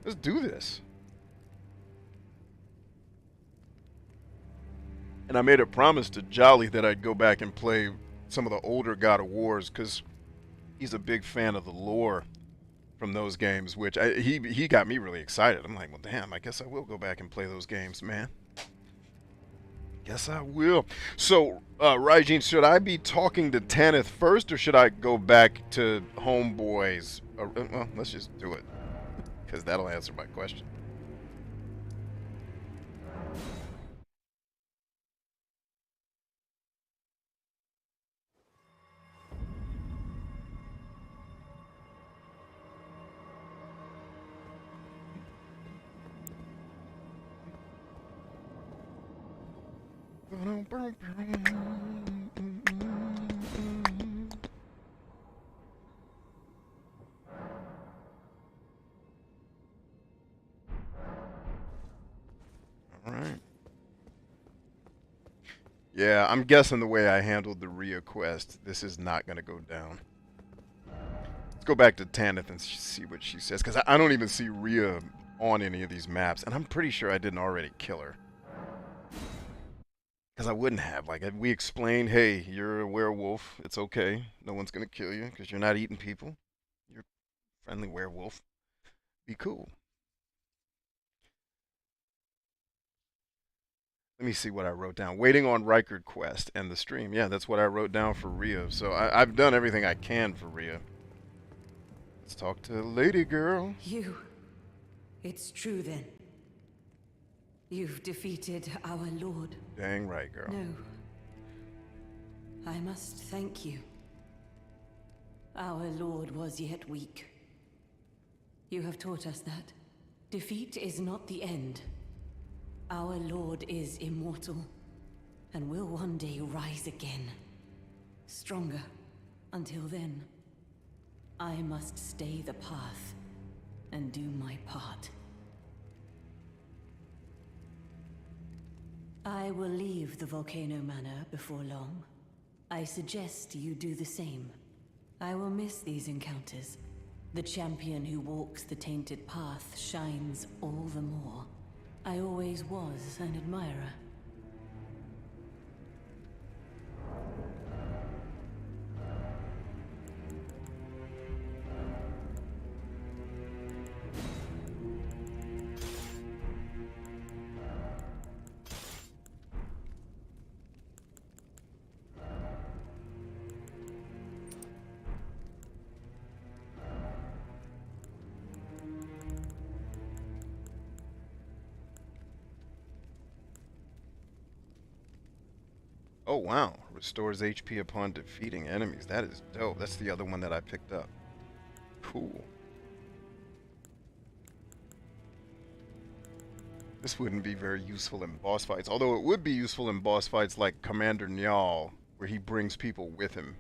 Let's do this. And I made a promise to Jolly that I'd go back and play some of the older God of Wars because he's a big fan of the lore from those games, which he got me really excited. I'm like, well, damn, I guess I will go back and play those games, man. Guess I will. So, Raijin, should I be talking to Tanith first, or should I go back to Homeboys? Well, let's just do it, because that'll answer my question. All right. Yeah, I'm guessing the way I handled the Rhea quest, this is not going to go down. Let's go back to Tanith and see what she says, because I don't even see Rhea on any of these maps, and I'm pretty sure I didn't already kill her. Because I wouldn't have. Like, we explained, hey, you're a werewolf. It's okay. No one's going to kill you because you're not eating people. You're a friendly werewolf. Be cool. Let me see what I wrote down. Waiting on Rykard quest and the stream. Yeah, that's what I wrote down for Rhea. So I've done everything I can for Rhea. Let's talk to Lady Girl. You. It's true then. You've defeated our lord. Dang right, girl. No. I must thank you. Our lord was yet weak. You have taught us that defeat is not the end. Our lord is immortal, and will one day rise again. Stronger. Until then, I must stay the path and do my part. I will leave the Volcano Manor before long. I suggest you do the same. I will miss these encounters. The champion who walks the tainted path shines all the more. I always was an admirer. Oh, wow. Restores HP upon defeating enemies. That is dope. That's the other one that I picked up. Cool. This wouldn't be very useful in boss fights, although it would be useful in boss fights like Commander Njal, where he brings people with him.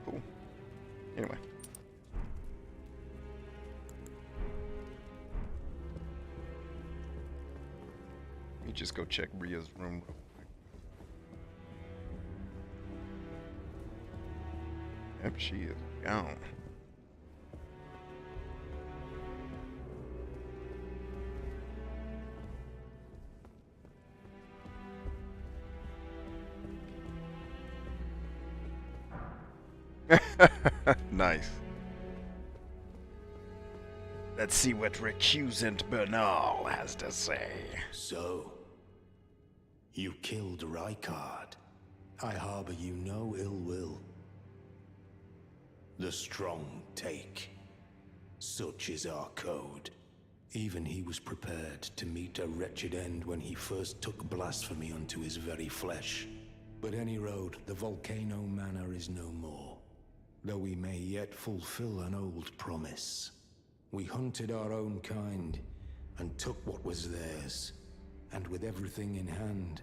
Cool. Anyway. Let me just go check Rhea's room real quick. Yep, she is gone. Nice. Let's see what recusant Bernal has to say. So, you killed Rykard. I harbor you no ill will. The strong take. Such is our code. Even he was prepared to meet a wretched end when he first took blasphemy unto his very flesh. But any road, the Volcano Manor is no more. Though we may yet fulfill an old promise. We hunted our own kind, and took what was theirs. And with everything in hand,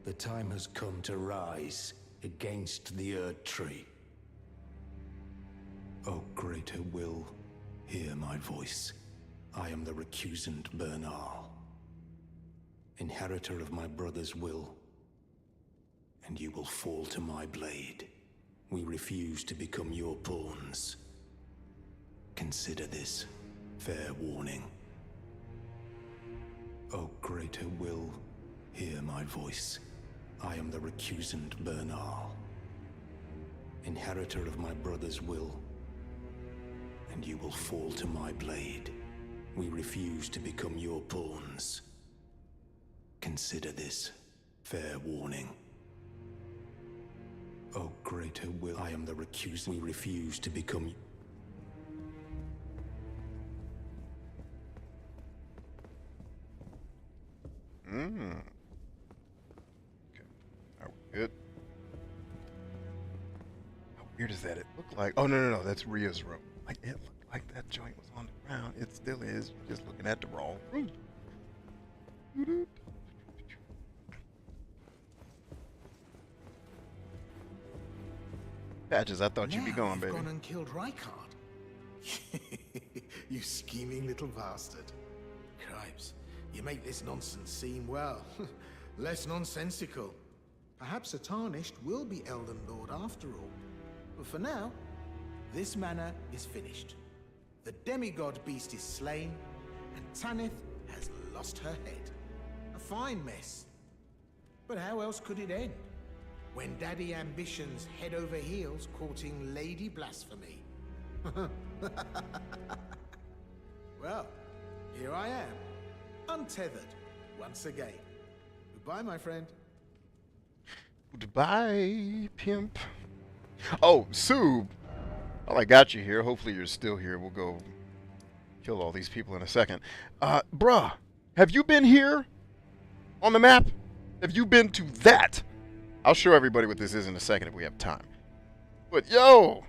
the time has come to rise against the Erd Tree. O greater will, hear my voice. I am the recusant Bernal, inheritor of my brother's will, and you will fall to my blade. We refuse to become your pawns. Consider this fair warning. O greater will, hear my voice. I am the recusant Bernal, inheritor of my brother's will, and you will fall to my blade. We refuse to become your pawns. Consider this fair warning. O greater will, I am the recusant. We refuse to become. Okay. Are we good? How weird is that? It looked like. Oh, no. That's Rhea's room. Like, it looked like that joint was on the ground. It still is. You're just looking at the wrong room. Patches, I thought you'd be gone, baby. Gone and killed Rykard. You scheming little bastard. Cripes, you make this nonsense seem, well, less nonsensical. Perhaps a Tarnished will be Elden Lord after all. But for now, this manor is finished. The demigod beast is slain, and Tanith has lost her head. fine mess. But how else could it end? When Daddy Ambition's head over heels courting Lady Blasphemy. Well, here I am, untethered, once again. Goodbye, my friend. Goodbye, pimp. Oh, Sub. Well, I got you here. Hopefully you're still here. We'll go kill all these people in a second. Bruh, have you been here on the map? Have you been to that? I'll show everybody what this is in a second if we have time. But yo,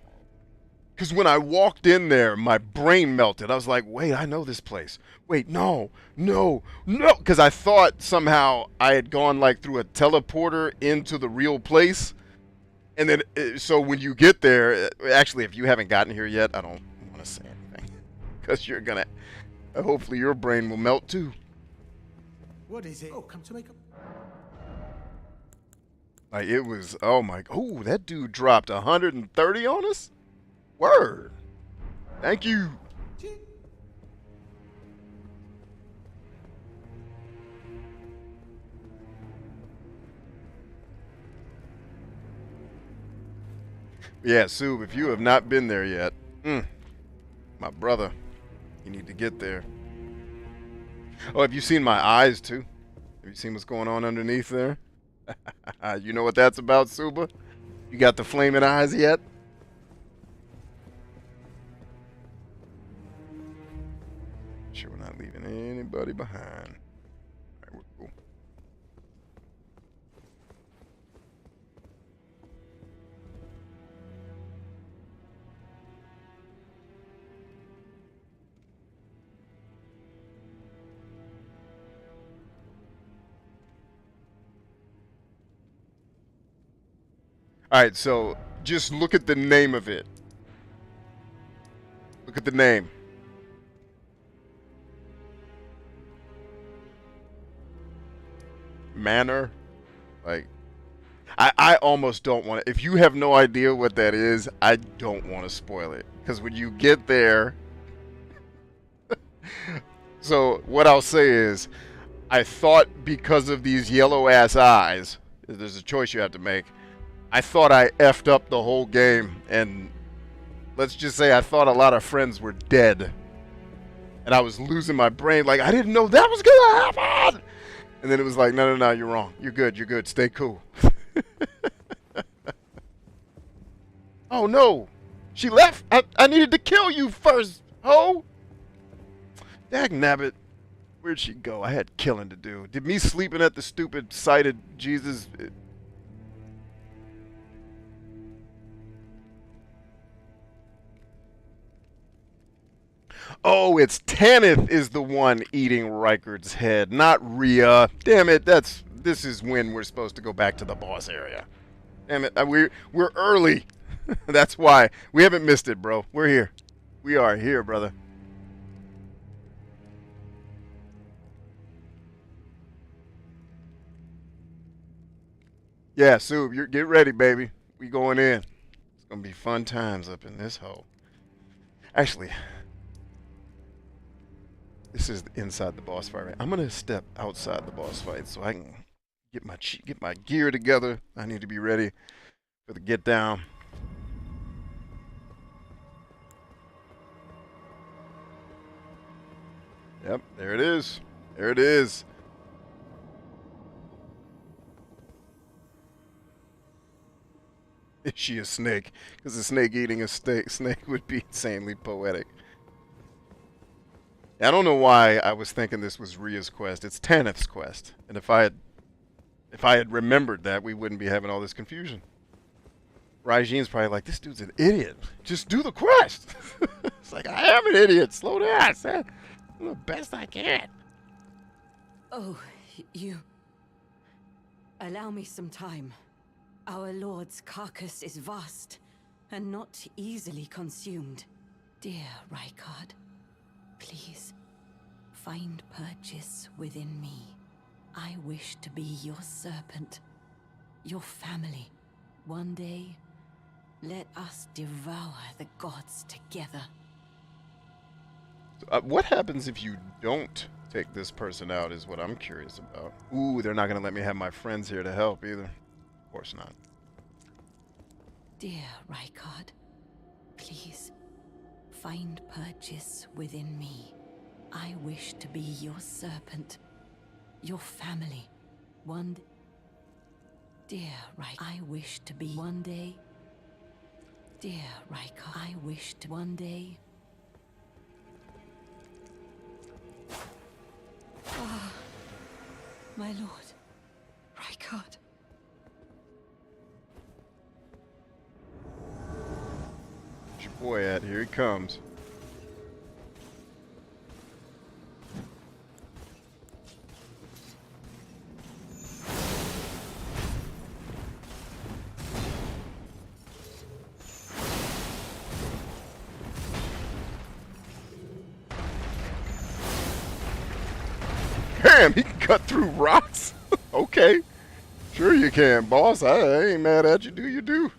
because when I walked in there, my brain melted. I was like, wait, I know this place. Wait, no. Because I thought somehow I had gone like through a teleporter into the real place. And then, so when you get there, actually, if you haven't gotten here yet, I don't want to say anything. Because you're going to, hopefully your brain will melt too. What is it? Oh, come to make up. Like it was, oh my, oh, that dude dropped 130 on us? Word. Thank you. Yeah, Sub, if you have not been there yet, my brother, you need to get there. Oh, have you seen my eyes too? Have you seen what's going on underneath there? You know what that's about, Suba? You got the flaming eyes yet? Sure, we're not leaving anybody behind. All right, we're cool. All right, so just look at the name of it. Look at the name. Manor. Like, I almost don't want to. If you have no idea what that is, I don't want to spoil it. Because when you get there. So, what I'll say is, I thought because of these yellow ass eyes, there's a choice you have to make. I thought I effed up the whole game, and let's just say I thought a lot of friends were dead. And I was losing my brain, like, I didn't know that was gonna happen! And then it was like, no, you're wrong. You're good, stay cool. Oh no! She left? I needed to kill you first, ho! Dagnabbit. Where'd she go? I had killing to do. Did me sleeping at the stupid sighted Jesus... Oh, it's Tanith is the one eating Rykard's head, not Rhea. Damn it, this is when we're supposed to go back to the boss area. Damn it, we're early. That's why. We haven't missed it, bro. We're here. We are here, brother. Yeah, Sub, get ready, baby. We going in. It's gonna be fun times up in this hole. Actually, this is inside the boss fight, right? I'm gonna step outside the boss fight so I can get my gear together. I need to be ready for the get down. Yep, there it is. There it is. Is she a snake? Because a snake eating a snake would be insanely poetic. I don't know why I was thinking this was Rhea's quest. It's Tanith's quest. And if I had remembered that, we wouldn't be having all this confusion. Praisin's probably like, this dude's an idiot. Just do the quest. It's like, I am an idiot. Slow down. I'm the best I can. Oh, you... Allow me some time. Our Lord's carcass is vast, and not easily consumed. Dear Rykard, please, find purchase within me. I wish to be your serpent, your family. One day, let us devour the gods together. What happens if you don't take this person out is what I'm curious about. Ooh, they're not gonna let me have my friends here to help either. Of course not. Dear Rykard, please find purchase within me. I wish to be your serpent, your family. Dear Rykard, I wish to be one day. Dear Rykard, I wish to one day. Ah, my lord, Rykard. Where's your boy at? Here he comes. Damn, he can cut through rocks? Okay. Sure you can, boss. I ain't mad at you. Do you do?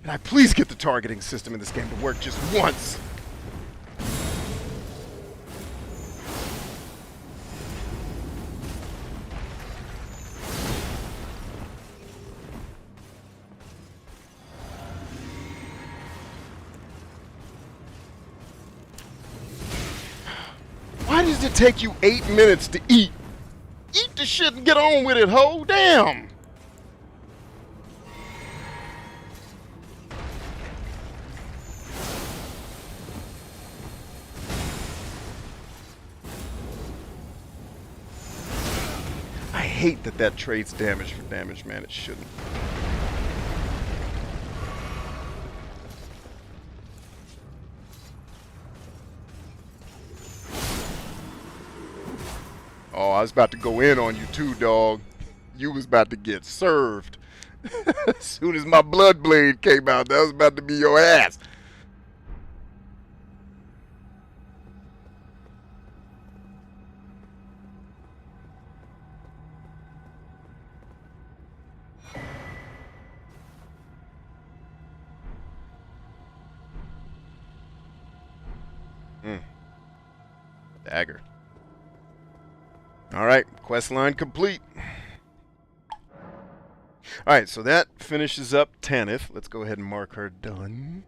Can I please get the targeting system in this game to work just once? Why does it take you 8 minutes to eat? Eat the shit and get on with it, ho! Damn! I hate that trades damage for damage, man. It shouldn't. Oh, I was about to go in on you too, dog. You was about to get served. As soon as my blood blade came out, that was about to be your ass. Dagger. Alright, quest line complete. Alright, so that finishes up Tanith. Let's go ahead and mark her done.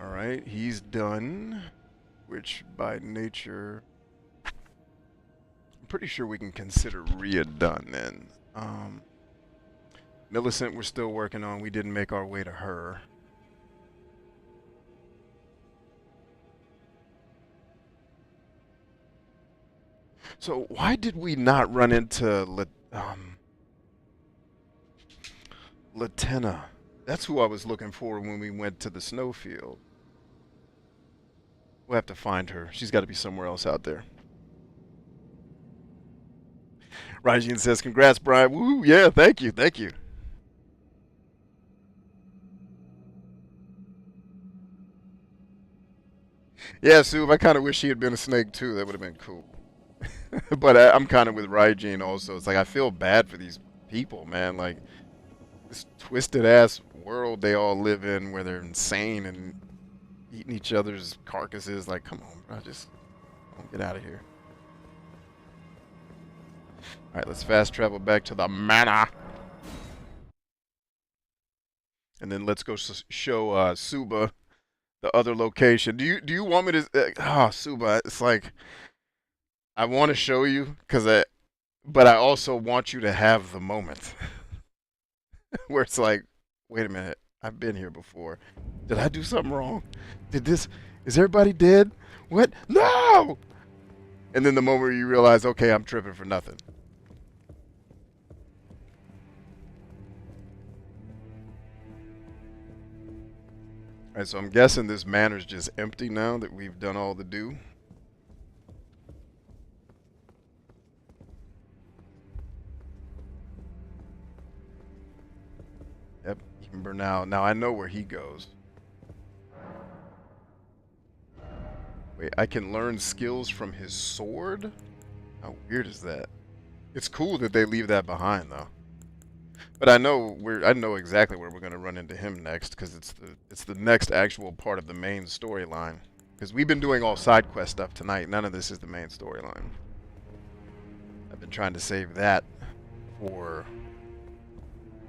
Alright, he's done. Which, by nature... I'm pretty sure we can consider Rhea done, then. Millicent we're still working on. We didn't make our way to her. So why did we not run into Latenna? That's who I was looking for when we went to the snowfield. We'll have to find her. She's got to be somewhere else out there. Raijin says, congrats, Brian. Woo, yeah, thank you, thank you. Yeah, Sue, I kind of wish she had been a snake too. That would have been cool. But I'm kind of with Raijin also. It's like I feel bad for these people, man. Like this twisted ass world they all live in where they're insane and eating each other's carcasses. Like, come on, bro. Just get out of here. All right, let's fast travel back to the manor. And then let's go show Suba the other location. Do you want me to Suba, it's like I want to show you but I also want you to have the moment where it's like, wait a minute, I've been here before. Did I do something wrong? Is everybody dead? What? No! And then the moment where you realize, okay, I'm tripping for nothing. All right, so I'm guessing this manor's just empty now that we've done all the do. Yep, Ember now. Now I know where he goes. Wait, I can learn skills from his sword? How weird is that? It's cool that they leave that behind, though. But I know exactly where we're gonna run into him next, because it's the next actual part of the main storyline. Because we've been doing all side quest stuff tonight. None of this is the main storyline. I've been trying to save that for.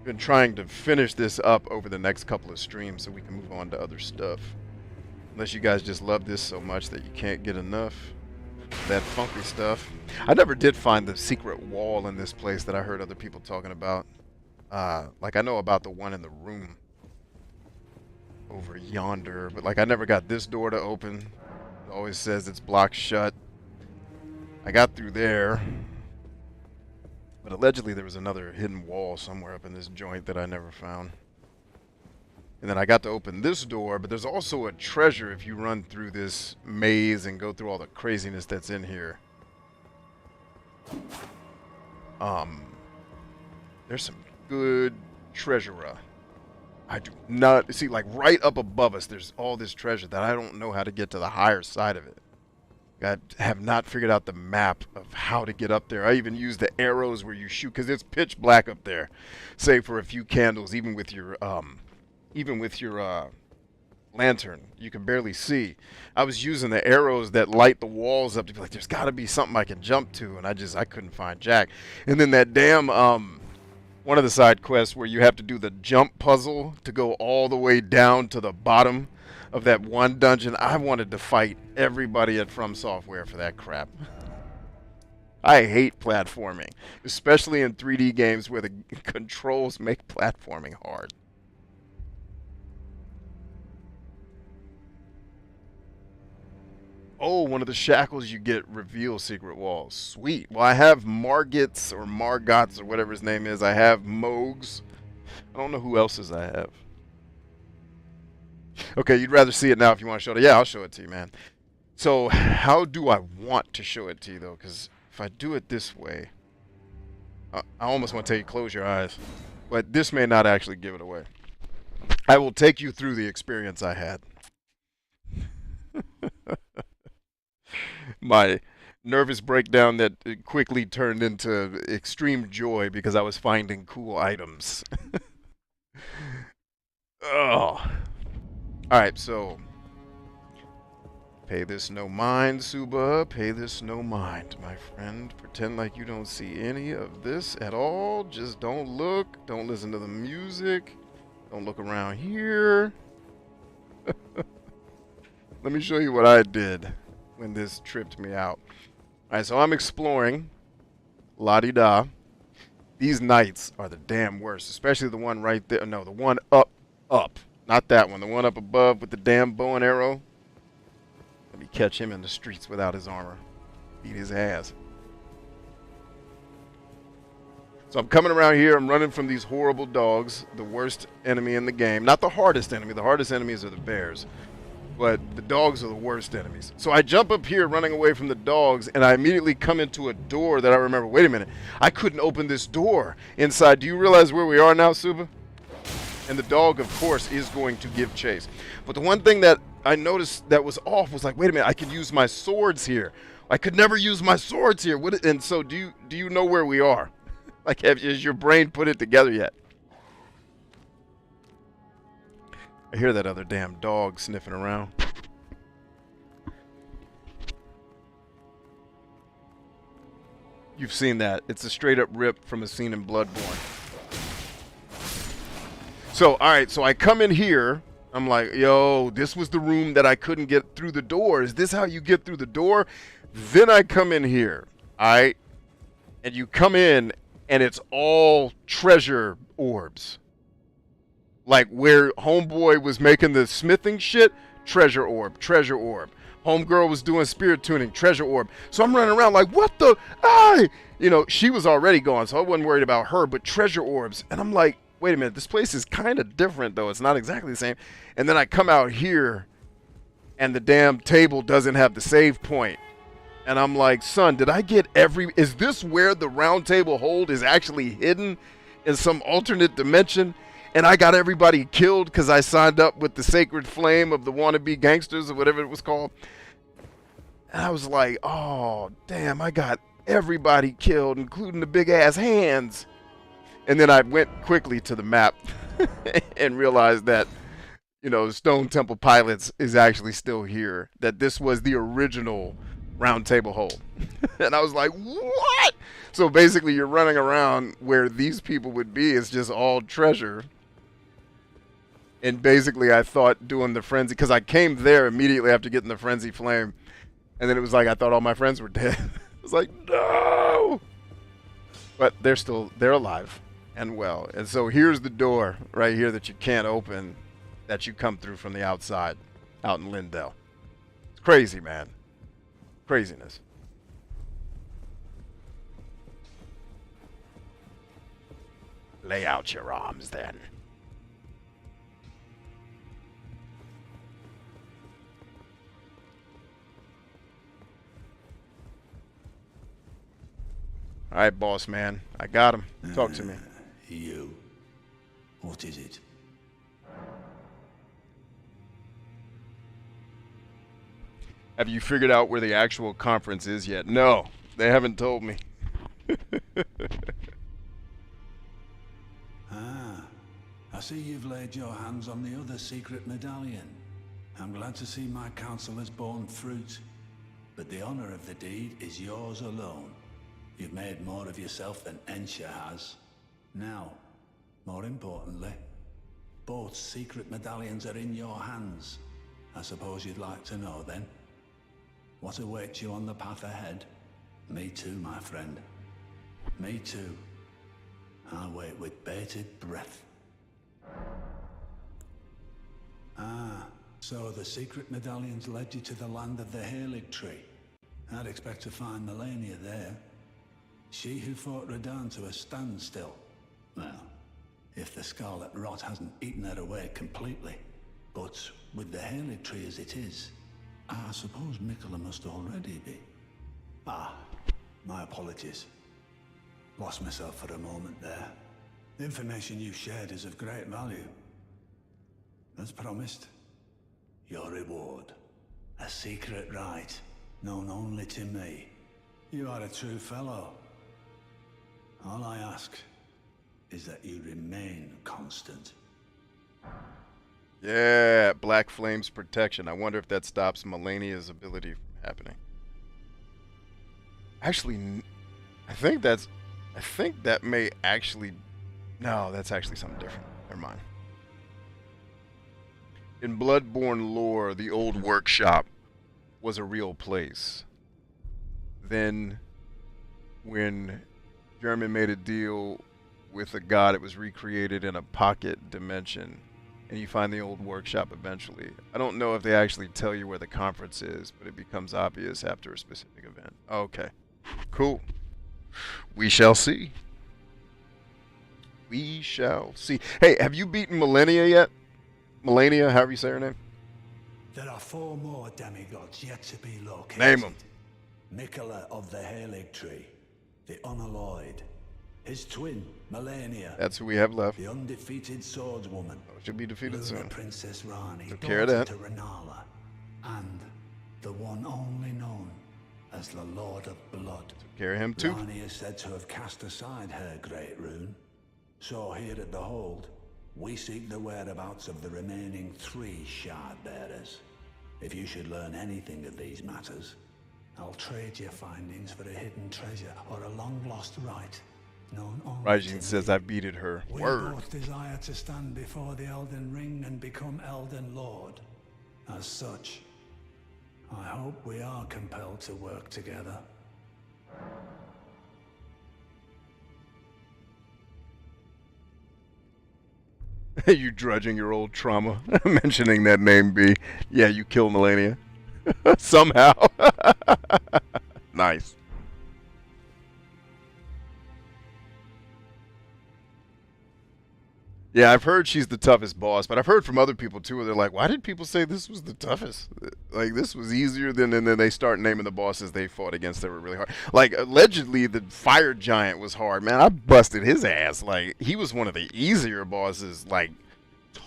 Been trying to finish this up over the next couple of streams so we can move on to other stuff. Unless you guys just love this so much that you can't get enough of that funky stuff. I never did find the secret wall in this place that I heard other people talking about. Like I know about the one in the room over yonder, but like I never got this door to open. It always says it's blocked shut. I got through there, but allegedly there was another hidden wall somewhere up in this joint that I never found. And then I got to open this door, but there's also a treasure if you run through this maze and go through all the craziness that's in here. There's some good treasure. I do not see, like right up above us there's all this treasure that I don't know how to get to the higher side of it. I have not figured out the map of how to get up there. I even use the arrows where you shoot, because it's pitch black up there, save for a few candles. Even with your lantern, you can barely see. I was using the arrows that light the walls up to be like, there's got to be something I can jump to, and I couldn't find jack. And then that damn one of the side quests where you have to do the jump puzzle to go all the way down to the bottom of that one dungeon. I wanted to fight everybody at From Software for that crap. I hate platforming, especially in 3D games where the controls make platforming hard. Oh, one of the shackles you get reveals secret walls. Sweet. Well, I have Margits or Margots or whatever his name is. I have Mogs. I don't know who else's I have. Okay, you'd rather see it now if you want to show it. Yeah, I'll show it to you, man. So how do I want to show it to you, though? Because if I do it this way, I almost want to tell you close your eyes. But this may not actually give it away. I will take you through the experience I had. My nervous breakdown that quickly turned into extreme joy because I was finding cool items. Oh. Alright, so pay this no mind, Suba. Pay this no mind, my friend. Pretend like you don't see any of this at all. Just don't look. Don't listen to the music. Don't look around here. Let me show you what I did when this tripped me out. Alright, so I'm exploring. La-di-da. These knights are the damn worst, especially the one right there. No, the one up. Not that one. The one up above with the damn bow and arrow. Let me catch him in the streets without his armor. Beat his ass. So I'm coming around here. I'm running from these horrible dogs. The worst enemy in the game. Not the hardest enemy. The hardest enemies are the bears. But the dogs are the worst enemies. So I jump up here running away from the dogs, and I immediately come into a door that I remember. Wait a minute. I couldn't open this door inside. Do you realize where we are now, Suba? And the dog, of course, is going to give chase. But the one thing that I noticed that was off was like, wait a minute, I could use my swords here. I could never use my swords here. And so do you know where we are? Like, has your brain put it together yet? I hear that other damn dog sniffing around. You've seen that. It's a straight up rip from a scene in Bloodborne. So, alright, so I come in here. I'm like, yo, this was the room that I couldn't get through the door. Is this how you get through the door? Then I come in here. Alright? And you come in, and it's all treasure orbs. Like where Homeboy was making the smithing shit, treasure orb, treasure orb. Homegirl was doing spirit tuning, treasure orb. So I'm running around like, what the? You know, she was already gone, so I wasn't worried about her, but treasure orbs. And I'm like, wait a minute, this place is kind of different, though. It's not exactly the same. And then I come out here, and the damn table doesn't have the save point. And I'm like, son, did I get is this where the round table hold is actually hidden in some alternate dimension? And I got everybody killed because I signed up with the Sacred Flame of the Wannabe Gangsters or whatever it was called. And I was like, oh, damn, I got everybody killed, including the big-ass hands. And then I went quickly to the map and realized that, you know, Stone Temple Pilots is actually still here. That this was the original Round Table Hold. And I was like, what? So basically you're running around where these people would be. It's just all treasure. And basically I thought doing the frenzy, because I came there immediately after getting the frenzy flame. And then it was like I thought all my friends were dead. I was like, no! But they're alive and well. And so here's the door right here that you can't open, that you come through from the outside, out in Lindell. It's crazy, man. Craziness. Lay out your arms then. All right, boss man. I got him. Talk to me. You. What is it? Have you figured out where the actual conference is yet? No, they haven't told me. I see you've laid your hands on the other secret medallion. I'm glad to see my counsel has borne fruit. But the honor of the deed is yours alone. You've made more of yourself than Ensha has. Now, more importantly, both secret medallions are in your hands. I suppose you'd like to know then? What awaits you on the path ahead? Me too, my friend. Me too. I wait with bated breath. So the secret medallions led you to the land of the Halig tree. I'd expect to find Malenia there. She who fought Radahn to a standstill. Well, if the scarlet rot hasn't eaten her away completely. But with the Halig tree as it is, I suppose Mikola must already be. My apologies. Lost myself for a moment there. The information you shared is of great value. As promised, your reward. A secret rite, known only to me. You are a true fellow. All I ask is that you remain constant. Yeah, Black Flame's protection. I wonder if that stops Malenia's ability from happening. Actually, I think that may actually... No, that's actually something different. Never mind. In Bloodborne lore, the old workshop was a real place. Then, when German made a deal with a god, it was recreated in a pocket dimension, and you find the old workshop eventually. I don't know if they actually tell you where the conference is, but it becomes obvious after a specific event. Okay, cool. We shall see. We shall see. Hey, have you beaten Malenia yet? Malenia, however you say her name? There are 4 more demigods yet to be located. Name them. Mikola of the Halig tree, the unalloyed. His twin, Malenia. That's who we have left. The undefeated swordswoman. Oh, she'll be defeated Luna soon. Princess Rani, Took care of that. to Renala, and the one only known as the Lord of Blood. Took care of him too. Rani is said to have cast aside her great rune. So here at the Hold, we seek the whereabouts of the remaining 3 shard bearers. If you should learn anything of these matters, I'll trade your findings for a hidden treasure or a long-lost right, known only Praisin to says me. I beated her. We Word. both desire to stand before the Elden Ring and become Elden Lord. As such, I hope we are compelled to work together. You drudging your old trauma. Mentioning that name, B. Yeah, you killed Malenia. Somehow. Nice. Yeah, I've heard she's the toughest boss, but I've heard from other people too where they're like, why did people say this was the toughest? Like, this was easier than, and then they start naming the bosses they fought against that were really hard. Like, allegedly, the fire giant was hard. Man, I busted his ass. Like, he was one of the easier bosses, like,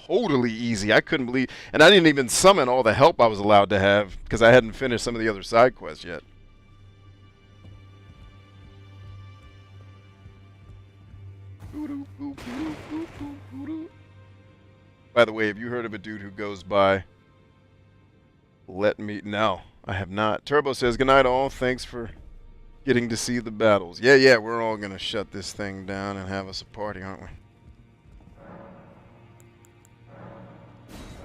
totally easy. I couldn't believe, and I didn't even summon all the help I was allowed to have because I hadn't finished some of the other side quests yet. By the way, have you heard of a dude who goes by Let Me... No, I have not. Turbo says, good night all. Thanks for getting to see the battles. Yeah, we're all going to shut this thing down and have us a party, aren't we?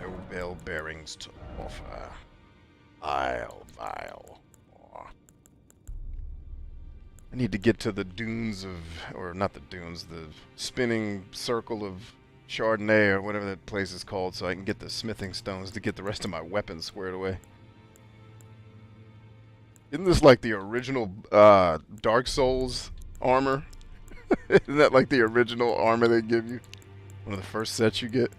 No bell bearings to offer. Vile. I need to get to the dunes of... Or not the dunes, the spinning circle of Chardonnay or whatever that place is called so I can get the smithing stones to get the rest of my weapons squared away. Isn't this like the original Dark Souls armor? Isn't that like the original armor they give you? One of the first sets you get?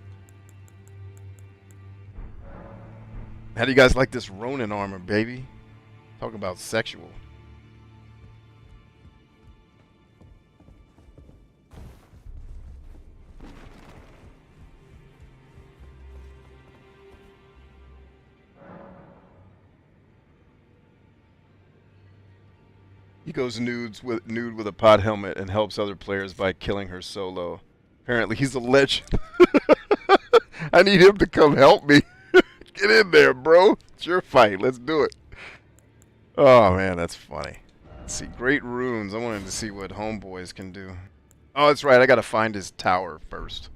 How do you guys like this Ronin armor, baby? Talk about sexual. He goes nude with a pod helmet and helps other players by killing her solo. Apparently he's a legend. I need him to come help me. Get in there, bro. It's your fight. Let's do it. Oh, man, that's funny. Let's see, great runes. I wanted to see what homeboys can do. Oh, that's right. I got to find his tower first.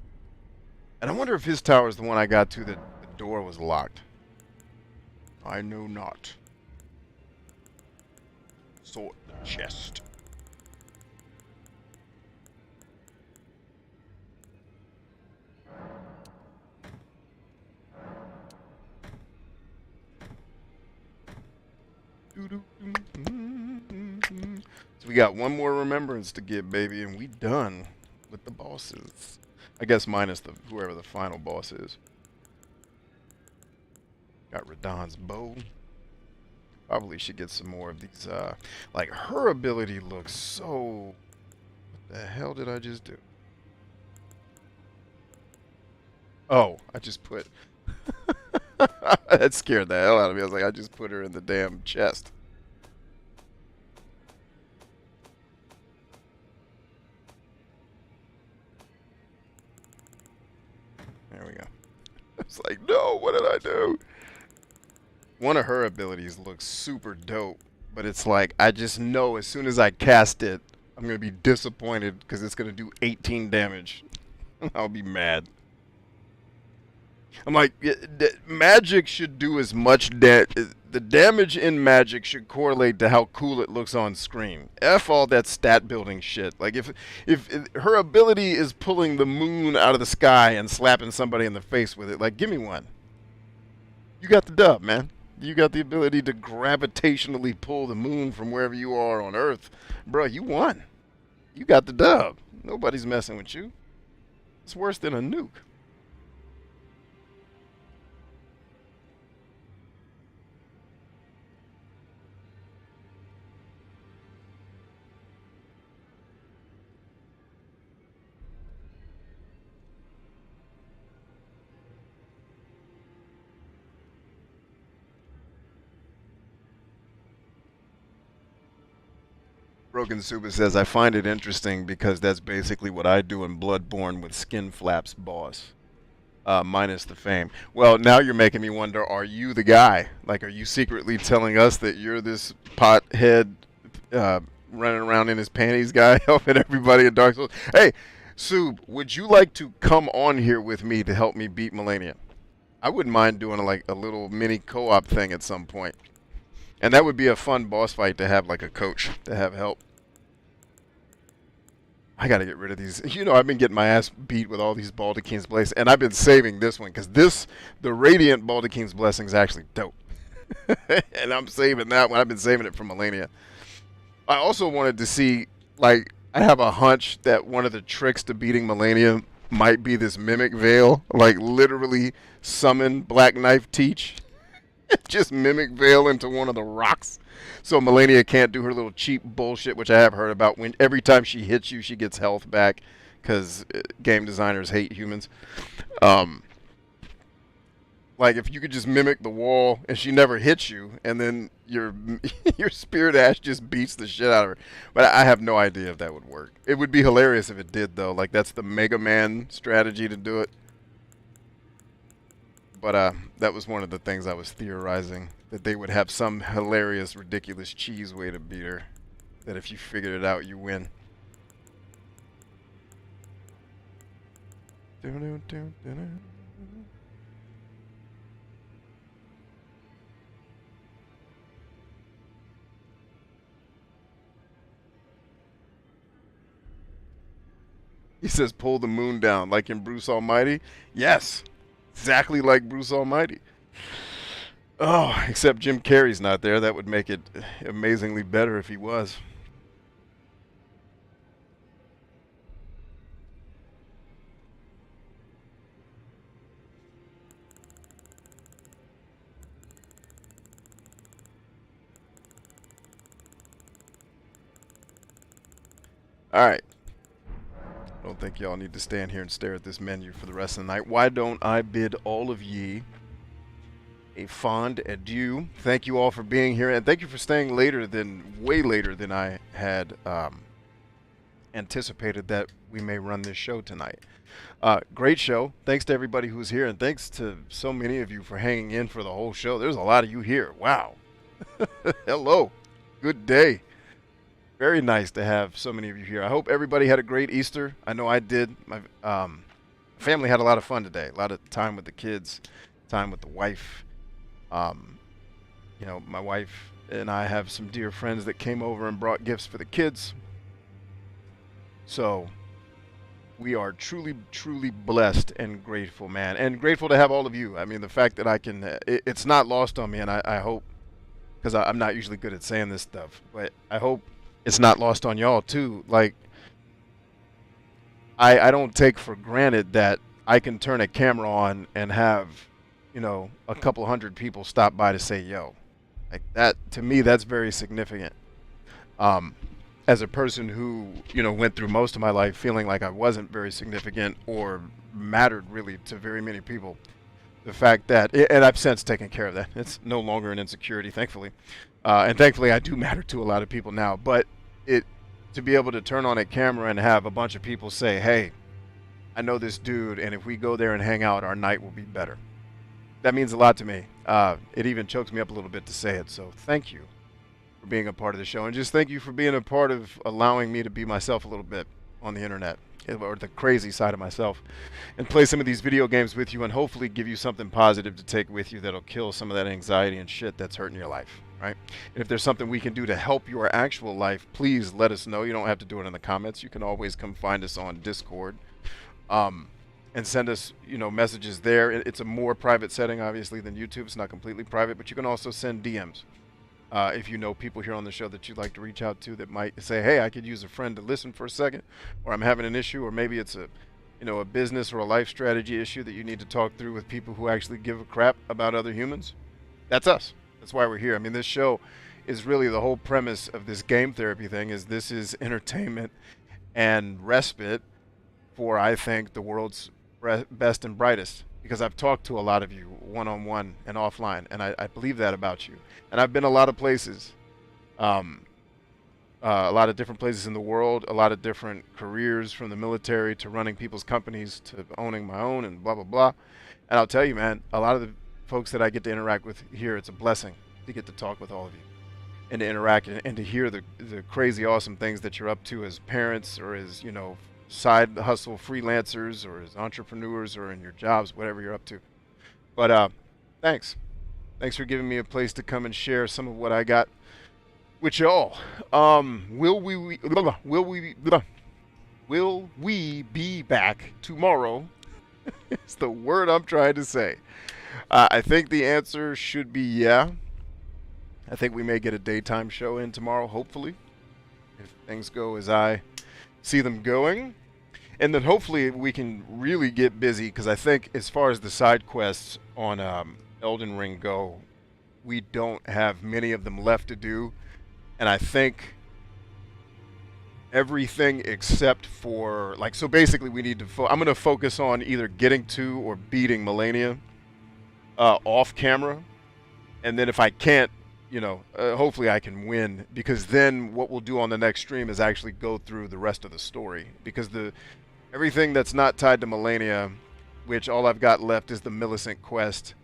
And I wonder if his tower is the one I got to that the door was locked. I know not. Sort the chest. So we got one more remembrance to get, baby, and we done with the bosses. I guess minus the whoever the final boss is. Got Radahn's bow. Probably should get some more of these. Like her ability looks so. What the hell did I just do? Oh, I just put. That scared the hell out of me. I was like, I just put her in the damn chest. There we go. I was like, no, what did I do? One of her abilities looks super dope, but it's like, I just know as soon as I cast it, I'm going to be disappointed because it's going to do 18 damage. I'll be mad. I'm like, magic should do as much the damage in magic should correlate to how cool it looks on screen. F all that stat building shit. Like if her ability is pulling the moon out of the sky and slapping somebody in the face with it, like give me one. You got the dub, man. You got the ability to gravitationally pull the moon from wherever you are on Earth. Bro, you won. You got the dub. Nobody's messing with you. It's worse than a nuke. Broken Super says, I find it interesting because that's basically what I do in Bloodborne with Skin Flap's boss. Minus the fame. Well, now you're making me wonder, are you the guy? Like, are you secretly telling us that you're this pothead running around in his panties guy helping everybody in Dark Souls? Hey, Sub, would you like to come on here with me to help me beat Malenia? I wouldn't mind doing like a little mini co-op thing at some point. And that would be a fun boss fight to have like a coach to have help. I got to get rid of these. You know, I've been getting my ass beat with all these Baldachin's Blessings, and I've been saving this one because the Radiant Baldachin's Blessing is actually dope. And I'm saving that one. I've been saving it for Malenia. I also wanted to see, like, I have a hunch that one of the tricks to beating Malenia might be this Mimic Veil. Like, literally summon Black Knife Teach. Just Mimic Veil into one of the rocks. So Malenia can't do her little cheap bullshit, which I have heard about. When every time she hits you, she gets health back because game designers hate humans. Like if you could just mimic the wall and she never hits you, and then your your spirit ash just beats the shit out of her. But I have no idea if that would work. It would be hilarious if it did, though. Like that's the Mega Man strategy to do it. But that was one of the things I was theorizing, that they would have some hilarious, ridiculous cheese way to beat her. That if you figured it out, you win. He says, pull the moon down, like in Bruce Almighty. Yes, exactly like Bruce Almighty. Oh, except Jim Carrey's not there. That would make it amazingly better if he was. All right. I don't think y'all need to stand here and stare at this menu for the rest of the night. Why don't I bid all of ye a fond adieu. Thank you all for being here, and thank you for staying way later than I had anticipated that we may run this show tonight. Great show. Thanks to everybody who's here, and thanks to so many of you for hanging in for the whole show. There's a lot of you here. Wow. Hello. Good day. Very nice to have so many of you here. I hope everybody had a great Easter. I know I did. My family had a lot of fun today. A lot of time with the kids, time with the wife. You know, my wife and I have some dear friends that came over and brought gifts for the kids. So we are truly, truly blessed and grateful, man. And grateful to have all of you. I mean, the fact that I can, it's not lost on me, and I hope, because I'm not usually good at saying this stuff, but I hope it's not lost on y'all too. Like, I don't take for granted that I can turn a camera on and have, you know, a couple hundred people stop by to say yo. Like that, to me, that's very significant. As a person who, you know, went through most of my life feeling like I wasn't very significant or mattered really to very many people, the fact that, and I've since taken care of that. It's no longer an insecurity, thankfully. And thankfully I do matter to a lot of people now, but to be able to turn on a camera and have a bunch of people say, hey, I know this dude, and if we go there and hang out, our night will be better. That means a lot to me. It even chokes me up a little bit to say it, so thank you for being a part of the show, and just thank you for being a part of allowing me to be myself a little bit on the internet, or the crazy side of myself, and play some of these video games with you, and hopefully give you something positive to take with you that'll kill some of that anxiety and shit that's hurting your life, right? And if there's something we can do to help your actual life, please let us know. You don't have to do it in the comments. You can always come find us on Discord, and send us, you know, messages there. It's a more private setting, obviously, than YouTube. It's not completely private, but you can also send DMs. If you know people here on the show that you'd like to reach out to that might say, hey, I could use a friend to listen for a second, or I'm having an issue, or maybe it's a, you know, a business or a life strategy issue that you need to talk through with people who actually give a crap about other humans. That's us. That's why we're here. I mean, this show is really the whole premise of this game therapy thing, is this is entertainment and respite for, I think, the world's best and brightest, because I've talked to a lot of you one-on-one and offline, and I believe that about you. And I've been a lot of places, a lot of different places in the world, a lot of different careers, from the military to running people's companies to owning my own and blah, blah, blah. And I'll tell you, man, a lot of the folks that I get to interact with here, it's a blessing to get to talk with all of you and to interact and to hear the crazy awesome things that you're up to as parents, or as, you know, side hustle freelancers, or as entrepreneurs, or in your jobs, whatever you're up to. But thanks for giving me a place to come and share some of what I got with y'all. Will we be back tomorrow? It's the word I'm trying to say. I think the answer should be yeah. I think we may get a daytime show in tomorrow, hopefully, if things go as I see them going. And then hopefully we can really get busy, because I think as far as the side quests on Elden Ring go, we don't have many of them left to do. And I think everything except for, like, so basically we need to I'm going to focus on either getting to or beating Malenia. off camera, and then if I can't, you know, hopefully I can win, because then what we'll do on the next stream is actually go through the rest of the story, because everything that's not tied to Malenia, which all I've got left is the Millicent quest.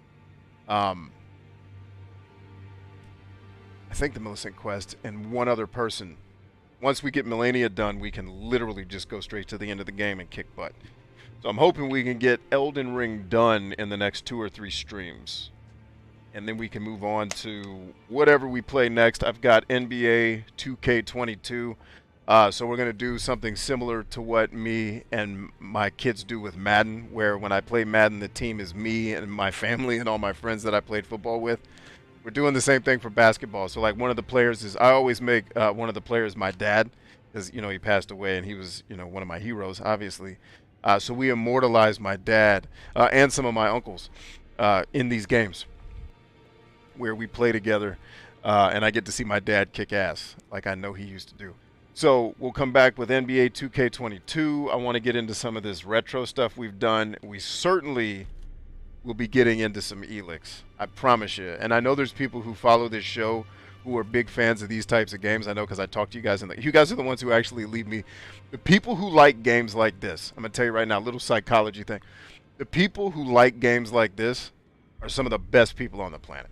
I think the Millicent quest and one other person. Once we get Malenia done, we can literally just go straight to the end of the game and kick butt. So I'm hoping we can get Elden Ring done in the next 2 or 3 streams. And then we can move on to whatever we play next. I've got NBA 2K22. So we're going to do something similar to what me and my kids do with Madden, where when I play Madden, the team is me and my family and all my friends that I played football with. We're doing the same thing for basketball. So like one of the players is, I always make one of the players my dad, because, you know, he passed away and he was, you know, one of my heroes, obviously. So we immortalize my dad and some of my uncles in these games where we play together, and I get to see my dad kick ass like I know he used to do. So we'll come back with NBA 2K22. I want to get into some of this retro stuff we've done. We certainly will be getting into some Elix, I promise you. And I know there's people who follow this show who are big fans of these types of games. I know because I talk to you guys, and you guys are the ones who actually leave me. The people who like games like this, I'm going to tell you right now, a little psychology thing. The people who like games like this are some of the best people on the planet.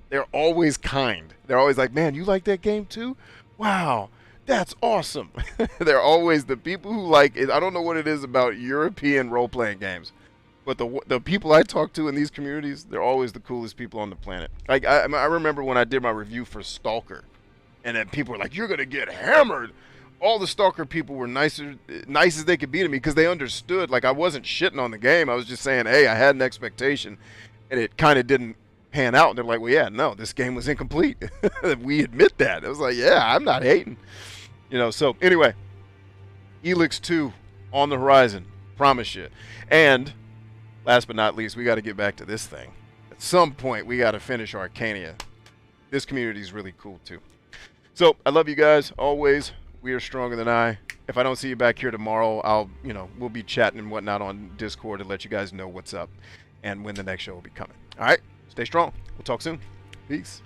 They're always kind. They're always like, man, you like that game too? Wow, that's awesome. They're always the people who like it. I don't know what it is about European role-playing games, but the people I talk to in these communities, they're always the coolest people on the planet. Like I remember when I did my review for Stalker, and then people were like, "You're gonna get hammered." All the Stalker people were nice as they could be to me, because they understood. Like I wasn't shitting on the game. I was just saying, hey, I had an expectation, and it kind of didn't pan out. And they're like, well, yeah, no, this game was incomplete. We admit that. It was like, yeah, I'm not hating. You know. So anyway, Elix 2 on the horizon. Promise you. And last but not least, we got to get back to this thing. At some point, we got to finish Arcania. This community is really cool, too. So, I love you guys, always. We are stronger than I. If I don't see you back here tomorrow, we'll be chatting and whatnot on Discord to let you guys know what's up and when the next show will be coming. All right? Stay strong. We'll talk soon. Peace.